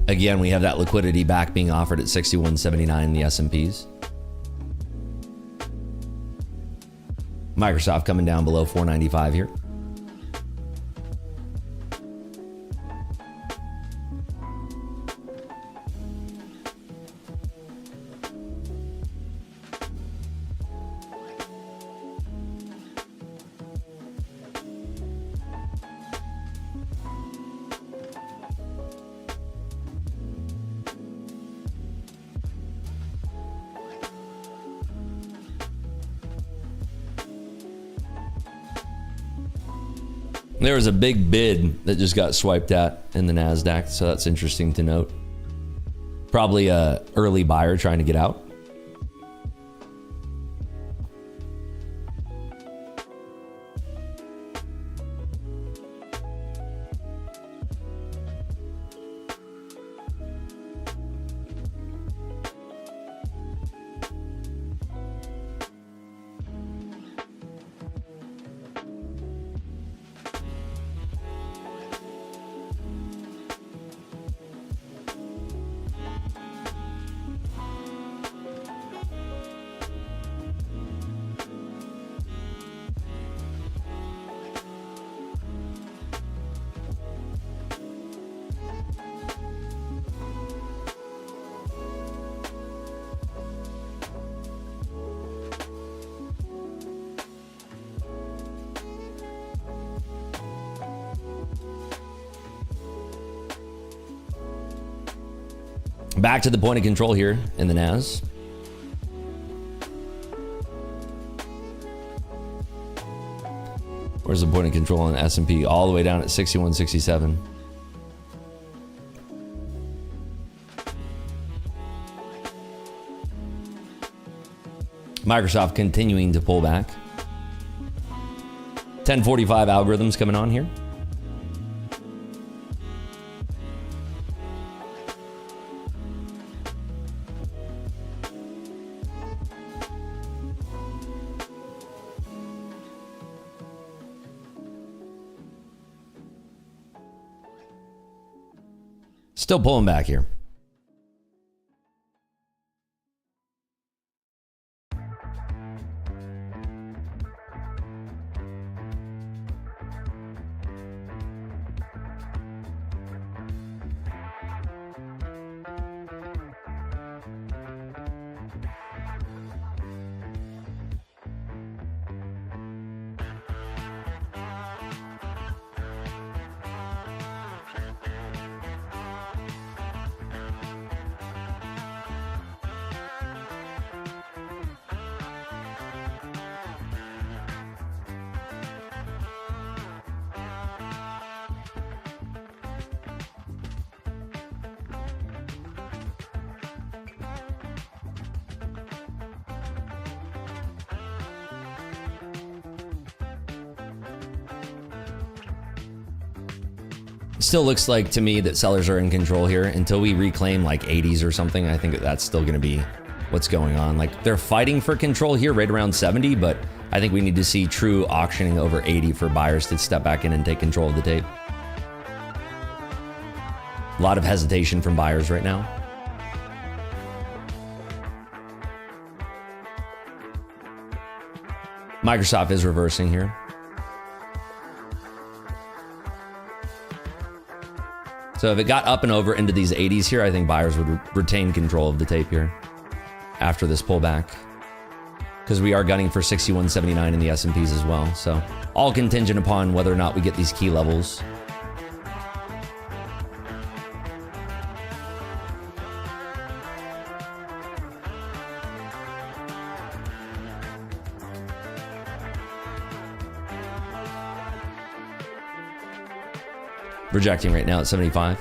Again, we have that liquidity back being offered at 61.79 in the S&Ps. Microsoft coming down below 495 here. There was a big bid that just got swiped at in the NASDAQ, so that's interesting to note. Probably a early buyer trying to get out. Back to the point of control here in the NAS. Where's the point of control on the S&P? All the way down at 61.67. Microsoft continuing to pull back. 1045 algorithms coming on here. Still pulling back here. Still looks like to me that sellers are in control here until we reclaim like 80s or something. I think that's still going to be what's going on. Like they're fighting for control here right around 70, but I think we need to see true auctioning over 80 for buyers to step back in and take control of the tape. A lot of hesitation from buyers right now. Microsoft is reversing here. So if it got up and over into these 80s here, I think buyers would retain control of the tape here after this pullback, because we are gunning for 61.79 in the S&Ps as well. So all contingent upon whether or not we get these key levels. Rejecting right now at 75.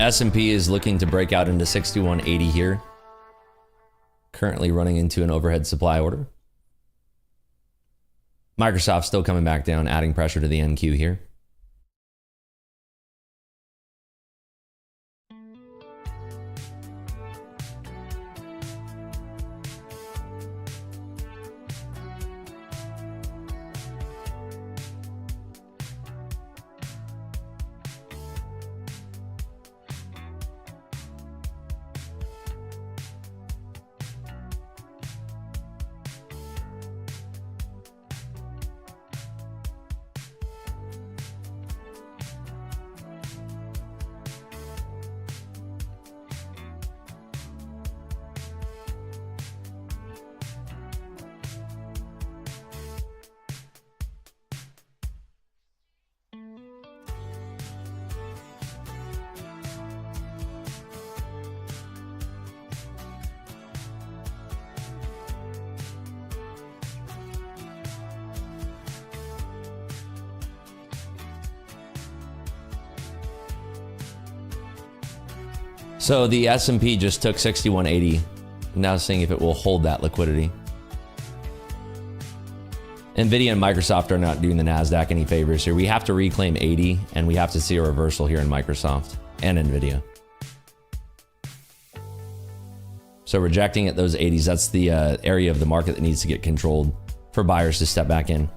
S&P is looking to break out into 61.80 here. Currently running into an overhead supply order. Microsoft still coming back down, adding pressure to the NQ here. So the S&P just took 61.80. Now seeing if it will hold that liquidity. Nvidia and Microsoft are not doing the NASDAQ any favors here. We have to reclaim 80, and we have to see a reversal here in Microsoft and Nvidia. So rejecting at those 80s, that's the area of the market that needs to get controlled for buyers to step back in.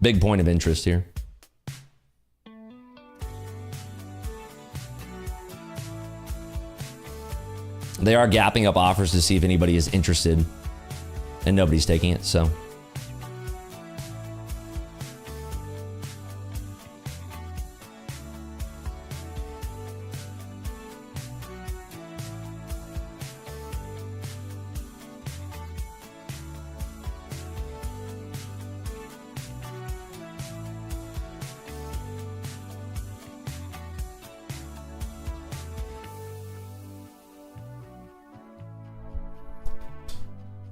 Big point of interest here. They are gapping up offers to see if anybody is interested, and nobody's taking it, so.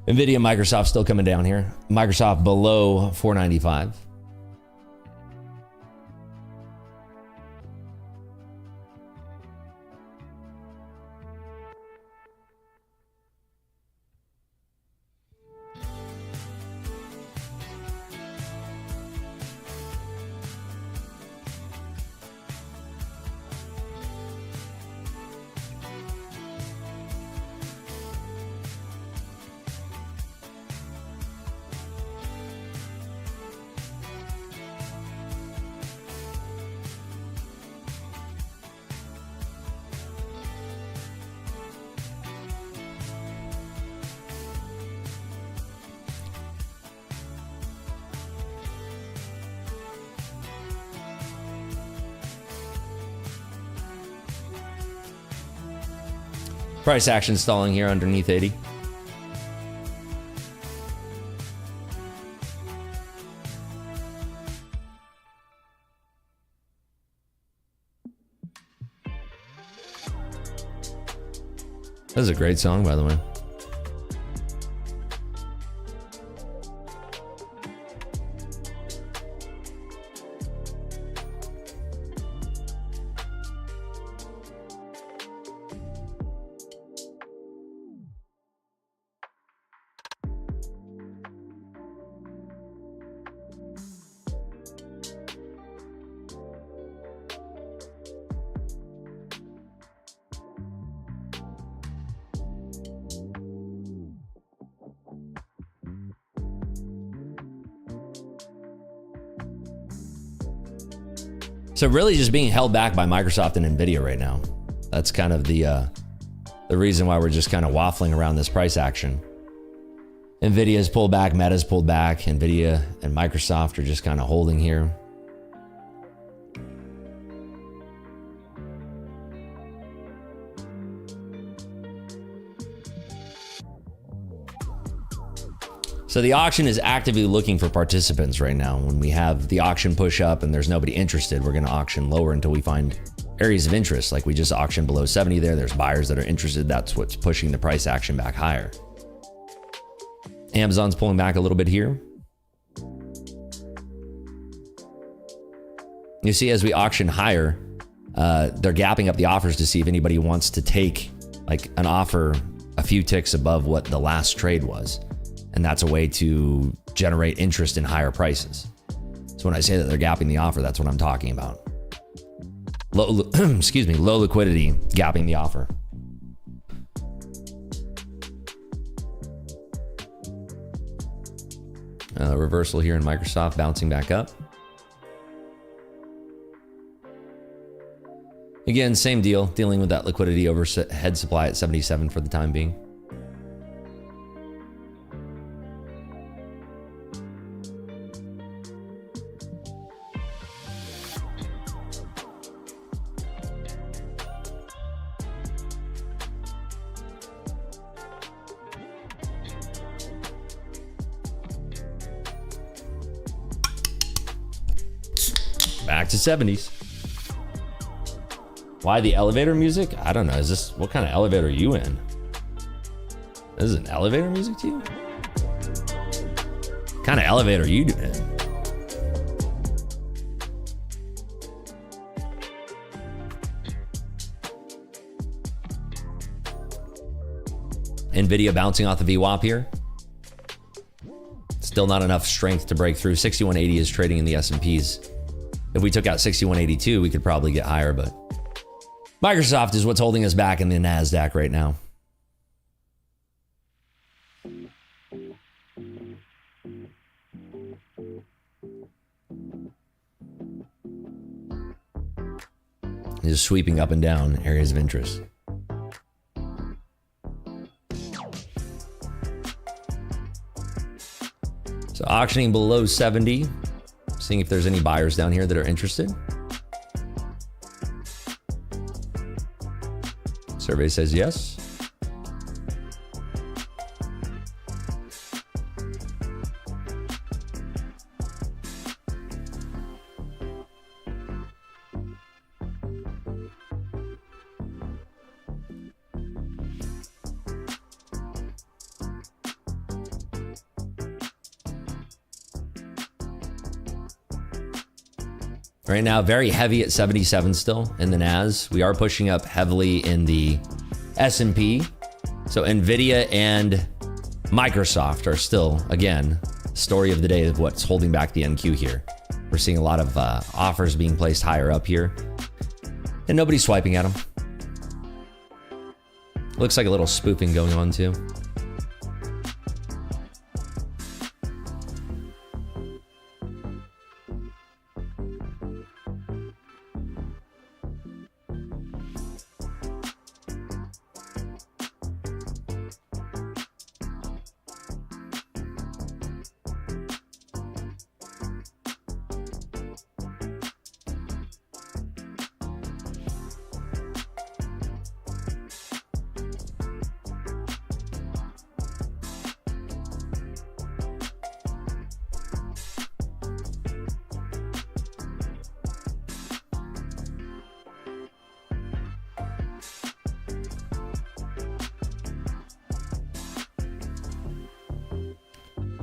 Nvidia, Microsoft still coming down here. Microsoft below 495. Price action stalling here underneath 80. That is a great song, by the way. So really just being held back by Microsoft and Nvidia right now. That's kind of the reason why we're just kind of waffling around this price action. Nvidia's pulled back, Meta's pulled back, Nvidia and Microsoft are just kind of holding here. So the auction is actively looking for participants right now. When we have the auction push up and there's nobody interested, we're going to auction lower until we find areas of interest. Like we just auctioned below 70 there. There's buyers that are interested. That's what's pushing the price action back higher. Amazon's pulling back a little bit here. You see, as we auction higher, they're gapping up the offers to see if anybody wants to take like an offer a few ticks above what the last trade was. And that's a way to generate interest in higher prices. So when I say that they're gapping the offer, that's what I'm talking about. Low, excuse me, low liquidity, gapping the offer. Reversal here in Microsoft, bouncing back up. Again, same deal, dealing with that liquidity overhead supply at 77 for the time being. Back to 70s. Why the elevator music? I don't know. Is this, what kind of elevator are you in? This is an elevator music to you? What kind of elevator are you in? Nvidia bouncing off the VWAP here. Still not enough strength to break through. 6180 is trading in the S&Ps. If we took out 6182, we could probably get higher, but Microsoft is what's holding us back in the NASDAQ right now. Just sweeping up and down areas of interest. So auctioning below 70. Seeing if there's any buyers down here that are interested. Survey says yes. Right now, very heavy at 77 still in the NAS. We are pushing up heavily in the S&P. So Nvidia and Microsoft are still, again, story of the day of what's holding back the NQ here. We're seeing a lot of offers being placed higher up here. And nobody's swiping at them. Looks like a little spoofing going on too.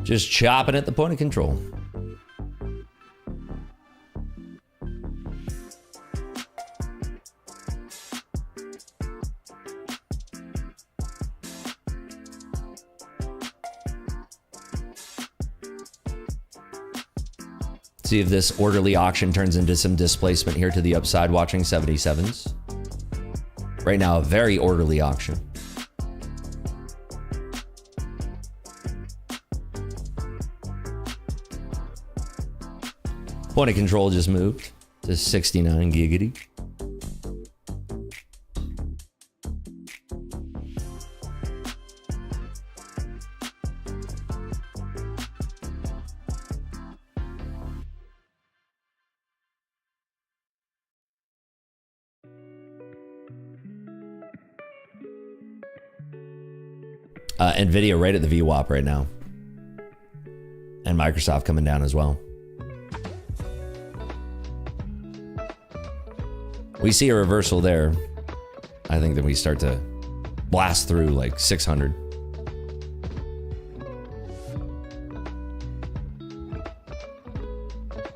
Just chopping at the point of control. See if this orderly auction turns into some displacement here to the upside, watching 77s. Right now, a very orderly auction. Point of control just moved to 69 giggity. NVIDIA right at the VWAP right now. And Microsoft coming down as well. We see a reversal there. I think that we start to blast through like 600.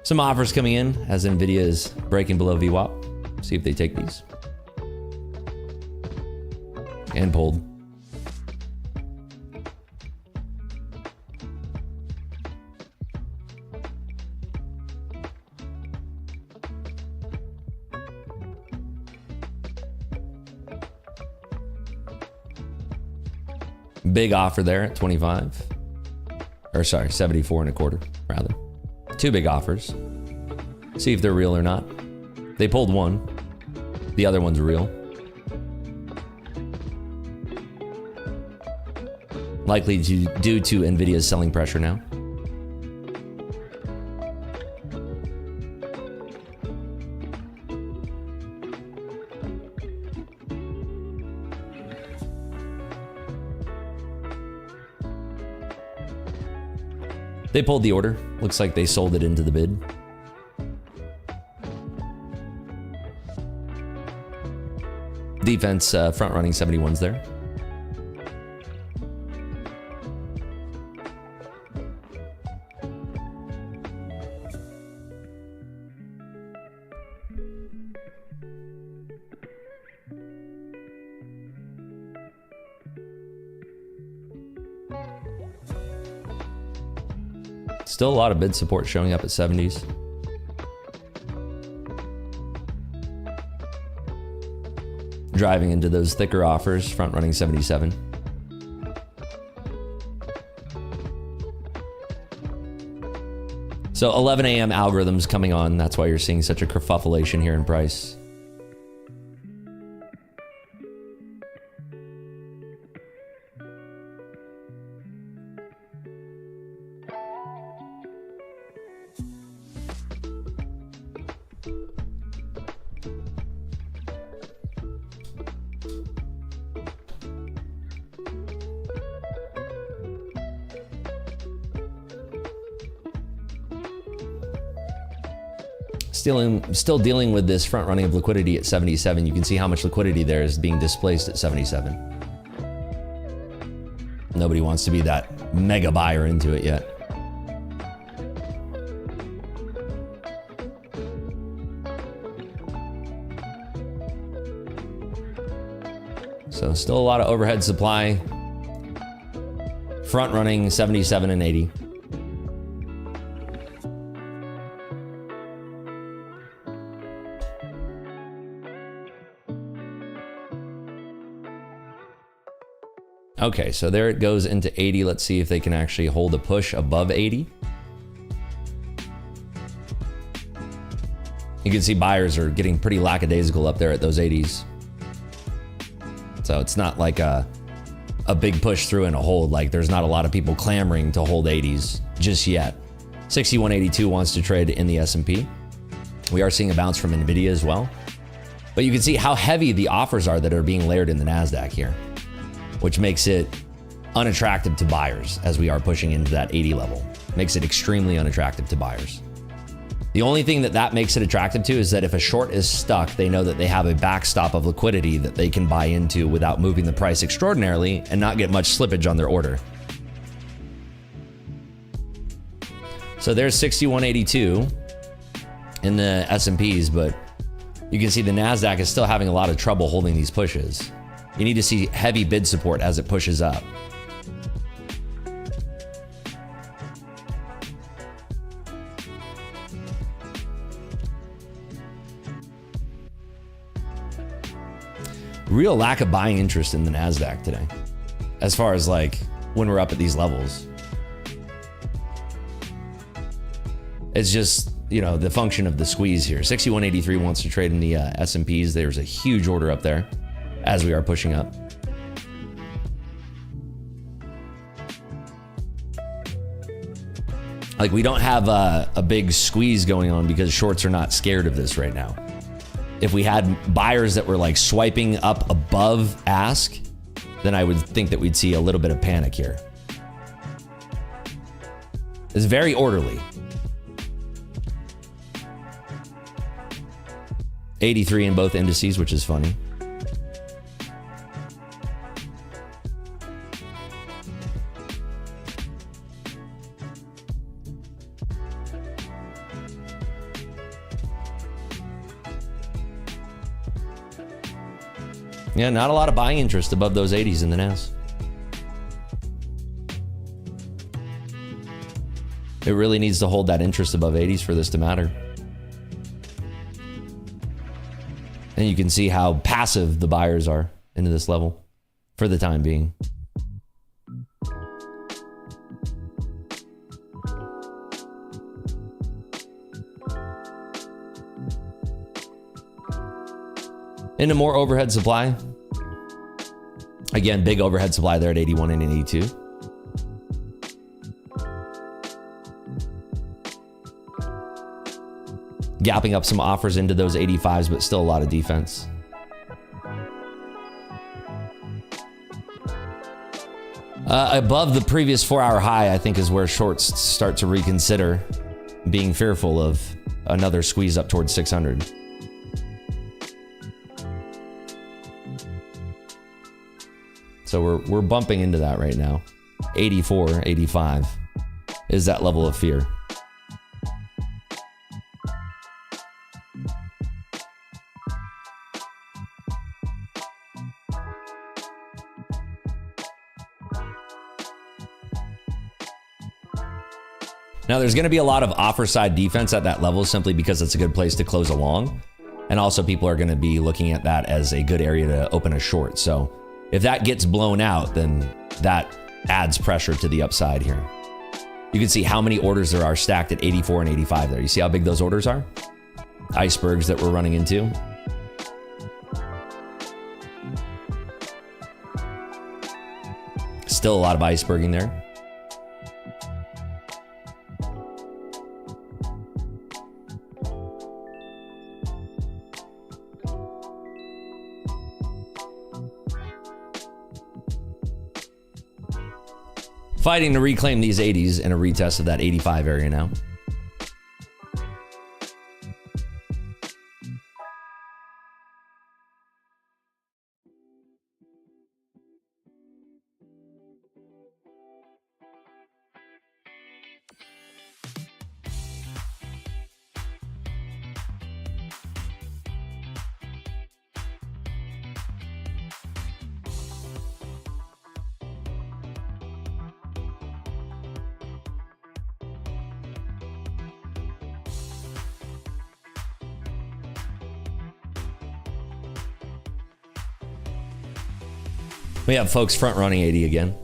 Some offers coming in as NVIDIA is breaking below VWAP. See if they take these. And pulled. Big offer there at 25. Or sorry, 74 and a quarter, rather. Two big offers. See if they're real or not. They pulled one. The other one's real. Likely due to NVIDIA's selling pressure now. They pulled the order. Looks like they sold it into the bid. Defense front running 71s there. Still a lot of bid support showing up at 70s. Driving into those thicker offers, front running 77. So 11 a.m. algorithms coming on. That's why you're seeing such a kerfuffleation here in price. Still dealing with this front running of liquidity at 77. You can see how much liquidity there is being displaced at 77. Nobody wants to be that mega buyer into it yet. So still a lot of overhead supply. Front running 77 and 80. Okay, so there it goes into 80. Let's see if they can actually hold a push above 80. You can see buyers are getting pretty lackadaisical up there at those 80s. So it's not like a big push through and a hold. Like there's not a lot of people clamoring to hold 80s just yet. 6182 wants to trade in the S&P. We are seeing a bounce from NVIDIA as well. But you can see how heavy the offers are that are being layered in the NASDAQ here, which makes it unattractive to buyers as we are pushing into that 80 level. Makes it extremely unattractive to buyers. The only thing that makes it attractive to is that if a short is stuck, they know that they have a backstop of liquidity that they can buy into without moving the price extraordinarily and not get much slippage on their order. So there's 6182 in the S&Ps, but you can see the NASDAQ is still having a lot of trouble holding these pushes. You need to see heavy bid support as it pushes up. Real lack of buying interest in the NASDAQ today, as far as like when we're up at these levels. It's just, you know, the function of the squeeze here. 6183 wants to trade in the S&Ps. There's a huge order up there as we are pushing up. Like, we don't have a big squeeze going on because shorts are not scared of this right now. If we had buyers that were like swiping up above ask, then I would think that we'd see a little bit of panic here. It's very orderly. 83 in both indices, which is funny. Yeah, not a lot of buying interest above those 80s in the NAS. It really needs to hold that interest above 80s for this to matter. And you can see how passive the buyers are into this level for the time being. Into more overhead supply. Again, big overhead supply there at 81 and 82. Gapping up some offers into those 85s, but still a lot of defense. Above the previous 4-hour high, I think, is where shorts start to reconsider being fearful of another squeeze up towards 600. So we're bumping into that right now. 84, 85 is that level of fear. Now, there's going to be a lot of offer side defense at that level simply because it's a good place to close along. And also people are going to be looking at that as a good area to open a short. So if that gets blown out, then that adds pressure to the upside here. You can see how many orders there are stacked at 84 and 85 there. You see how big those orders are? Icebergs that we're running into. Still a lot of iceberging there. Fighting to reclaim these 80s in a retest of that 85 area now. We have folks front running 80 again.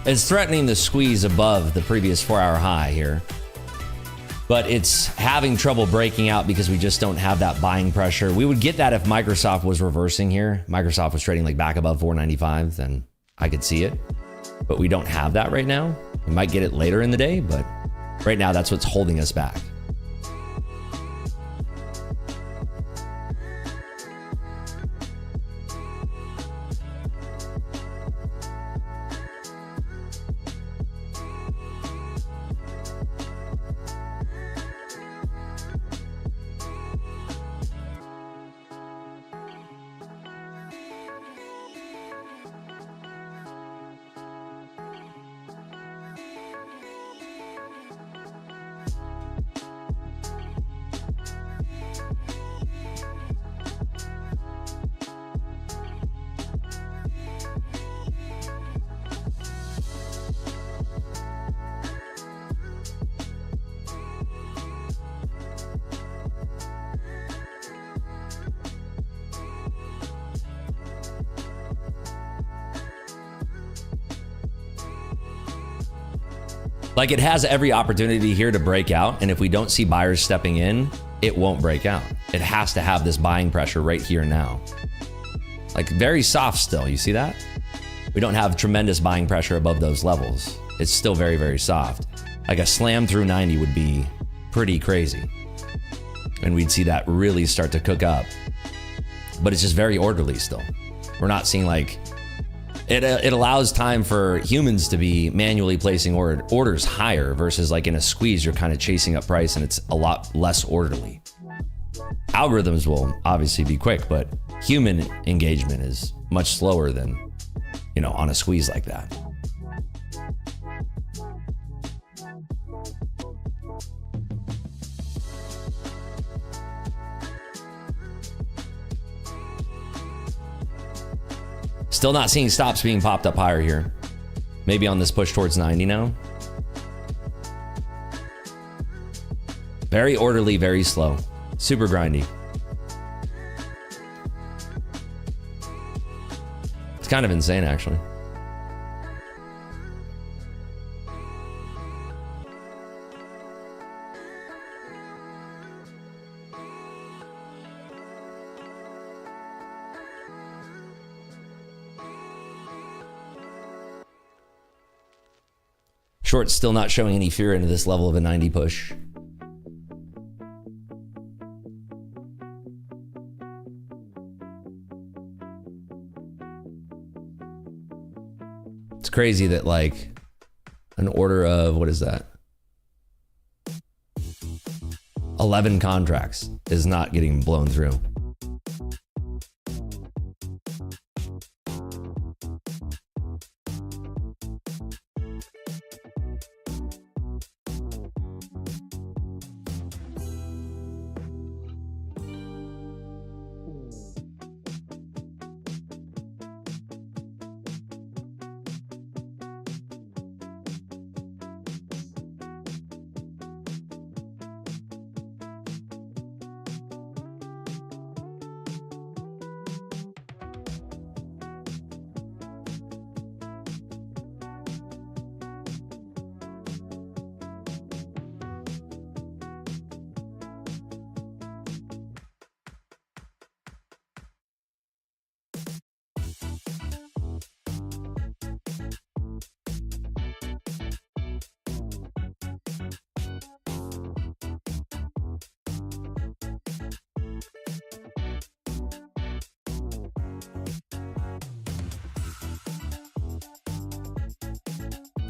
It's threatening the squeeze above the previous 4-hour high here. But it's having trouble breaking out because we just don't have that buying pressure. We would get that if Microsoft was reversing here. Microsoft was trading like back above 495, then I could see it. But we don't have that right now. We might get it later in the day, but right now that's what's holding us back. Like it has every opportunity here to break out. And if we don't see buyers stepping in, it won't break out. It has to have this buying pressure right here now. Like very soft still, you see that? We don't have tremendous buying pressure above those levels. It's still very, very soft. Like a slam through 90 would be pretty crazy. And we'd see that really start to cook up. But it's just very orderly still. We're not seeing like, it allows time for humans to be manually placing orders higher versus like in a squeeze, you're kind of chasing up price and it's a lot less orderly. Algorithms will obviously be quick, but human engagement is much slower than, you know, on a squeeze like that. Still not seeing stops being popped up higher here. Maybe on this push towards 90 now. Very orderly, very slow. Super grindy. It's kind of insane, actually. Short's still not showing any fear into this level of a 90 push. It's crazy that like an order of, what is that? 11 contracts is not getting blown through.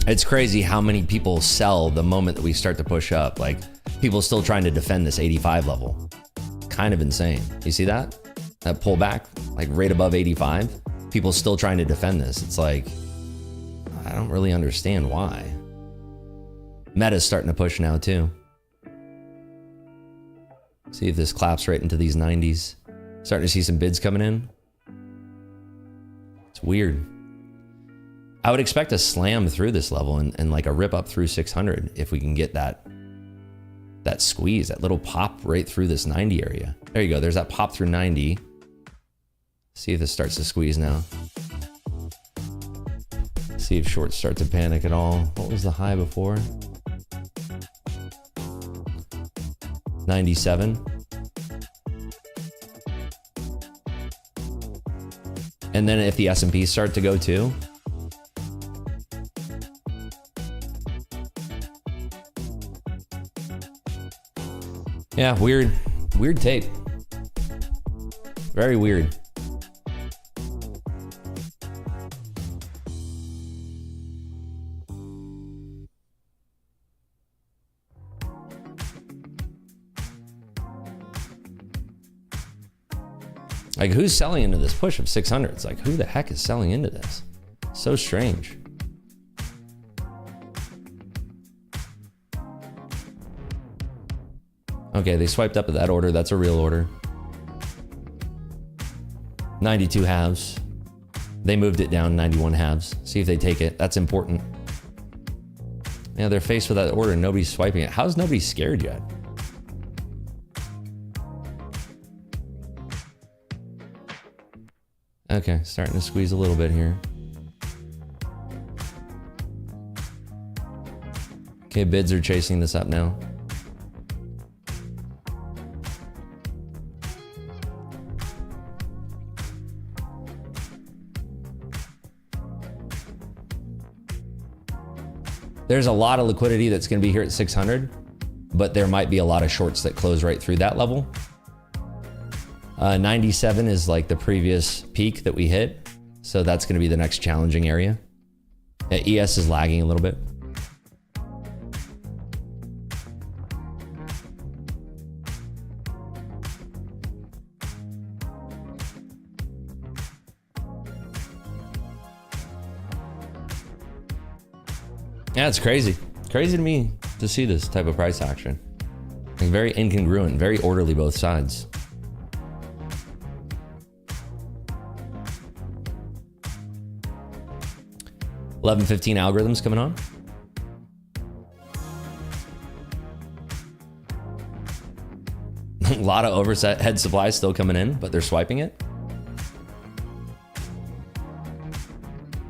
It's crazy how many people sell the moment that we start to push up. Like people still trying to defend this 85 level. Kind of insane. You see that? That pullback, like right above 85. People still trying to defend this. It's like, I don't really understand why. Meta's starting to push now too. See if this claps right into these 90s. Starting to see some bids coming in. It's weird. I would expect a slam through this level and like a rip up through 600 if we can get that squeeze, that little pop right through this 90 area. There you go. There's that pop through 90. See if this starts to squeeze now. See if shorts start to panic at all. What was the high before? 97. And then if the S&P start to go too. Yeah, weird tape. Very weird. Like, who's selling into this push of 600? It's like, who the heck is selling into this? So strange. Okay, they swiped up at that order. That's a real order. 92 halves. They moved it down 91 halves. See if they take it. That's important. Yeah, they're faced with that order and nobody's swiping it. How's nobody scared yet? Okay, starting to squeeze a little bit here. Okay, bids are chasing this up now. There's a lot of liquidity that's going to be here at 600, but there might be a lot of shorts that close right through that level. 97 is like the previous peak that we hit, so that's going to be the next challenging area. ES is lagging a little bit. Yeah, it's crazy. It's crazy to me to see this type of price action. Like, very incongruent, very orderly both sides. $11.15 algorithms coming on. A lot of overhead supply still coming in, but they're swiping it.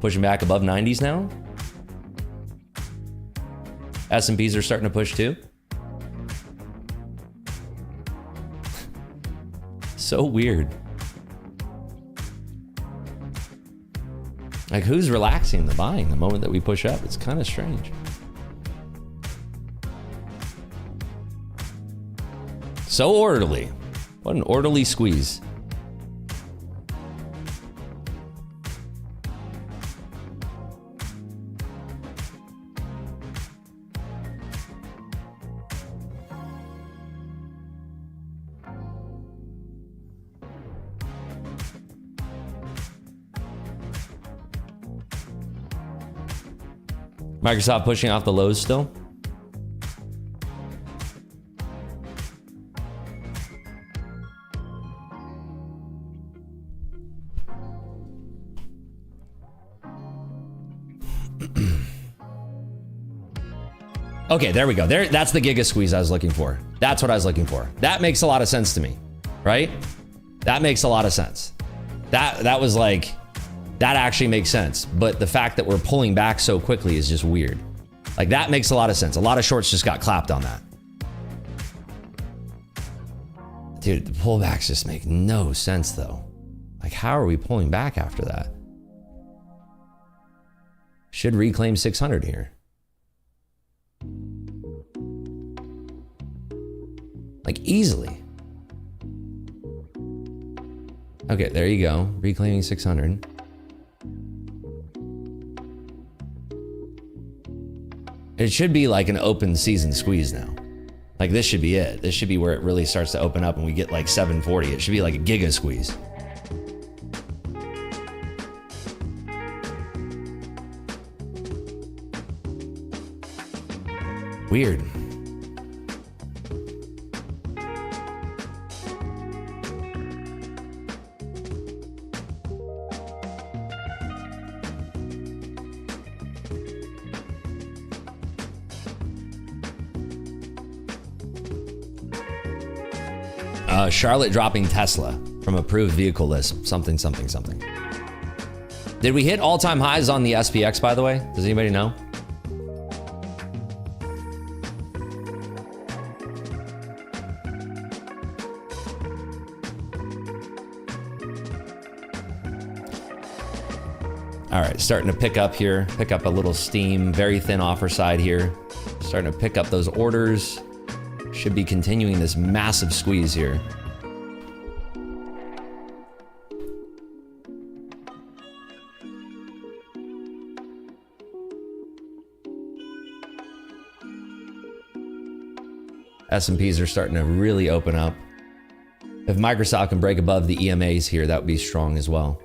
Pushing back above 90s now. S&Ps are starting to push too. So weird. Like, who's relaxing the buying the moment that we push up? It's kind of strange. So orderly. What an orderly squeeze. Microsoft pushing off the lows still. Okay, there we go. That's the giga squeeze I was looking for. That's what I was looking for. That makes a lot of sense to me, right? That makes a lot of sense. That was like, that actually makes sense. But the fact that we're pulling back so quickly is just weird. Like, that makes a lot of sense. A lot of shorts just got clapped on that. Dude, the pullbacks just make no sense though. Like, how are we pulling back after that? Should reclaim 600 here. Like, easily. Okay, there you go. Reclaiming 600. It should be like an open season squeeze now. Like, this should be it. This should be where it really starts to open up and we get like 740. It should be like a giga squeeze. Weird. Charlotte dropping Tesla from approved vehicle list. Something. Did we hit all-time highs on the SPX, by the way? Does anybody know? All right, starting to pick up here, pick up a little steam, very thin offer side here. Starting to pick up those orders. Should be continuing this massive squeeze here. S&Ps are starting to really open up. If Microsoft can break above the EMAs here, that would be strong as well.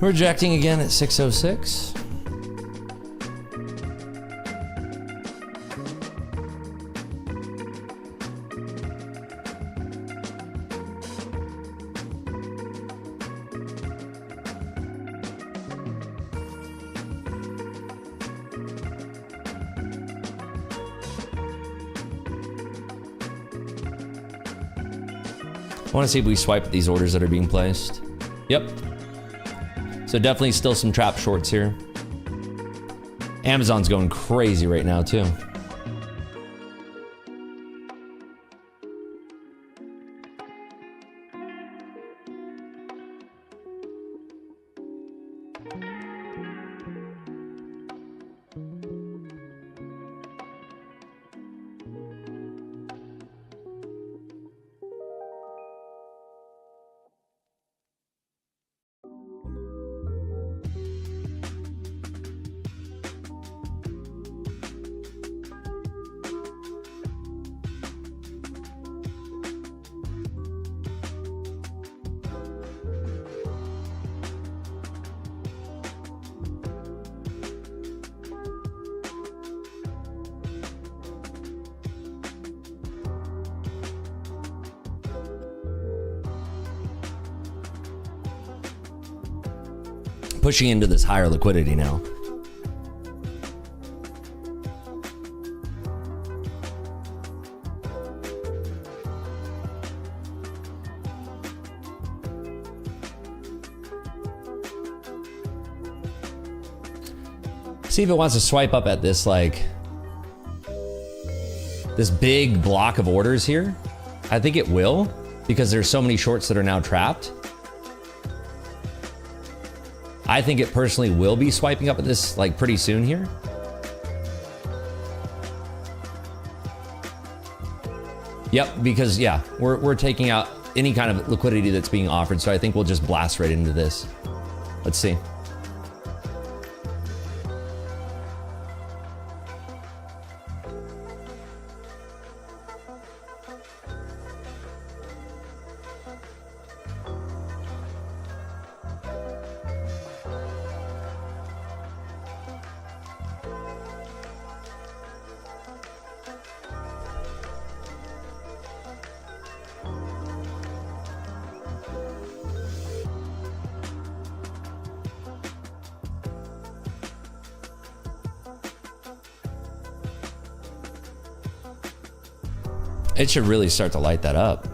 Rejecting again at 606. I want to see if we swipe these orders that are being placed. Yep. So definitely still some trap shorts here. Amazon's going crazy right now too. Pushing into this higher liquidity now. See if it wants to swipe up at this, like, this big block of orders here. I think it will, because there's so many shorts that are now trapped. I think it personally will be swiping up at this like pretty soon here. Yep, because yeah, we're taking out any kind of liquidity that's being offered, so I think we'll just blast right into this. Let's see. It should really start to light that up.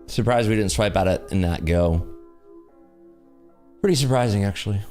Surprised we didn't swipe at it in that go. Pretty surprising, actually.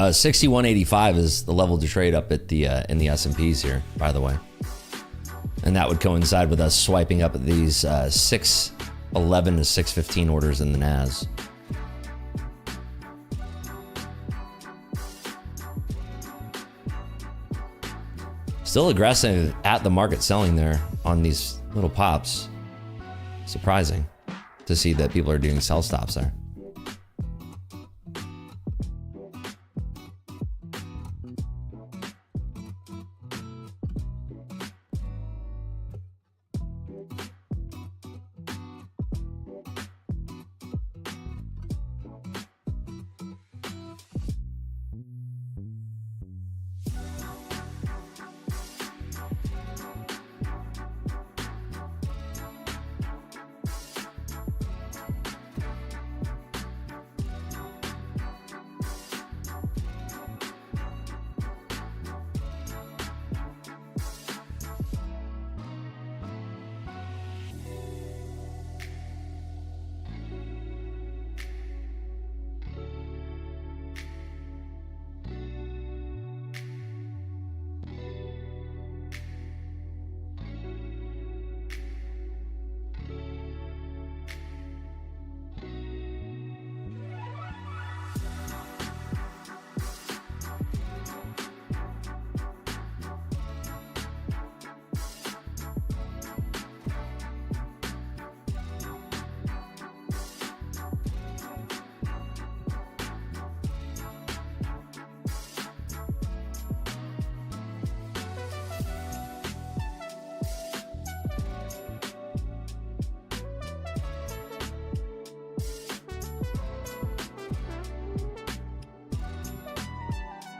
6185 is the level to trade up at the in the S&Ps here, by the way. And that would coincide with us swiping up at these 611 to 615 orders in the NAS. Still aggressive at the market selling there on these little pops. Surprising to see that people are doing sell stops there.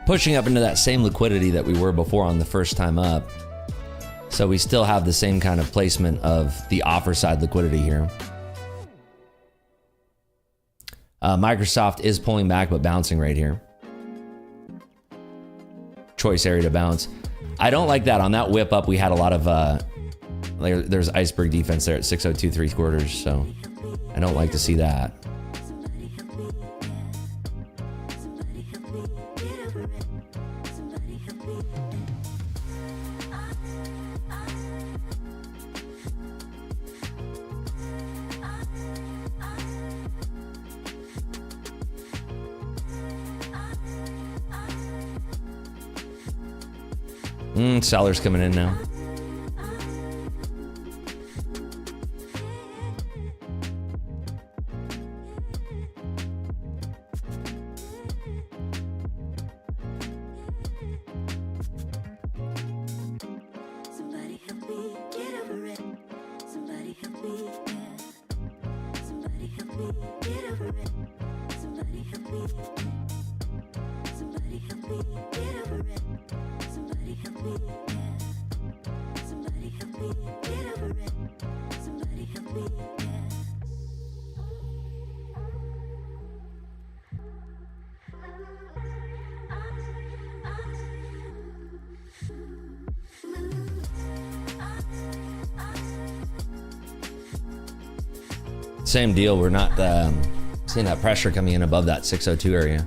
Pushing up into that same liquidity that we were before on the first time up. So we still have the same kind of placement of the offer side liquidity here. Microsoft is pulling back, but bouncing right here. Choice area to bounce. I don't like that. On that whip up, we had a lot of, there's iceberg defense there at 602 3/4. So I don't like to see that. Sellers coming in now. Same deal. We're not seeing that pressure coming in above that 602 area.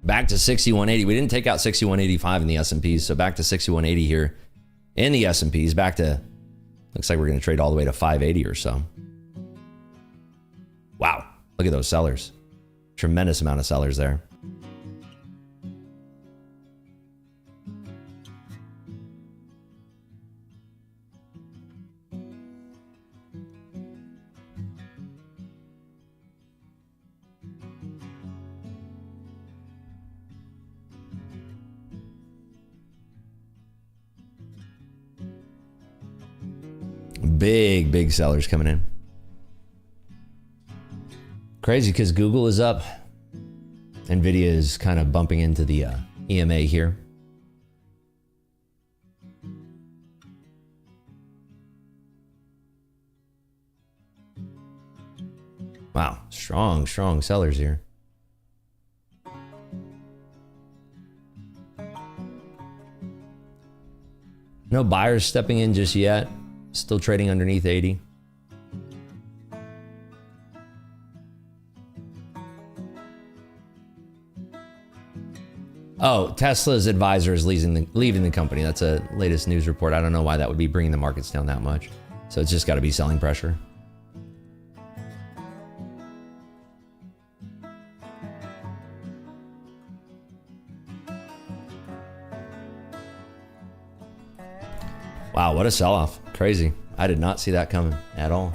Back to 6180. We didn't take out 6185 in the S&Ps, so back to 6180 here in the S&Ps. Back to, looks like we're going to trade all the way to 580 or so. Wow, look at those sellers. Tremendous amount of sellers there. big sellers coming in. Crazy because Google is up. Nvidia is kind of bumping into the EMA here. Wow, strong sellers here. No buyers stepping in just yet. Still trading underneath 80. Oh, Tesla's advisor is leaving the company. That's a latest news report. I don't know why that would be bringing the markets down that much. So it's just got to be selling pressure. Wow, what a sell-off. Crazy. I did not see that coming at all.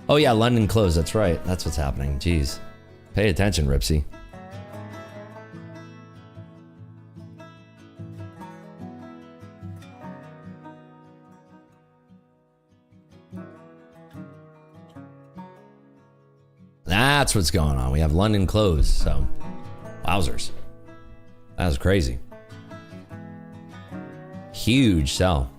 Oh yeah, London closed. That's right. That's what's happening. Jeez. Pay attention, Ripsy. That's what's going on. We have London closed, so wowzers. That was crazy. Huge sell.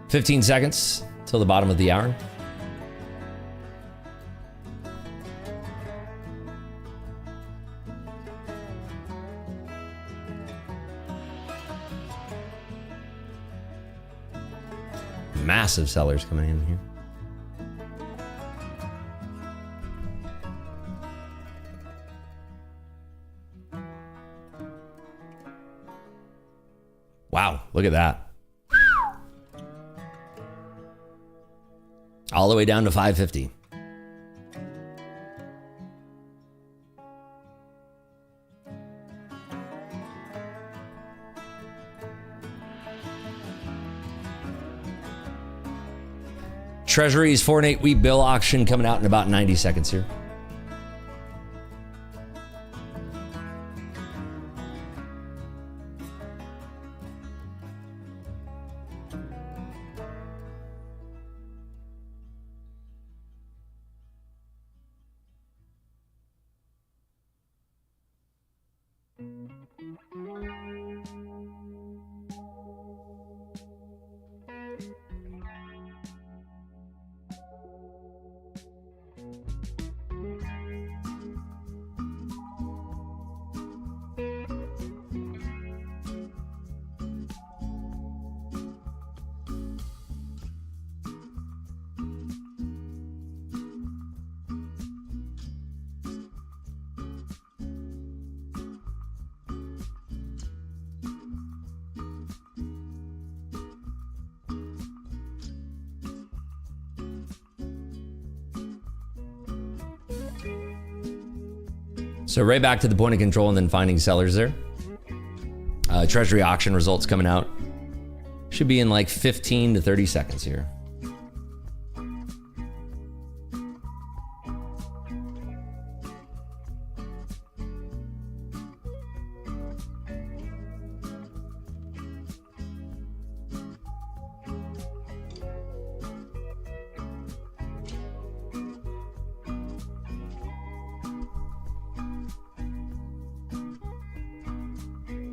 15 seconds till the bottom of the hour. Massive sellers coming in here. Wow, look at that. All the way down to 550. Treasury's 4 and 8 week bill auction coming out in about 90 seconds here. So right back to the point of control and then finding sellers there. Treasury auction results coming out. Should be in like 15 to 30 seconds here.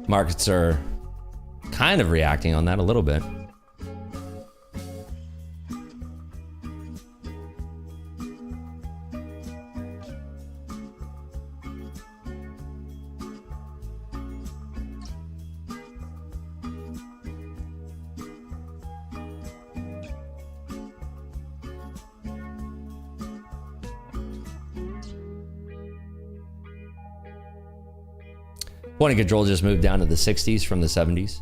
Markets are kind of reacting on that a little bit. Point of control just moved down to the 60s from the 70s.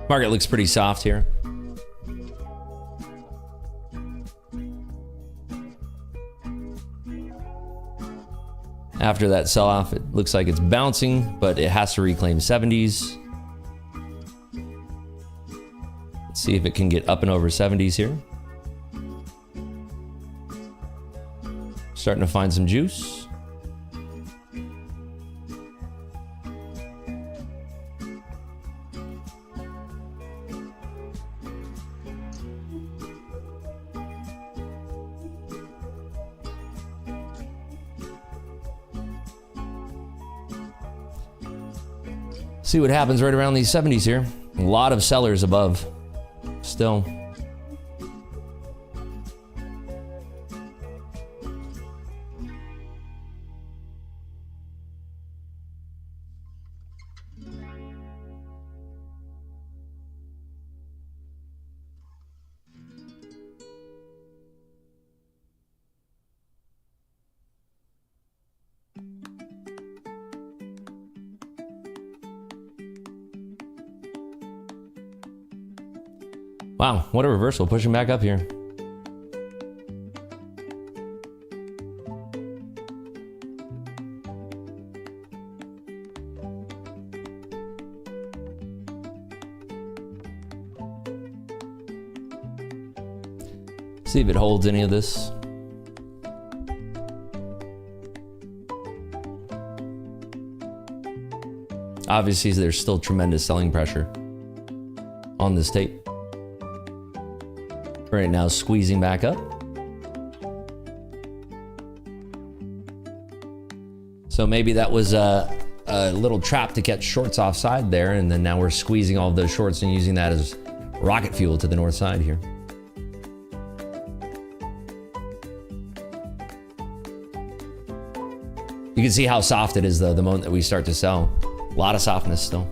Market looks pretty soft here. After that sell-off, it looks like it's bouncing, but it has to reclaim 70s. Let's see if it can get up and over 70s here. Starting to find some juice. See what happens right around these 70s here. A lot of sellers above still. Wow, what a reversal, pushing back up here. See if it holds any of this. Obviously, there's still tremendous selling pressure on this tape. Right now, squeezing back up. So maybe that was a little trap to catch shorts offside there, and then now we're squeezing all of those shorts and using that as rocket fuel to the north side here. You can see how soft it is though the moment that we start to sell. A lot of softness still.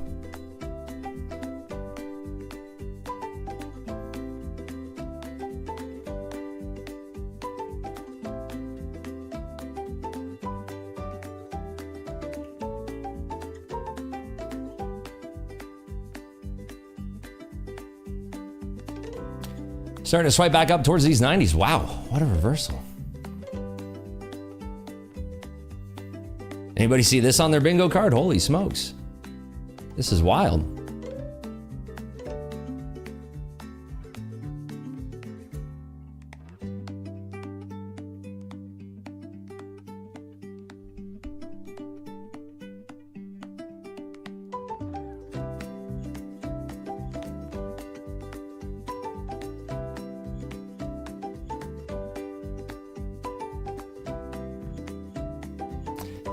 Starting to swipe back up towards these 90s. Wow, what a reversal. Anybody see this on their bingo card? Holy smokes. This is wild.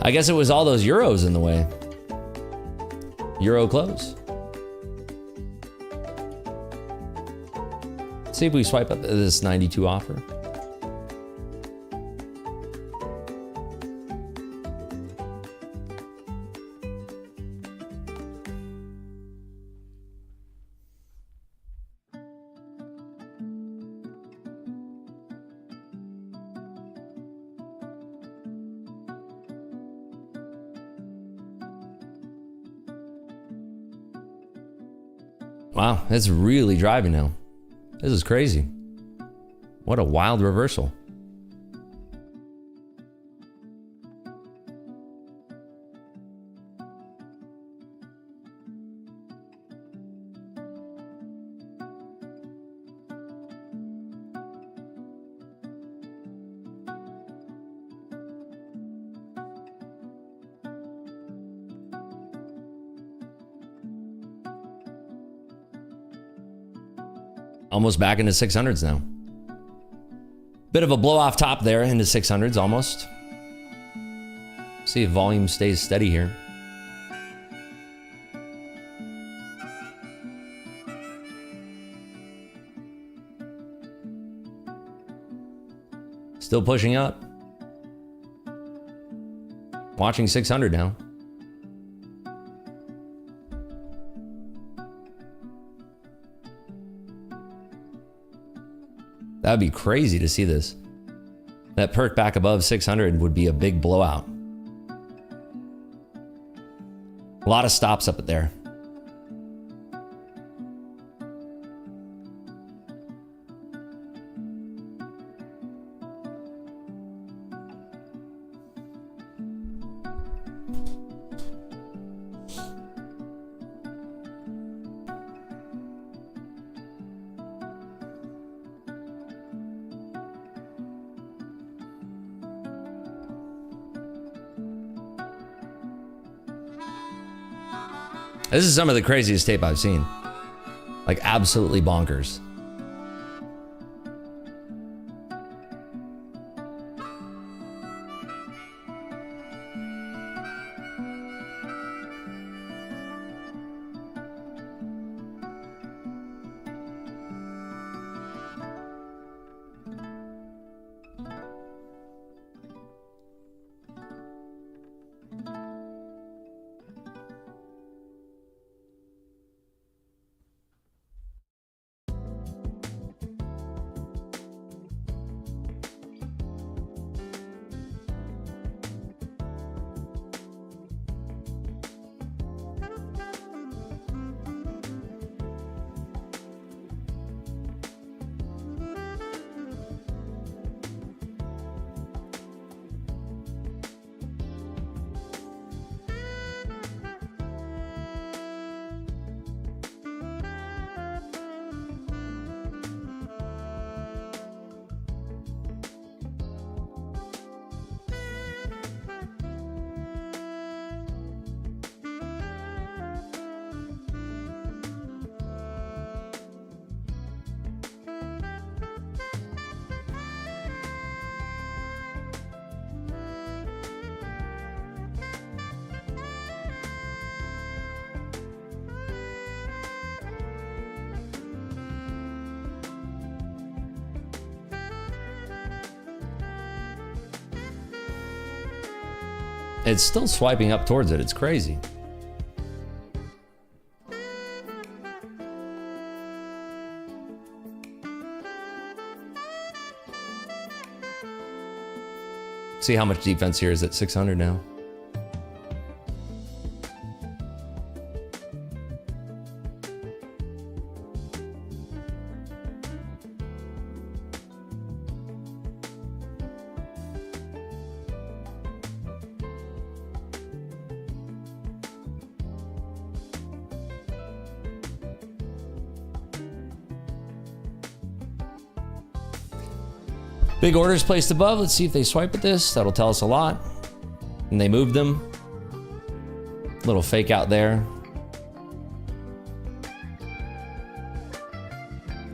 I guess it was all those euros in the way. Euro close. Let's see if we swipe up this 92 offer. Wow, it's really driving now. This is crazy. What a wild reversal. Almost back into 600s now. Bit of a blow off top there into 600s almost. See if volume stays steady here. Still pushing up. Watching 600 now. That'd be crazy to see this. That perk back above 600 would be a big blowout. A lot of stops up there. This is some of the craziest tape I've seen. Like absolutely bonkers. It's still swiping up towards it. It's crazy. See how much defense here is at 600 now. Big orders placed above. Let's see if they swipe at this. That'll tell us a lot. And they moved them. Little fake out there.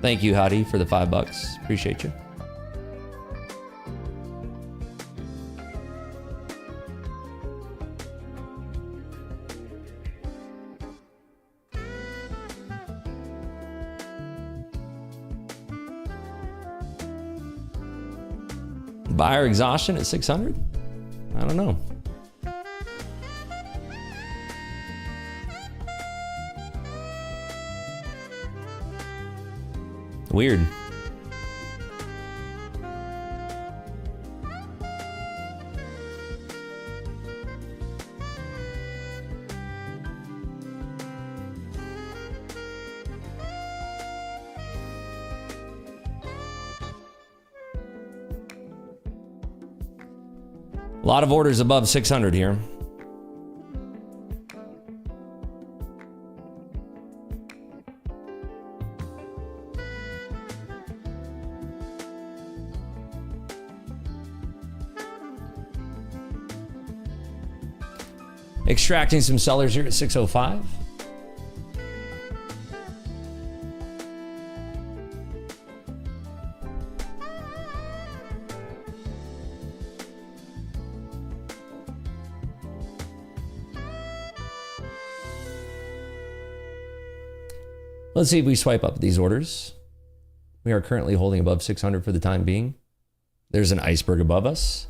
Thank you, Hadi, for the $5. Appreciate you. Buyer exhaustion at 600? I don't know. Weird. A lot of orders above 600 here. Extracting some sellers here at 605. Let's see if we swipe up these orders. We are currently holding above 600 for the time being. There's an iceberg above us.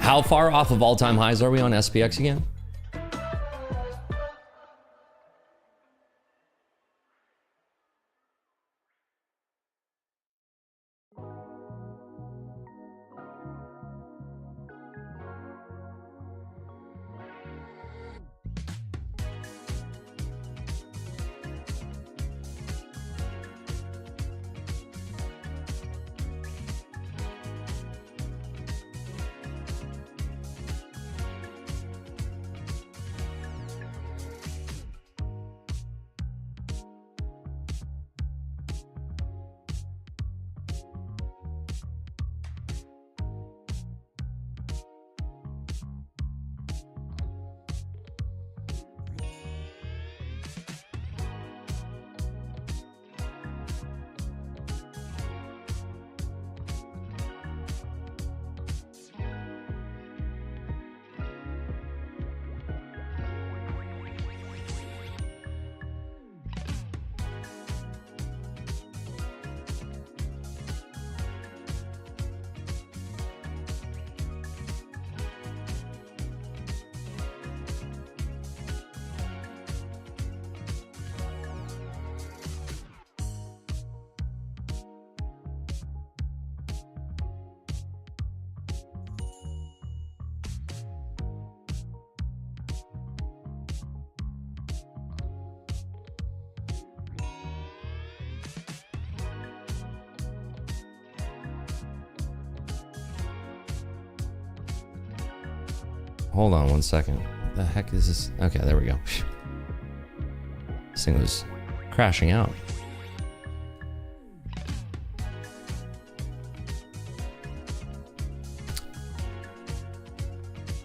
How far off of all-time highs are we on SPX again? Hold on one second. What the heck is this? Okay, there we go. This thing was crashing out.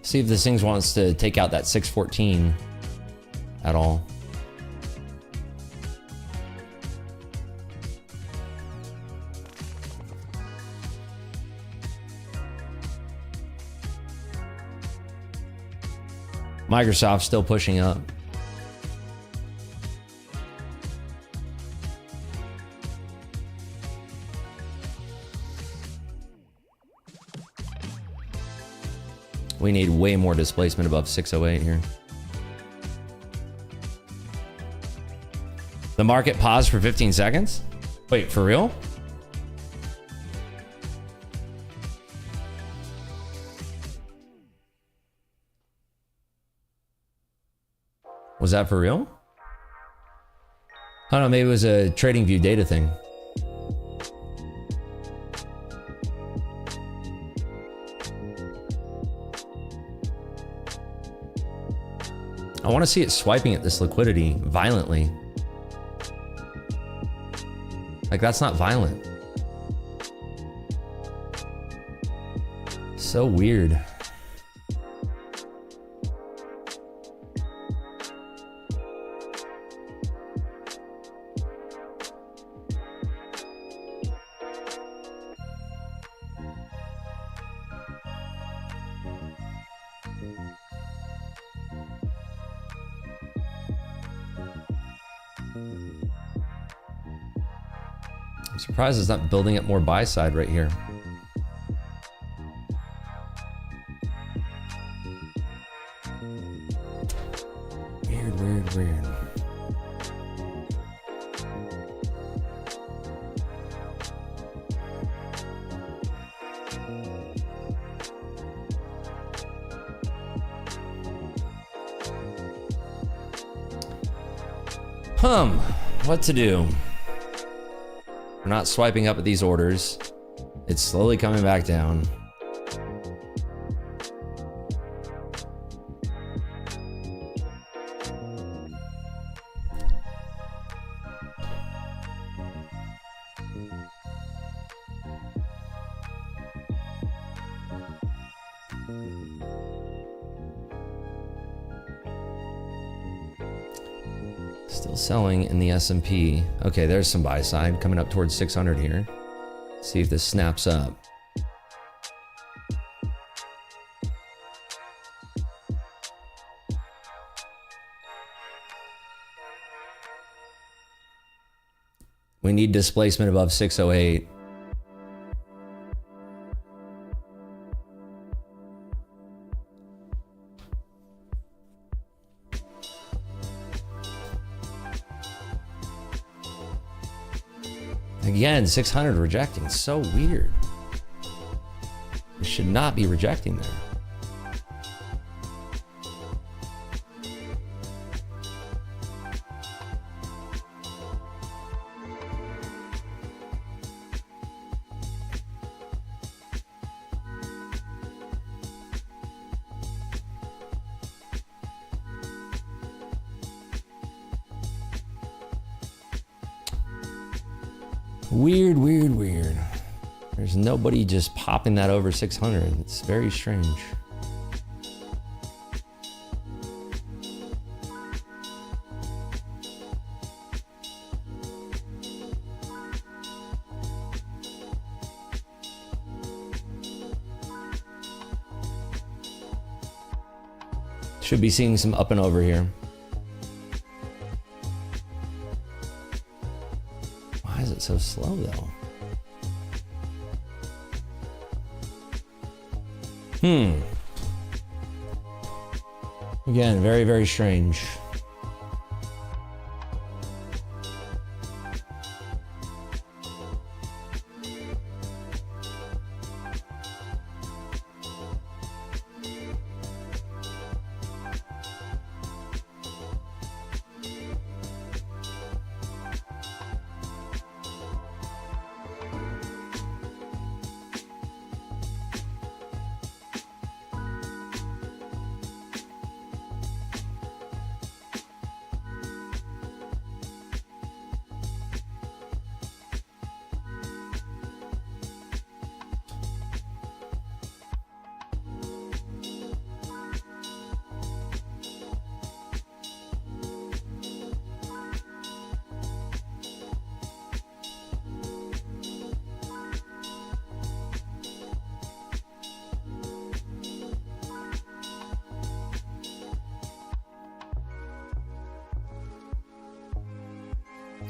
See if this thing wants to take out that 614 at all. Microsoft's still pushing up. We need way more displacement above 608 here. The market paused for 15 seconds? Wait, for real? Was that for real? I don't know, maybe it was a trading view data thing. I want to see it swiping at this liquidity violently. Like, that's not violent. So weird. I'm surprised it's not building up more buy side right here. Weird, weird, weird. What to do? We're not swiping up at these orders. It's slowly coming back down. Still selling in the S&P. Okay, there's some buy side coming up towards 600 here. See if this snaps up. We need displacement above 608. Again, 600 rejecting. So weird. We should not be rejecting there. Weird, weird, weird. There's nobody just popping that over 600. It's very strange. Should be seeing some up and over here. Why is it so slow though? Again, very, very strange.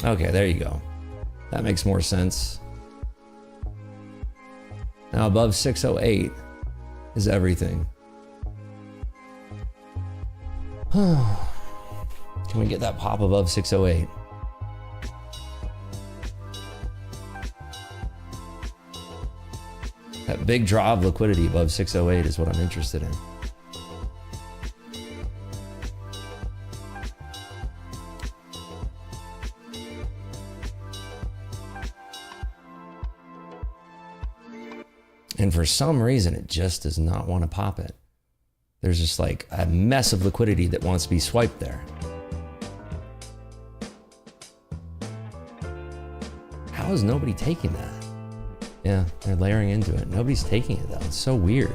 Okay, there you go. That makes more sense. Now above 608 is everything. Can we get that pop above 608? That big draw of liquidity above 608 is what I'm interested in. And for some reason, it just does not want to pop it. There's just like a mess of liquidity that wants to be swiped there. How is nobody taking that? Yeah, they're layering into it. Nobody's taking it though. It's so weird.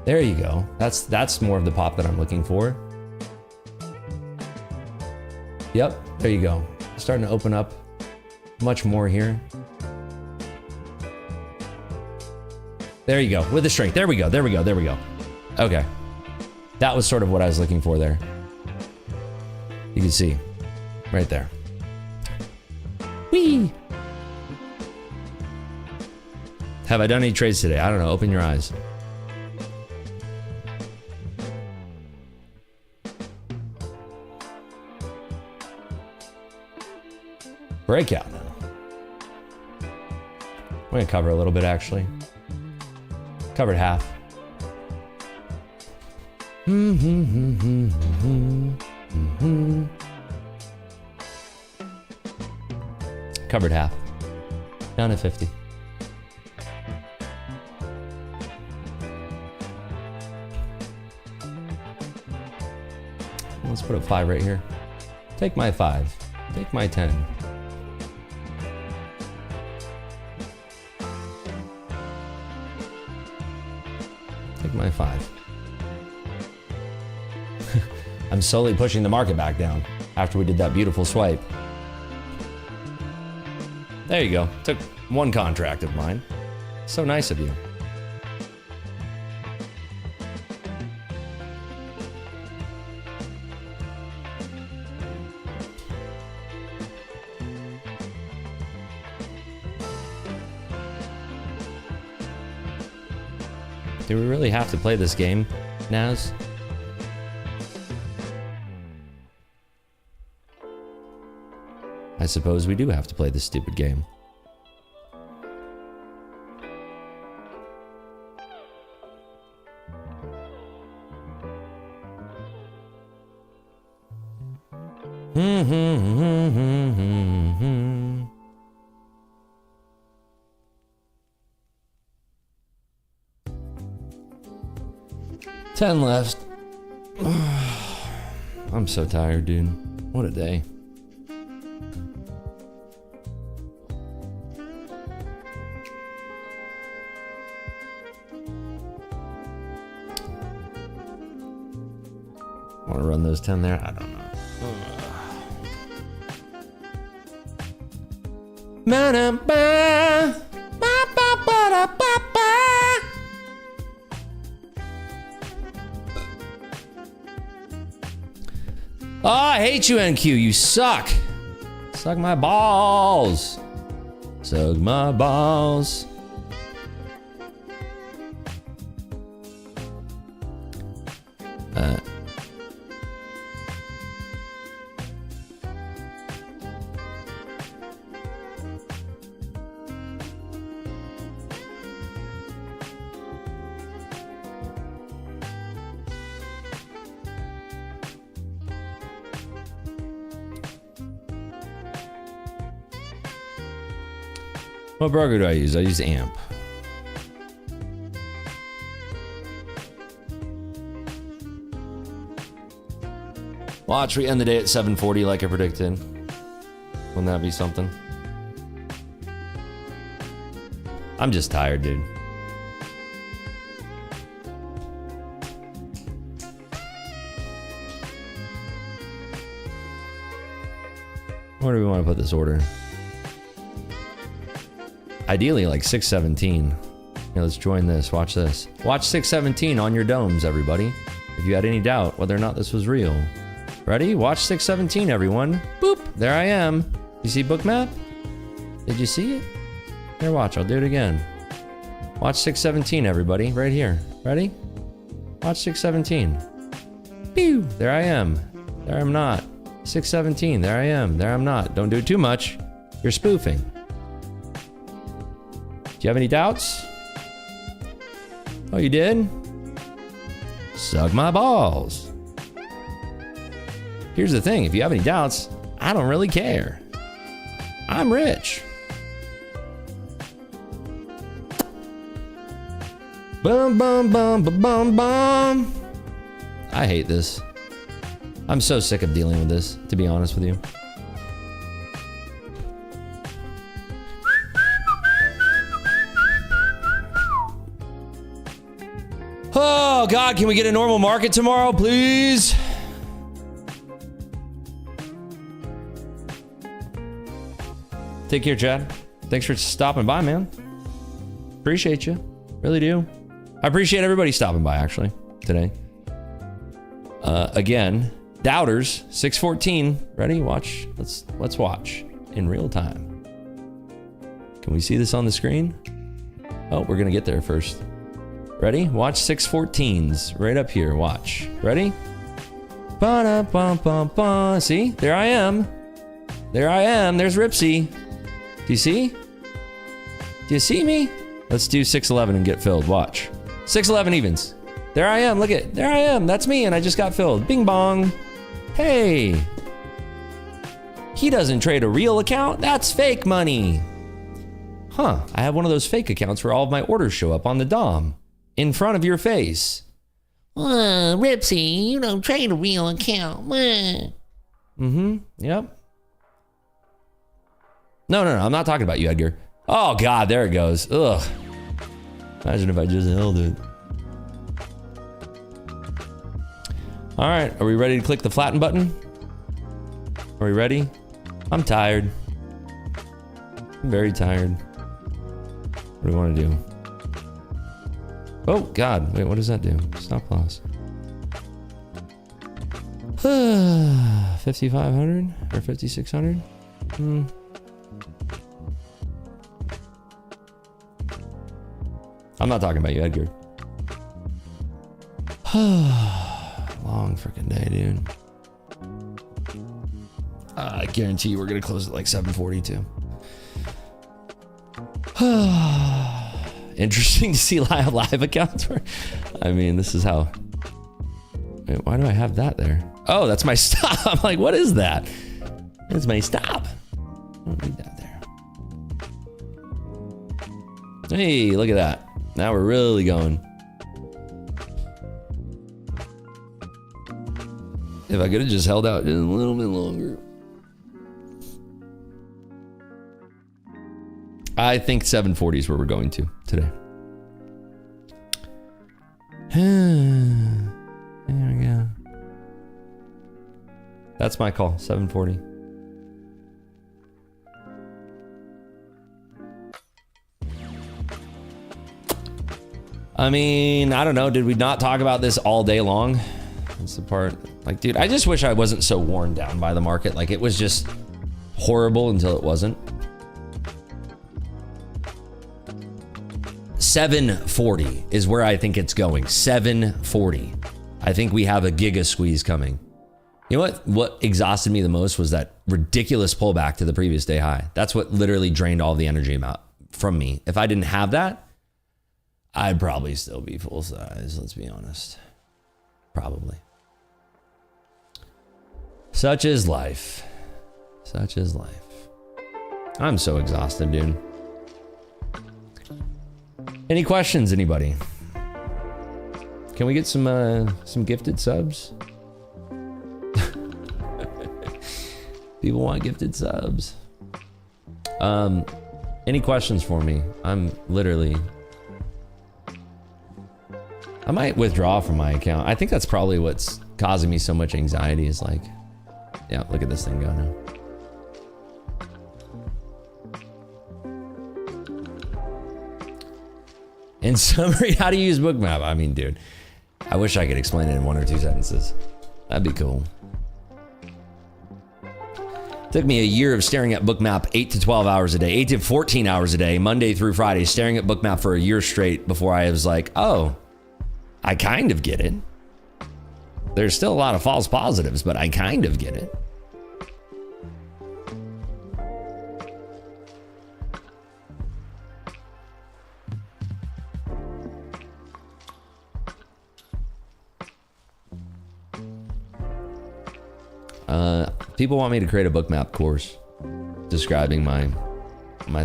There you go. That's more of the pop that I'm looking for. Yep, there you go. Starting to open up much more here. There you go, with the strength. There we go, there we go, there we go. Okay. That was sort of what I was looking for there. You can see, right there. Whee! Have I done any trades today? I don't know, open your eyes. Breakout now. I'm gonna cover a little bit actually. Covered half. Covered half. Down to 50. Let's put a 5 right here. Take my 5. Take my 10. Take my 5. I'm slowly pushing the market back down after we did that beautiful swipe. There you go. Took one contract of mine. So nice of you. Do we really have to play this game, Naz? I suppose we do have to play this stupid game. $10 left. I'm so tired, dude. What a day. Want to run those 10 there? I don't know. Oh, I hate you, NQ. You suck. Suck my balls. Suck my balls. What broker do I use? I use AMP. Watch, we end the day at 7:40 like I predicted. Wouldn't that be something? I'm just tired, dude. Where do we want to put this order? Ideally, like 617. Yeah, let's join this. Watch this. Watch 617 on your domes, everybody. If you had any doubt whether or not this was real. Ready? Watch 617, everyone. Boop. There I am. You see bookmap? Did you see it? Here, watch. I'll do it again. Watch 617, everybody. Right here. Ready? Watch 617. Pew. There I am. There I'm not. 617. There I am. There I'm not. Don't do it too much. You're spoofing. Do you have any doubts? Oh, you did? Suck my balls. Here's the thing, if you have any doubts, I don't really care. I'm rich. Bum, bum, bum, bum, bum, bum. I hate this. I'm so sick of dealing with this, to be honest with you. Oh, God, can we get a normal market tomorrow, please? Take care, Chad. Thanks for stopping by, man. Appreciate you. Really do. I appreciate everybody stopping by, actually, today. Again, doubters, 614. Ready? Watch. Let's watch in real time. Can we see this on the screen? Oh, we're going to get there first. Ready? Watch 614s right up here. Watch. Ready? Ba-da-bum-bum-bum. See? There I am. There I am. There's Ripsy. Do you see? Do you see me? Let's do 611 and get filled. Watch. 611 evens. There I am. Look at. There I am. That's me, and I just got filled. Bing bong. Hey. He doesn't trade a real account. That's fake money. Huh. I have one of those fake accounts where all of my orders show up on the DOM. In front of your face. Ripsy, you don't trade a real account. Mm-hmm. Yep. No, I'm not talking about you, Edgar. Oh, God, there it goes. Ugh. Imagine if I just held it. All right, are we ready to click the flatten button? Are we ready? I'm tired. I'm very tired. What do we want to do? Oh, God. Wait, what does that do? Stop loss. 5,500 or 5,600? I'm not talking about you, Edgar. Long freaking day, dude. I guarantee you we're gonna close at like 7:42. Interesting to see live accounts. I mean, this is how. Wait, why do I have that there? Oh, that's my stop. I'm like, what is that? That's my stop. I don't need that there. Hey, look at that. Now we're really going. If I could have just held out just a little bit longer. I think 740 is where we're going to today. There we go. That's my call, 740. I mean, I don't know. Did we not talk about this all day long? That's the part. Like, dude, I just wish I wasn't so worn down by the market. Like, it was just horrible until it wasn't. 740 is where I think it's going. 740. I think we have a giga squeeze coming. You know what exhausted me the most was that ridiculous pullback to the previous day high. That's what literally drained all the energy from me. If I didn't have that, I'd probably still be full size, let's be honest. Probably. Such is life. Such is life. I'm so exhausted, dude. Any questions, anybody? Can we get some gifted subs? People want gifted subs. Any questions for me? I'm literally... I might withdraw from my account. I think that's probably what's causing me so much anxiety is like, yeah, look at this thing go now. In summary, how to use Bookmap. I mean, dude, I wish I could explain it in 1 or 2 sentences. That'd be cool. Took me a year of staring at Bookmap 8 to 12 hours a day, 8 to 14 hours a day, Monday through Friday, staring at Bookmap for a year straight before I was like, oh, I kind of get it. There's still a lot of false positives, but I kind of get it. People want me to create a Bookmap course describing my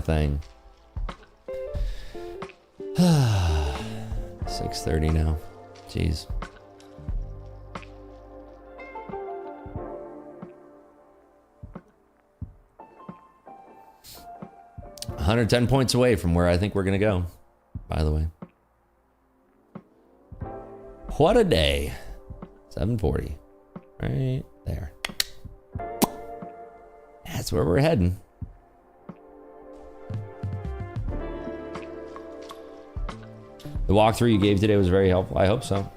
thing. 6:30 now. Jeez. $110 points away from where I think we're gonna go, by the way. What a day. 740. Right there. That's where we're heading. The walkthrough you gave today was very helpful. I hope so.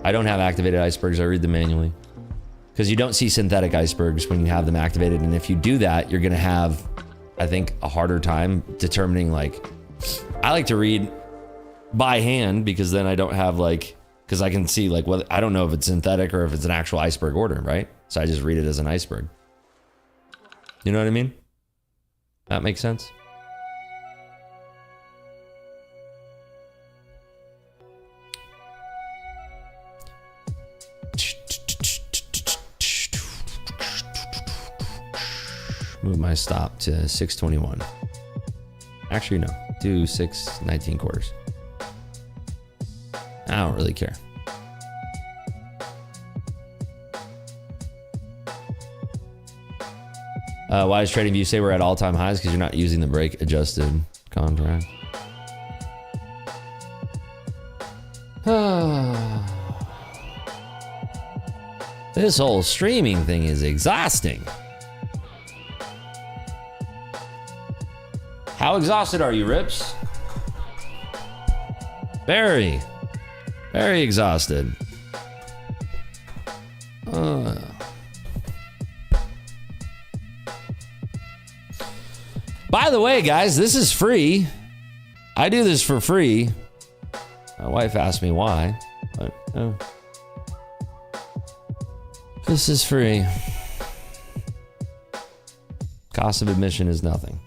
I don't have activated icebergs. I read them manually. Because you don't see synthetic icebergs when you have them activated. And if you do that, you're going to have, I think, a harder time determining, like, I like to read by hand because then I don't have, like, because I can see, like, whether, I don't know if it's synthetic or if it's an actual iceberg order, right? So I just read it as an iceberg. You know what I mean? That makes sense? Move my stop to 621. Actually, no. Do 619 quarters. I don't really care. Why does TradingView say we're at all-time highs? Because you're not using the break adjusted contract. This whole streaming thing is exhausting. How exhausted are you, Rips? Very, very exhausted. By the way, guys, this is free. I do this for free. My wife asked me why. But, this is free. Cost of admission is nothing.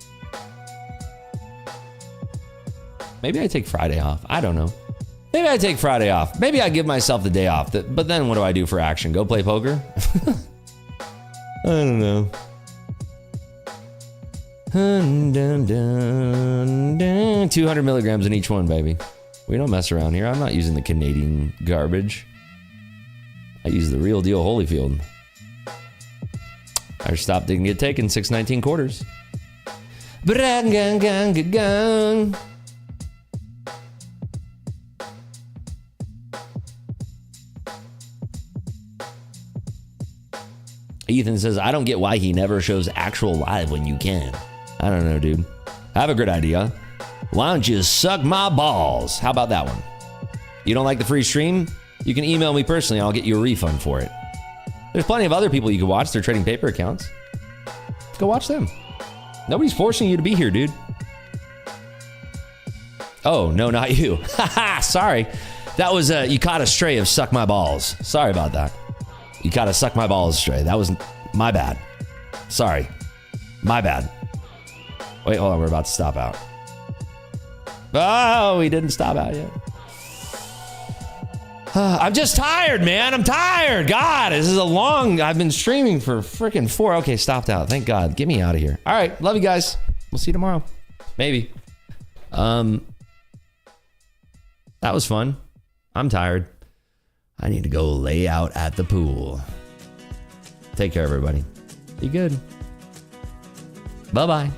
Maybe I take Friday off. I don't know. Maybe I take Friday off. Maybe I give myself the day off. But then what do I do for action? Go play poker? I don't know. 200 milligrams in each one, baby. We don't mess around here. I'm not using the Canadian garbage. I use the real deal Holyfield. I stopped, didn't get taken. 619 quarters. Ethan says, I don't get why he never shows actual live when you can. I don't know, dude. I have a good idea. Why don't you suck my balls? How about that one? You don't like the free stream? You can email me personally. I'll get you a refund for it. There's plenty of other people you can watch. They're trading paper accounts. Go watch them. Nobody's forcing you to be here, dude. Oh, no, not you. Haha, sorry. That was, you caught a stray of suck my balls. Sorry about that. You caught a suck my balls stray. That was my bad. Sorry. My bad. Wait, hold on. We're about to stop out. Oh, we didn't stop out yet. I'm just tired, man. I'm tired. God, this is a long... I've been streaming for freaking 4. Okay, stopped out. Thank God. Get me out of here. All right. Love you guys. We'll see you tomorrow. Maybe. That was fun. I'm tired. I need to go lay out at the pool. Take care, everybody. Be good. Bye-bye.